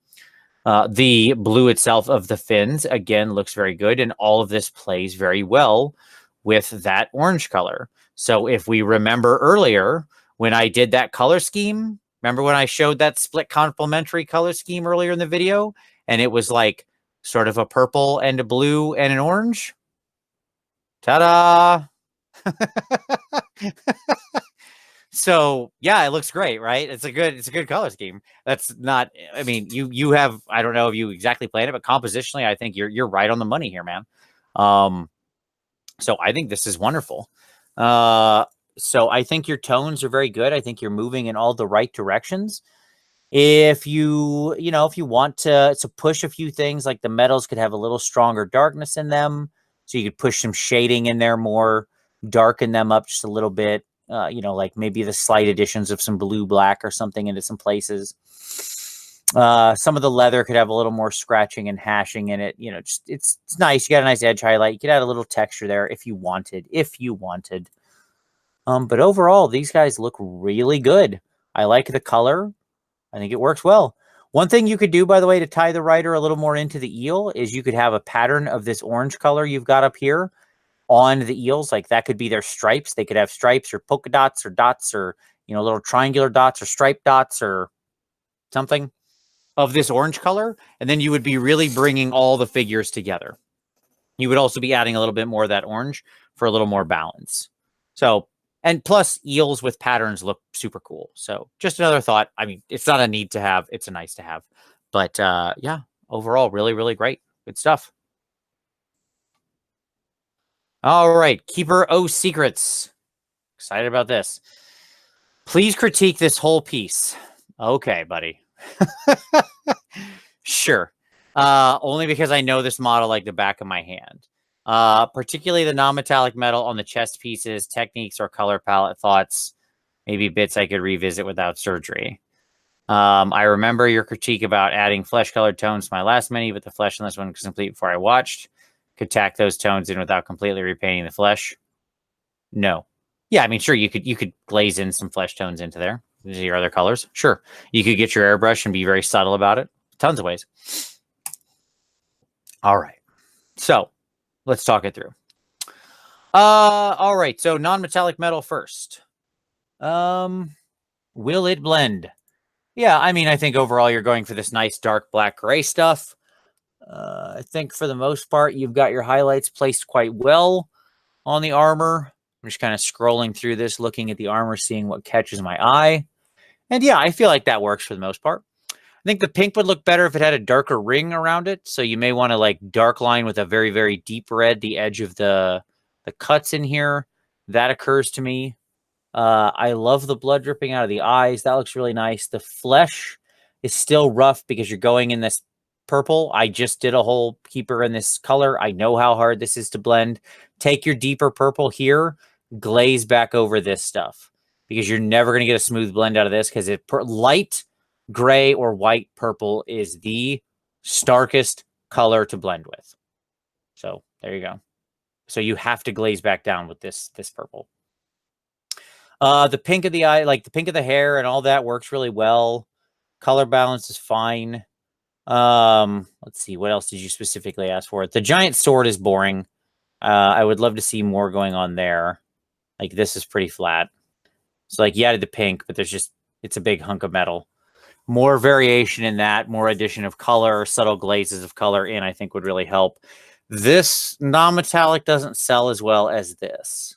The blue itself of the fins, again, looks very good. And all of this plays very well with that orange color. So if we remember earlier, when I did that color scheme, remember when I showed that split complementary color scheme earlier in the video? And it was like sort of a purple and a blue and an orange. Ta-da! So yeah, it looks great, right? It's a good color scheme. That's not, I mean, you have, I don't know if you exactly planned it, but compositionally, I think you're right on the money here, man. So I think this is wonderful. So I think your tones are very good. I think you're moving in all the right directions. If you want to push a few things, like the metals could have a little stronger darkness in them. So you could push some shading in there more, darken them up just a little bit. Like maybe the slight additions of some blue, black or something into some places. Some of the leather could have a little more scratching and hashing in it. Just it's nice. You got a nice edge highlight. You could add a little texture there if you wanted. But overall, these guys look really good. I like the color. I think it works well. One thing you could do, by the way, to tie the rider a little more into the eel is you could have a pattern of this orange color you've got up here on the eels. Like that could be their stripes. They could have stripes or polka dots or little triangular dots or striped dots or something of this orange color. And then you would be really bringing all the figures together. You would also be adding a little bit more of that orange for a little more balance. So, and plus eels with patterns look super cool. So just another thought. I mean, it's not a need to have, it's a nice to have, but yeah, overall, really, really great. Good stuff. All right. Keeper O Secrets. Excited about this. Please critique this whole piece. Okay, buddy. Sure. Only because I know this model like the back of my hand. Particularly the non-metallic metal on the chest pieces, techniques or color palette thoughts, maybe bits I could revisit without surgery. I remember your critique about adding flesh-colored tones to my last mini, but the flesh on this one was complete before I watched. Could tack those tones in without completely repainting the flesh. No. Yeah, I mean, sure, you could glaze in some flesh tones into there. These are your other colors. Sure. You could get your airbrush and be very subtle about it. Tons of ways. All right. So let's talk it through. All right. So non-metallic metal first. Will it blend? Yeah, I mean, I think overall you're going for this nice dark black gray stuff. I think for the most part, you've got your highlights placed quite well on the armor. I'm just kind of scrolling through this, looking at the armor, seeing what catches my eye. And yeah, I feel like that works for the most part. I think the pink would look better if it had a darker ring around it. So you may want to like dark line with a very, very deep red, the edge of the cuts in here. That occurs to me. I love the blood dripping out of the eyes. That looks really nice. The flesh is still rough because you're going in this purple. I just did a whole keeper in this color. I know how hard this is to blend. Take your deeper purple here, glaze back over this stuff because you're never going to get a smooth blend out of this because light gray or white purple is the starkest color to blend with. So there you go. So you have to glaze back down with this purple. The pink of the eye, like the pink of the hair and all that works really well. Color balance is fine. Let's see. What else did you specifically ask for? The giant sword is boring. I would love to see more going on there. Like this is pretty flat. So like you added the pink, but it's a big hunk of metal. More variation in that, more addition of color, subtle glazes of color in, I think would really help. This non-metallic doesn't sell as well as this.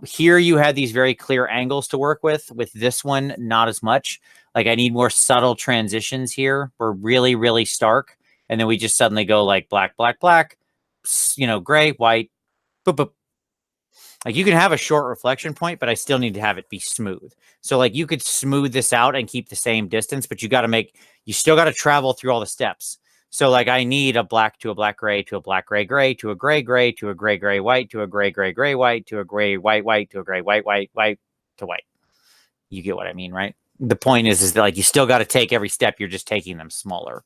Here you had these very clear angles to work with. With this one, not as much. Like I need more subtle transitions here. We're really, really stark. And then we just suddenly go like black, black, black, gray, white, boop, boop. Like you can have a short reflection point, but I still need to have it be smooth. So like you could smooth this out and keep the same distance, but you still got to travel through all the steps. So like I need a black to a black gray to a black gray gray to a gray gray to a gray gray white to a gray gray gray white to a gray white white to a gray white white white to white. You get what I mean, right? The point is that like you still got to take every step. You're just taking them smaller.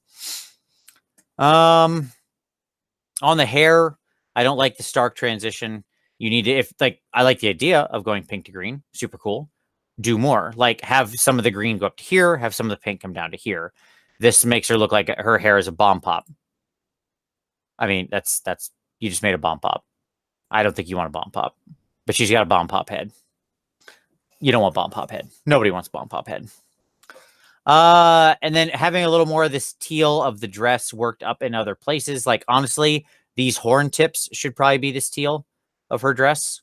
On the hair, I don't like the stark transition. You need to, I like the idea of going pink to green. Super cool. Do more. Like have some of the green go up to here, have some of the pink come down to here. This makes her look like her hair is a bomb pop. I mean, that's you just made a bomb pop. I don't think you want a bomb pop, but she's got a bomb pop head. You don't want bomb pop head. Nobody wants bomb pop head. And then having a little more of this teal of the dress worked up in other places. Like honestly, these horn tips should probably be this teal of her dress.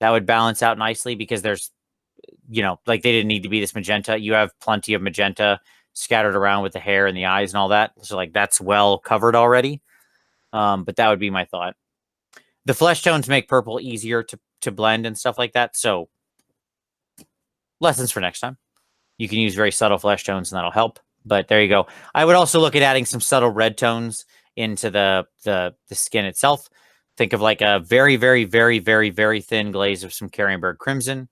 That would balance out nicely because there's, like they didn't need to be this magenta. You have plenty of magenta scattered around with the hair and the eyes and all that. So like that's well covered already. But that would be my thought. The flesh tones make purple easier to blend and stuff like that. So lessons for next time. You can use very subtle flesh tones and that'll help. But there you go. I would also look at adding some subtle red tones into the skin itself. Think of like a very, very, very, very, very thin glaze of some Carrionburg Crimson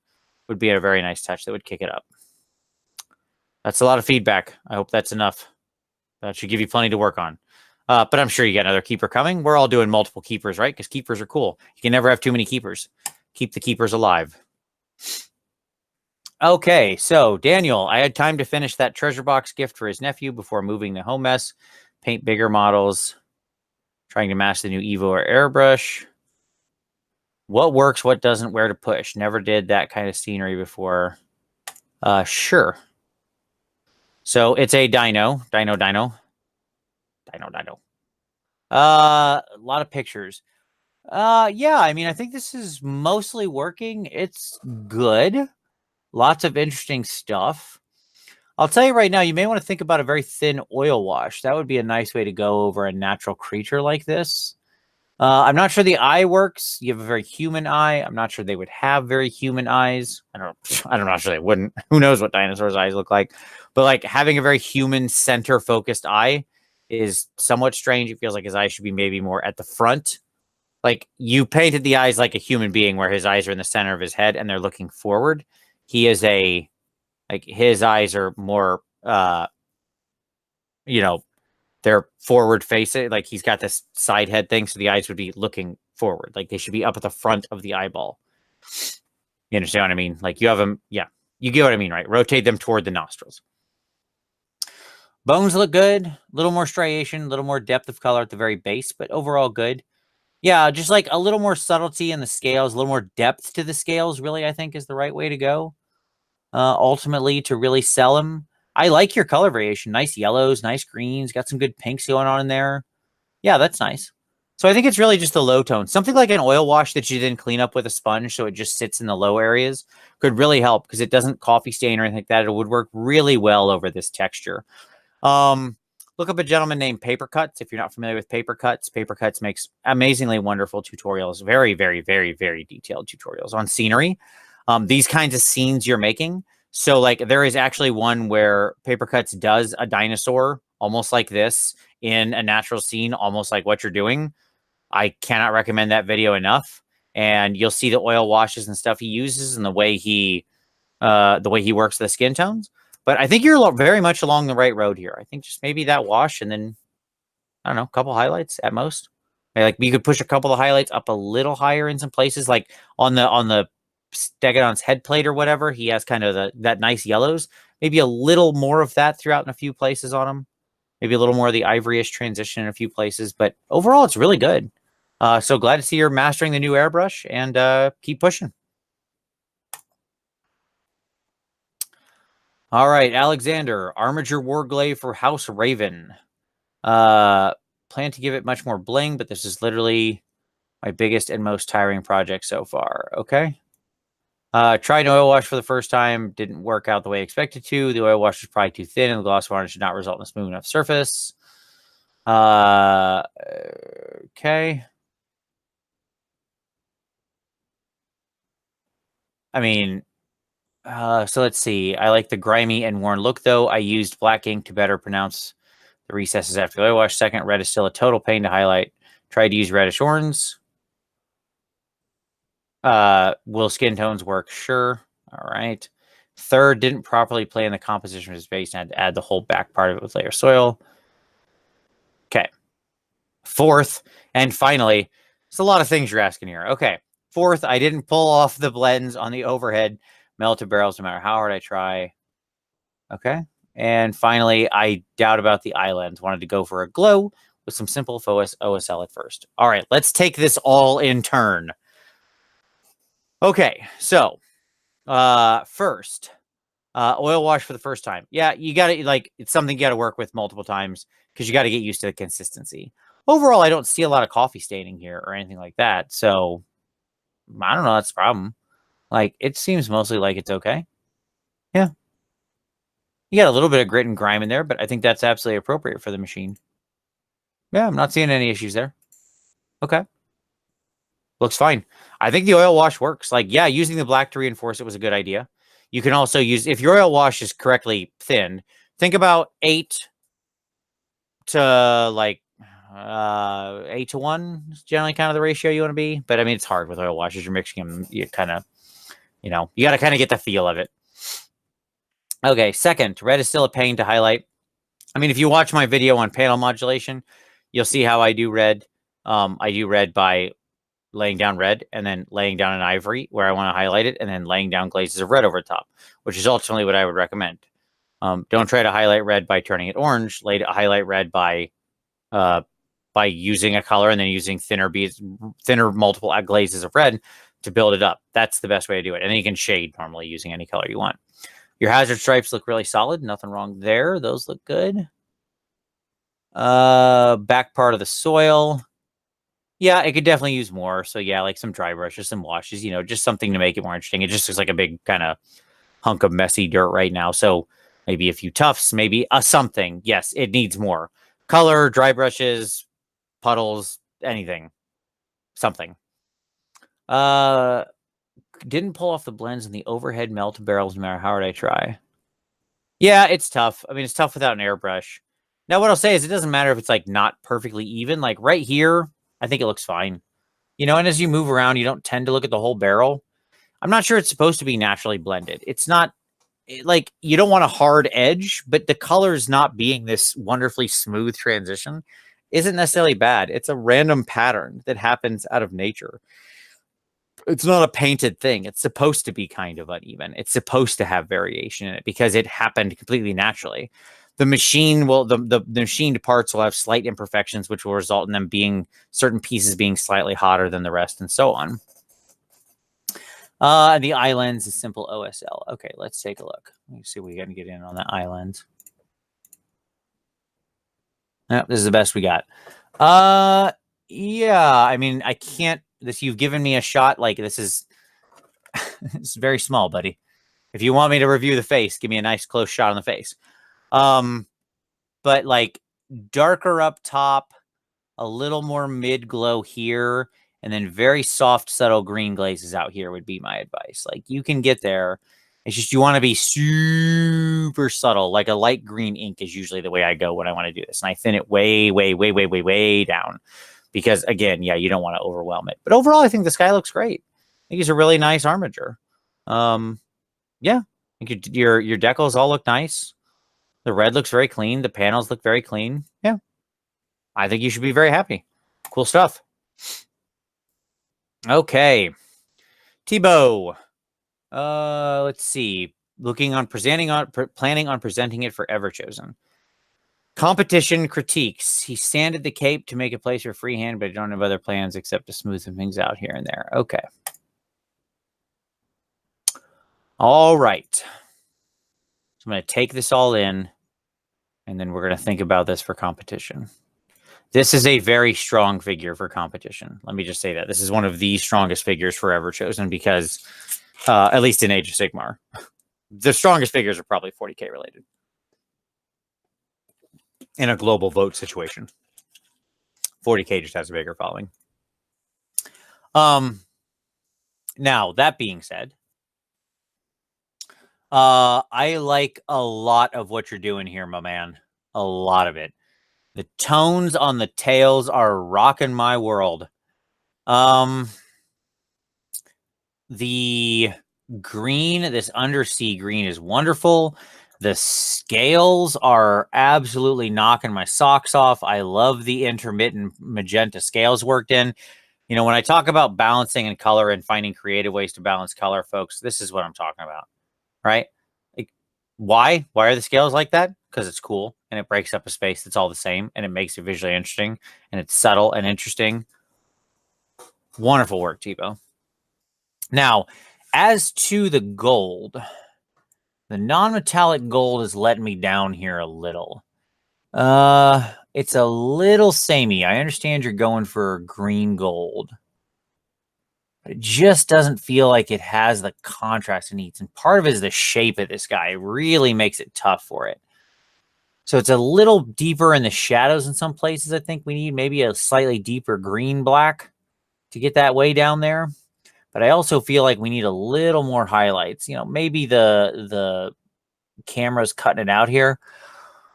would be a very nice touch that would kick it up. That's a lot of feedback. I hope that's enough. That should give you plenty to work on. But I'm sure you get another keeper coming. We're all doing multiple keepers, right? Because keepers are cool. You can never have too many keepers. Keep the keepers alive. Okay, so Daniel, I had time to finish that treasure box gift for his nephew before moving the home mess. Paint bigger models. Trying to match the new Evo or airbrush. What works, what doesn't, where to push. Never did that kind of scenery before. Sure. So it's a Dino. A lot of pictures. Yeah, I mean, I think this is mostly working. It's good. Lots of interesting stuff. I'll tell you right now, you may want to think about a very thin oil wash. That would be a nice way to go over a natural creature like this. I'm not sure the eye works. You have a very human eye. I'm not sure they would have very human eyes. I'm not sure they wouldn't. Who knows what dinosaurs' eyes look like. But like having a very human center-focused eye is somewhat strange. It feels like his eyes should be maybe more at the front. Like you painted the eyes like a human being where his eyes are in the center of his head and they're looking forward. He is like his eyes are more, they're forward facing. Like he's got this side head thing. So the eyes would be looking forward. Like they should be up at the front of the eyeball. You understand what I mean? Like you have them. Yeah, you get what I mean, right? Rotate them toward the nostrils. Bones look good. A little more striation, a little more depth of color at the very base, but overall good. Yeah, just like a little more subtlety in the scales, a little more depth to the scales, really, I think is the right way to go. Ultimately, to really sell them. I like your color variation. Nice yellows, nice greens, got some good pinks going on in there. Yeah, that's nice. So I think it's really just the low tone. Something like an oil wash that you then clean up with a sponge so it just sits in the low areas could really help because it doesn't coffee stain or anything like that. It would work really well over this texture. Look up a gentleman named Paper Cuts. If you're not familiar with Paper Cuts makes amazingly wonderful tutorials. Very, very, very, very detailed tutorials on scenery. These kinds of scenes you're making. So like there is actually one where Paper Cuts does a dinosaur almost like this in a natural scene, almost like what you're doing. I cannot recommend that video enough. And you'll see the oil washes and stuff he uses and the way he works the skin tones. But I think you're very much along the right road here. I think just maybe that wash and then, I don't know, a couple highlights at most. Maybe like you could push a couple of highlights up a little higher in some places, like on the Stegodon's head plate or whatever. He has kind of that nice yellows. Maybe a little more of that throughout in a few places on him. Maybe a little more of the ivoryish transition in a few places. But overall, it's really good. So glad to see you're mastering the new airbrush and keep pushing. All right, Alexander, Armiger Warglaive for House Raven. Plan to give it much more bling, but this is literally my biggest and most tiring project so far. Okay. Tried an oil wash for the first time. Didn't work out the way I expected to. The oil wash was probably too thin, and the gloss varnish did not result in a smooth enough surface. Okay. I mean... so let's see. I like the grimy and worn look, though. I used black ink to better pronounce the recesses after the oil wash. Second, red is still a total pain to highlight. Tried to use reddish orange. Will skin tones work? Sure. All right. Third, didn't properly play in the composition of his base and had to add the whole back part of it with layer soil. Okay. Fourth, and finally, it's a lot of things you're asking here. Okay. Fourth, I didn't pull off the blends on the overhead melted barrels no matter how hard I try. Okay. And finally, I doubt about the islands. Wanted to go for a glow with some simple OSL at first. All right, let's take this all in turn. Okay, so first, oil wash for the first time. Yeah, you got to, like, it's something you got to work with multiple times because you got to get used to the consistency. Overall, I don't see a lot of coffee staining here or anything like that. So I don't know. That's the problem. Like, it seems mostly like it's okay. Yeah. You got a little bit of grit and grime in there, but I think that's absolutely appropriate for the machine. Yeah, I'm not seeing any issues there. Okay. Looks fine. I think the oil wash works. Like, yeah, using the black to reinforce it was a good idea. You can also use, if your oil wash is correctly thinned, think about 8 to like 8 to 1 is generally kind of the ratio you want to be. But I mean, it's hard with oil washes. You're mixing them. You kind of, you know, you got to kind of get the feel of it. Okay, second, red is still a pain to highlight. I mean, if you watch my video on panel modulation, you'll see how I do red. I do red by laying down red and then laying down an ivory where I want to highlight it and then laying down glazes of red over the top, which is ultimately what I would recommend. Don't try to highlight red by turning it orange. Highlight red by using a color and then using thinner multiple glazes of red to build it up. That's the best way to do it. And then you can shade normally using any color you want. Your hazard stripes look really solid. Nothing wrong there. Those look good. Back part of the soil. Yeah, it could definitely use more. So yeah, like some dry brushes, some washes, you know, just something to make it more interesting. It just looks like a big kind of hunk of messy dirt right now. So maybe a few tufts, maybe a something. Yes, it needs more. Color, dry brushes, puddles, anything. Something. Didn't pull off the blends in the overhead melt barrels no matter how hard I try. Yeah, it's tough. I mean, it's tough without an airbrush. Now, what I'll say is it doesn't matter if it's like not perfectly even. Like right here, I think it looks fine. You know, and as you move around, you don't tend to look at the whole barrel. I'm not sure it's supposed to be naturally blended. It's not like you don't want a hard edge, but the colors not being this wonderfully smooth transition isn't necessarily bad. It's a random pattern that happens out of nature. It's not a painted thing. It's supposed to be kind of uneven. It's supposed to have variation in it because it happened completely naturally. The machine will, the machined parts will have slight imperfections, which will result in them being certain pieces being slightly hotter than the rest and so on. The eye lens is simple OSL. Okay, let's take a look. Let me see if we can get in on that eye lens. Yep, this is the best we got. Yeah, I mean, I can't, you've given me a shot. Like this is, it's very small, buddy. If you want me to review the face, give me a nice close shot on the face. But like darker up top, a little more mid glow here, and then very soft, subtle green glazes out here would be my advice. Like you can get there. It's just you want to be super subtle. Like a light green ink is usually the way I go when I want to do this. And I thin it way down. Because again, yeah, you don't want to overwhelm it. But overall, I think this guy looks great. I think he's a really nice armature. Yeah, I think your decals all look nice. The red looks very clean. The panels look very clean. Yeah, I think you should be very happy. Cool stuff. Okay, Tibo. Let's see. Planning on presenting it for Everchosen. Competition critiques. He sanded the cape to make a place for freehand, but I don't have other plans except to smoothen things out here and there. Okay. All right. So I'm going to take this all in, and then we're going to think about this for competition. This is a very strong figure for competition. Let me just say that. This is one of the strongest figures for Everchosen because, at least in Age of Sigmar, the strongest figures are probably 40K related. In a global vote situation, 40K just has a bigger following. Now that being said, I like a lot of what you're doing here, my man. A lot of it. The tones on the tails are rocking my world. The green, this undersea green is wonderful. The scales are absolutely knocking my socks off. I love the intermittent magenta scales worked in. You know, when I talk about balancing and color and finding creative ways to balance color, folks, this is what I'm talking about, right? Like, why? Why are the scales like that? Because it's cool and it breaks up a space that's all the same and it makes it visually interesting and it's subtle and interesting. Wonderful work, Tibo. Now, as to the gold, the non-metallic gold is letting me down here a little. It's a little samey. I understand you're going for green gold. But it just doesn't feel like it has the contrast it needs. And part of it is the shape of this guy. It really makes it tough for it. So it's a little deeper in the shadows in some places. I think we need maybe a slightly deeper green black. to get that way down there. But I also feel like we need a little more highlights. You know, maybe the camera's cutting it out here.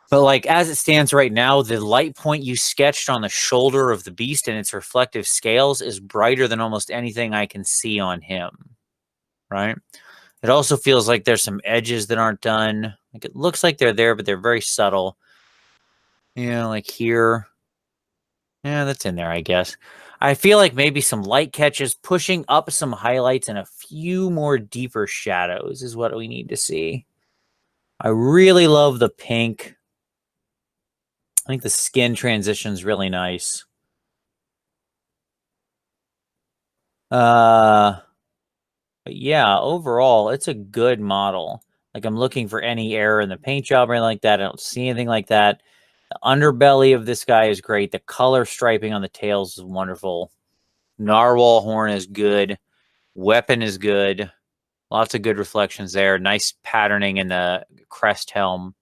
But like as it stands right now, the light point you sketched on the shoulder of the beast and its reflective scales is brighter than almost anything I can see on him. Right? It also feels like there's some edges that aren't done. Like it looks like they're there, but they're very subtle. Yeah, like here. Yeah, that's in there, I guess. I feel like maybe some light catches, pushing up some highlights and a few more deeper shadows is what we need to see. I really love the pink. I think the skin transition's really nice. But yeah, overall, it's a good model. Like I'm looking for any error in the paint job or anything like that. I don't see anything like that. The underbelly of this guy is great. The color striping on the tails is wonderful. Narwhal horn is good. Weapon is good. Lots of good reflections there. Nice patterning in the crest helm.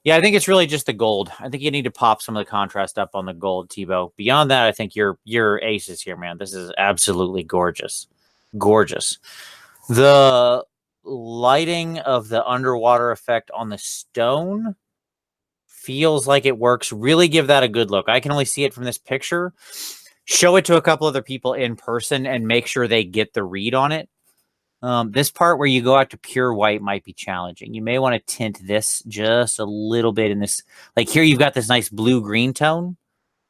Yeah, I think it's really just the gold. I think you need to pop some of the contrast up on the gold, Tibo. Beyond that, I think you're aces here, man. This is absolutely gorgeous. Gorgeous. The lighting of the underwater effect on the stone feels like it works. Really give that a good look. I can only see it from this picture. Show it to a couple other people in person and make sure they get the read on it. This part where you go out to pure white might be challenging. You may want to tint this just a little bit in this. Like here, you've got this nice blue-green tone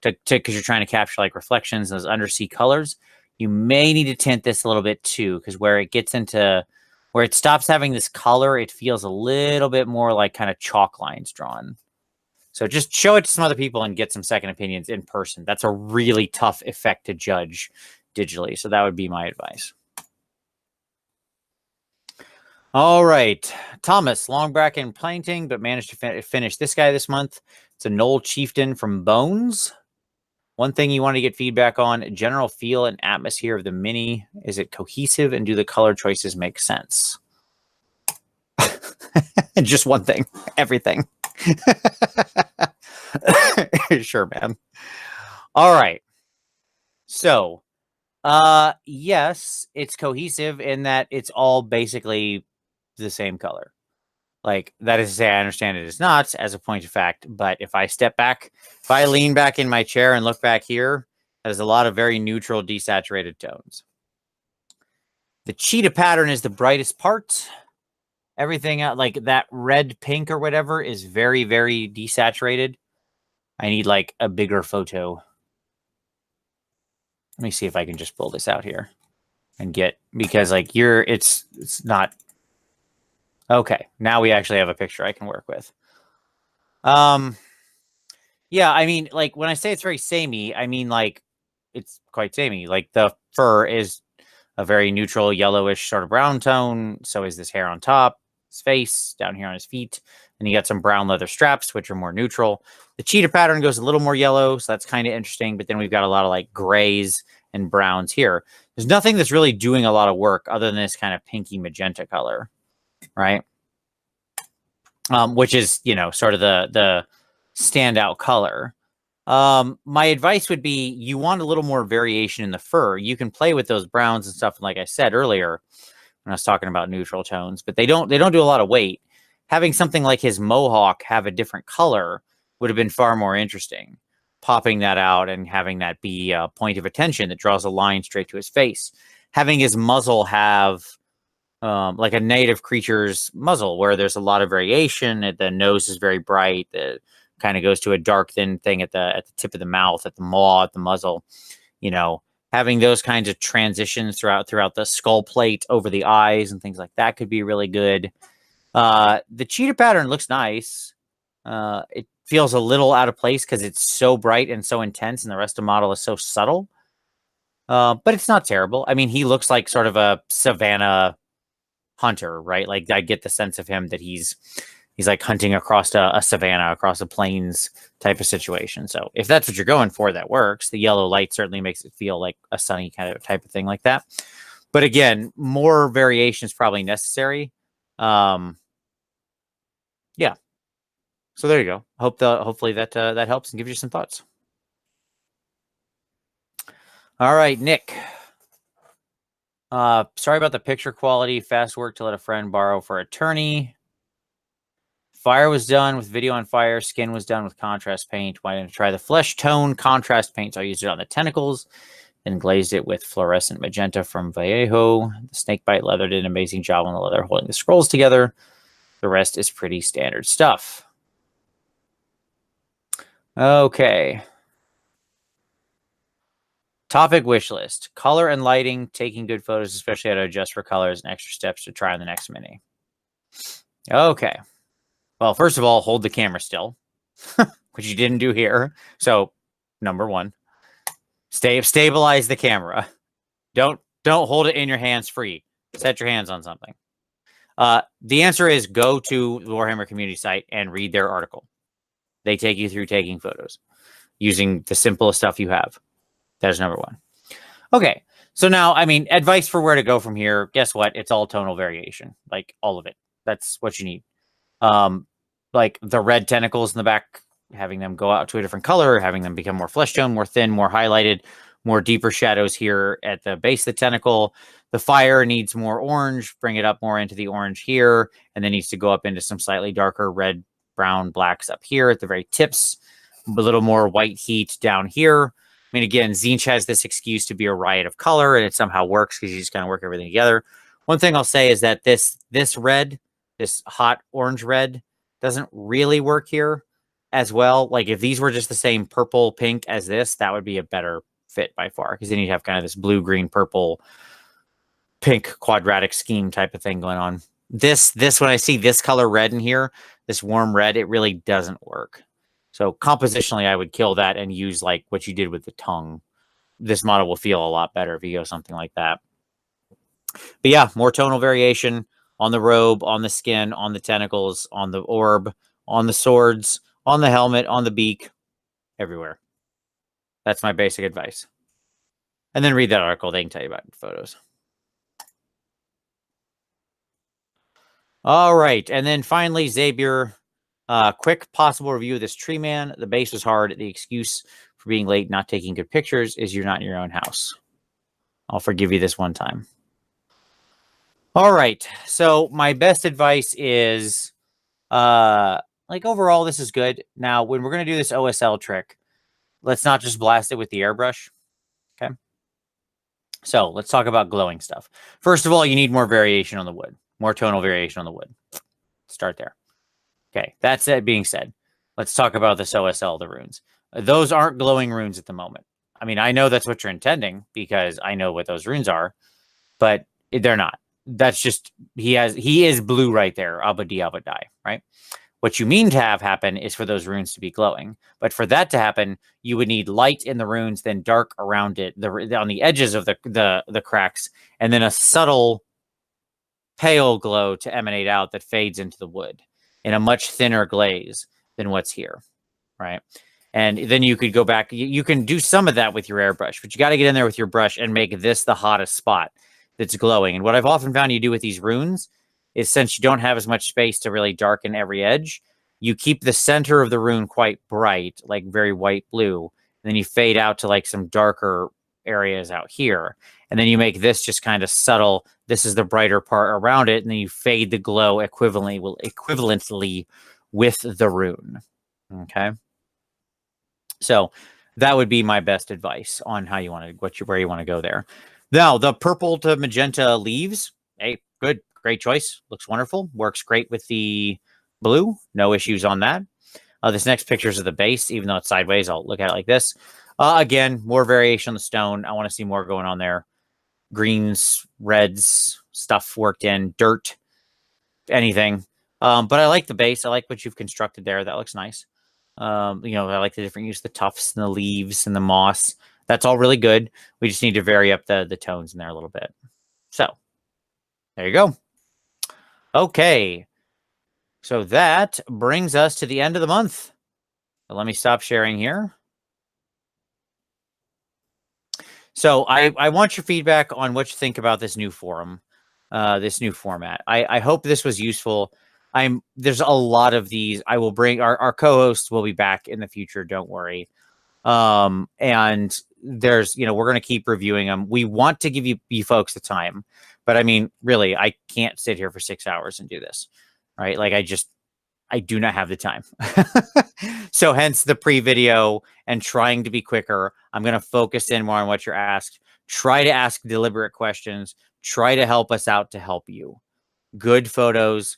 because you're trying to capture like reflections, those undersea colors. You may need to tint this a little bit too, because where it gets into where it stops having this color, it feels a little bit more like kind of chalk lines drawn. So just show it to some other people and get some second opinions in person. That's a really tough effect to judge digitally. So that would be my advice. All right. Thomas, long bracket painting, but managed to finish this guy this month. It's a Knoll Chieftain from Bones. One thing you want to get feedback on, general feel and atmosphere of the mini. Is it cohesive and do the color choices make sense? Just one thing. Everything. Sure, man. All right. So, yes, it's cohesive in that it's all basically the same color. Like, that is to say, I understand it is not as a point of fact, but if I step back, if I lean back in my chair and look back here, that is a lot of very neutral, desaturated tones. The cheetah pattern is the brightest part. Everything like that red, pink, or whatever is very, very desaturated. I need like a bigger photo. Let me see if I can just pull this out here and get, because like it's not. Okay, now we actually have a picture I can work with. Yeah, I mean, like when I say it's very samey, I mean like it's quite samey. Like the fur is a very neutral yellowish sort of brown tone. So is this hair on top, his face, down here on his feet. And you got some brown leather straps, which are more neutral. The cheetah pattern goes a little more yellow, so that's kind of interesting. But then we've got a lot of like grays and browns here. There's nothing that's really doing a lot of work other than this kind of pinky magenta color, right? Which is, you know, sort of the standout color. My advice would be you want a little more variation in the fur. You can play with those browns and stuff, like I said earlier when I was talking about neutral tones, but they don't do a lot of weight. Having something like his mohawk have a different color would have been far more interesting. Popping that out and having that be a point of attention that draws a line straight to his face. Having his muzzle have like a native creature's muzzle where there's a lot of variation. The nose is very bright. The kind of goes to a dark thin thing at the tip of the mouth, at the maw, at the muzzle. You know, having those kinds of transitions throughout the skull plate over the eyes and things like that could be really good. The cheetah pattern looks nice. It feels a little out of place because it's so bright and so intense, and the rest of the model is so subtle. But it's not terrible. I mean, he looks like sort of a savannah hunter, right? Like I get the sense of him that he's like hunting across a savanna, across a plains type of situation. So if that's what you're going for, that works. The yellow light certainly makes it feel like a sunny kind of type of thing like that. But again, more variation is probably necessary. Yeah. So there you go. Hopefully that helps and gives you some thoughts. All right, Nick. Sorry about the picture quality. Fast work to let a friend borrow for attorney. Fire was done with video on fire. Skin was done with contrast paint. Why didn't I try the flesh tone contrast paint? So I used it on the tentacles and glazed it with fluorescent magenta from Vallejo. The snakebite leather did an amazing job on the leather holding the scrolls together. The rest is pretty standard stuff. Okay. Topic wish list. Color and lighting. Taking good photos, especially how to adjust for colors and extra steps to try on the next mini. Okay. Well, first of all, hold the camera still, which you didn't do here. So, number one, stabilize the camera. Don't hold it in your hands free. Set your hands on something. The answer is go to the Warhammer community site and read their article. They take you through taking photos using the simplest stuff you have. That is number one. Okay. So now, I mean, advice for where to go from here. Guess what? It's all tonal variation, like all of it. That's what you need. Like the red tentacles in the back, having them go out to a different color, having them become more flesh tone, more thin, more highlighted, more deeper shadows here at the base of the tentacle. The fire needs more orange, bring it up more into the orange here, and then needs to go up into some slightly darker red, brown, blacks up here at the very tips. A little more white heat down here. I mean, again, Tzeentch has this excuse to be a riot of color, and it somehow works because you just kind of work everything together. One thing I'll say is that this red, this hot orange red, doesn't really work here as well. Like if these were just the same purple pink as this, that would be a better fit by far, because then you'd have kind of this blue, green, purple, pink quadratic scheme type of thing going on. This when I see this color red in here, this warm red, it really doesn't work. So compositionally, I would kill that and use like what you did with the tongue. This model will feel a lot better if you go something like that. But yeah, more tonal variation on the robe, on the skin, on the tentacles, on the orb, on the swords, on the helmet, on the beak, everywhere. That's my basic advice. And then read that article. They can tell you about photos. All right. And then finally, Xavier, quick possible review of this tree man. The base was hard. The excuse for being late, not taking good pictures is you're not in your own house. I'll forgive you this one time. All right. So my best advice is, like overall, this is good. Now, when we're going to do this OSL trick, let's not just blast it with the airbrush. Okay. So let's talk about glowing stuff. First of all, you need more variation on the wood, more tonal variation on the wood. Start there. Okay. That's it being said. Let's talk about this OSL, the runes. Those aren't glowing runes at the moment. I mean, I know that's what you're intending because I know what those runes are, but they're not. That's just, he is blue right there. Abaddon, right? What you mean to have happen is for those runes to be glowing. But for that to happen, you would need light in the runes, then dark around it, on the edges of the cracks, and then a subtle pale glow to emanate out that fades into the wood in a much thinner glaze than what's here, right? And then you could go back. You can do some of that with your airbrush, but you got to get in there with your brush and make this the hottest spot that's glowing. And what I've often found you do with these runes is, since you don't have as much space to really darken every edge, you keep the center of the rune quite bright, like very white blue. And then you fade out to like some darker areas out here. And then you make this just kind of subtle. This is the brighter part around it. And then you fade the glow equivalently with the rune. Okay. So that would be my best advice on how you want to, where you want to go there. Now, the purple to magenta leaves. Hey, good. Great choice. Looks wonderful. Works great with the blue. No issues on that. This next picture is of the base. Even though it's sideways, I'll look at it like this. Again, more variation on the stone. I want to see more going on there. Greens, reds, stuff worked in, dirt, anything. But I like the base. I like what you've constructed there. That looks nice. I like the different use of the tufts and the leaves and the moss. That's all really good. We just need to vary up the tones in there a little bit. So there you go. Okay. So that brings us to the end of the month. So let me stop sharing here. So I want your feedback on what you think about this new forum, this new format. I hope this was useful. There's a lot of these. I will bring our co-hosts will be back in the future. Don't worry. And there's, we're going to keep reviewing them. We want to give you folks the time, but I mean, really, I can't sit here for 6 hours and do this, right? Like I do not have the time. So hence the pre-video and trying to be quicker. I'm going to focus in more on what you're asked. Try to ask deliberate questions. Try to help us out to help you. Good photos,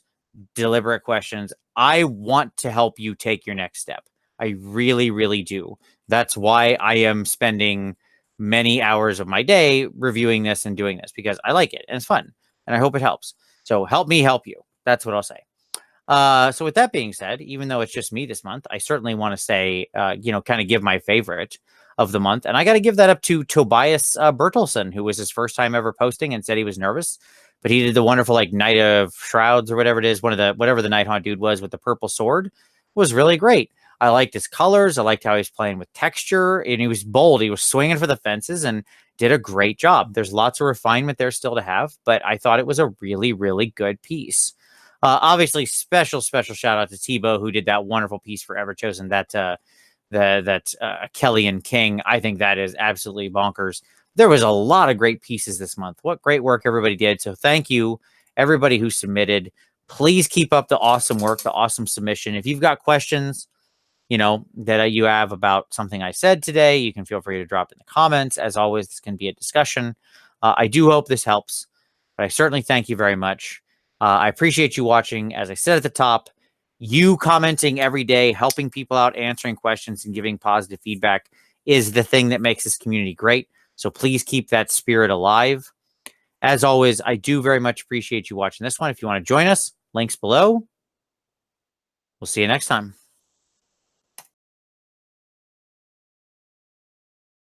deliberate questions. I want to help you take your next step. I really, really do. That's why I am spending many hours of my day reviewing this and doing this, because I like it and it's fun and I hope it helps. So help me help you. That's what I'll say. So with that being said, even though it's just me this month, I certainly want to say, kind of give my favorite of the month. And I got to give that up to Tobias Bertelsen, who was his first time ever posting and said he was nervous, but he did the wonderful Night of Shrouds or whatever it is. Whatever the Night Haunt dude was with the purple sword was really great. I liked his colors. I liked how he was playing with texture, and he was bold. He was swinging for the fences and did a great job. There's lots of refinement there still to have, but I thought it was a really, really good piece. Obviously, special shout out to Tibo, who did that wonderful piece for Everchosen, that Kelly and King. I think that is absolutely bonkers. There was a lot of great pieces this month. What great work everybody did. So thank you, everybody who submitted. Please keep up the awesome work, the awesome submission. If you've got questions, that you have about something I said today, you can feel free to drop in the comments. As always, this can be a discussion. I do hope this helps, but I certainly thank you very much. I appreciate you watching. As I said at the top, you commenting every day, helping people out, answering questions, and giving positive feedback is the thing that makes this community great. So please keep that spirit alive. As always, I do very much appreciate you watching this one. If you want to join us, links below. We'll see you next time.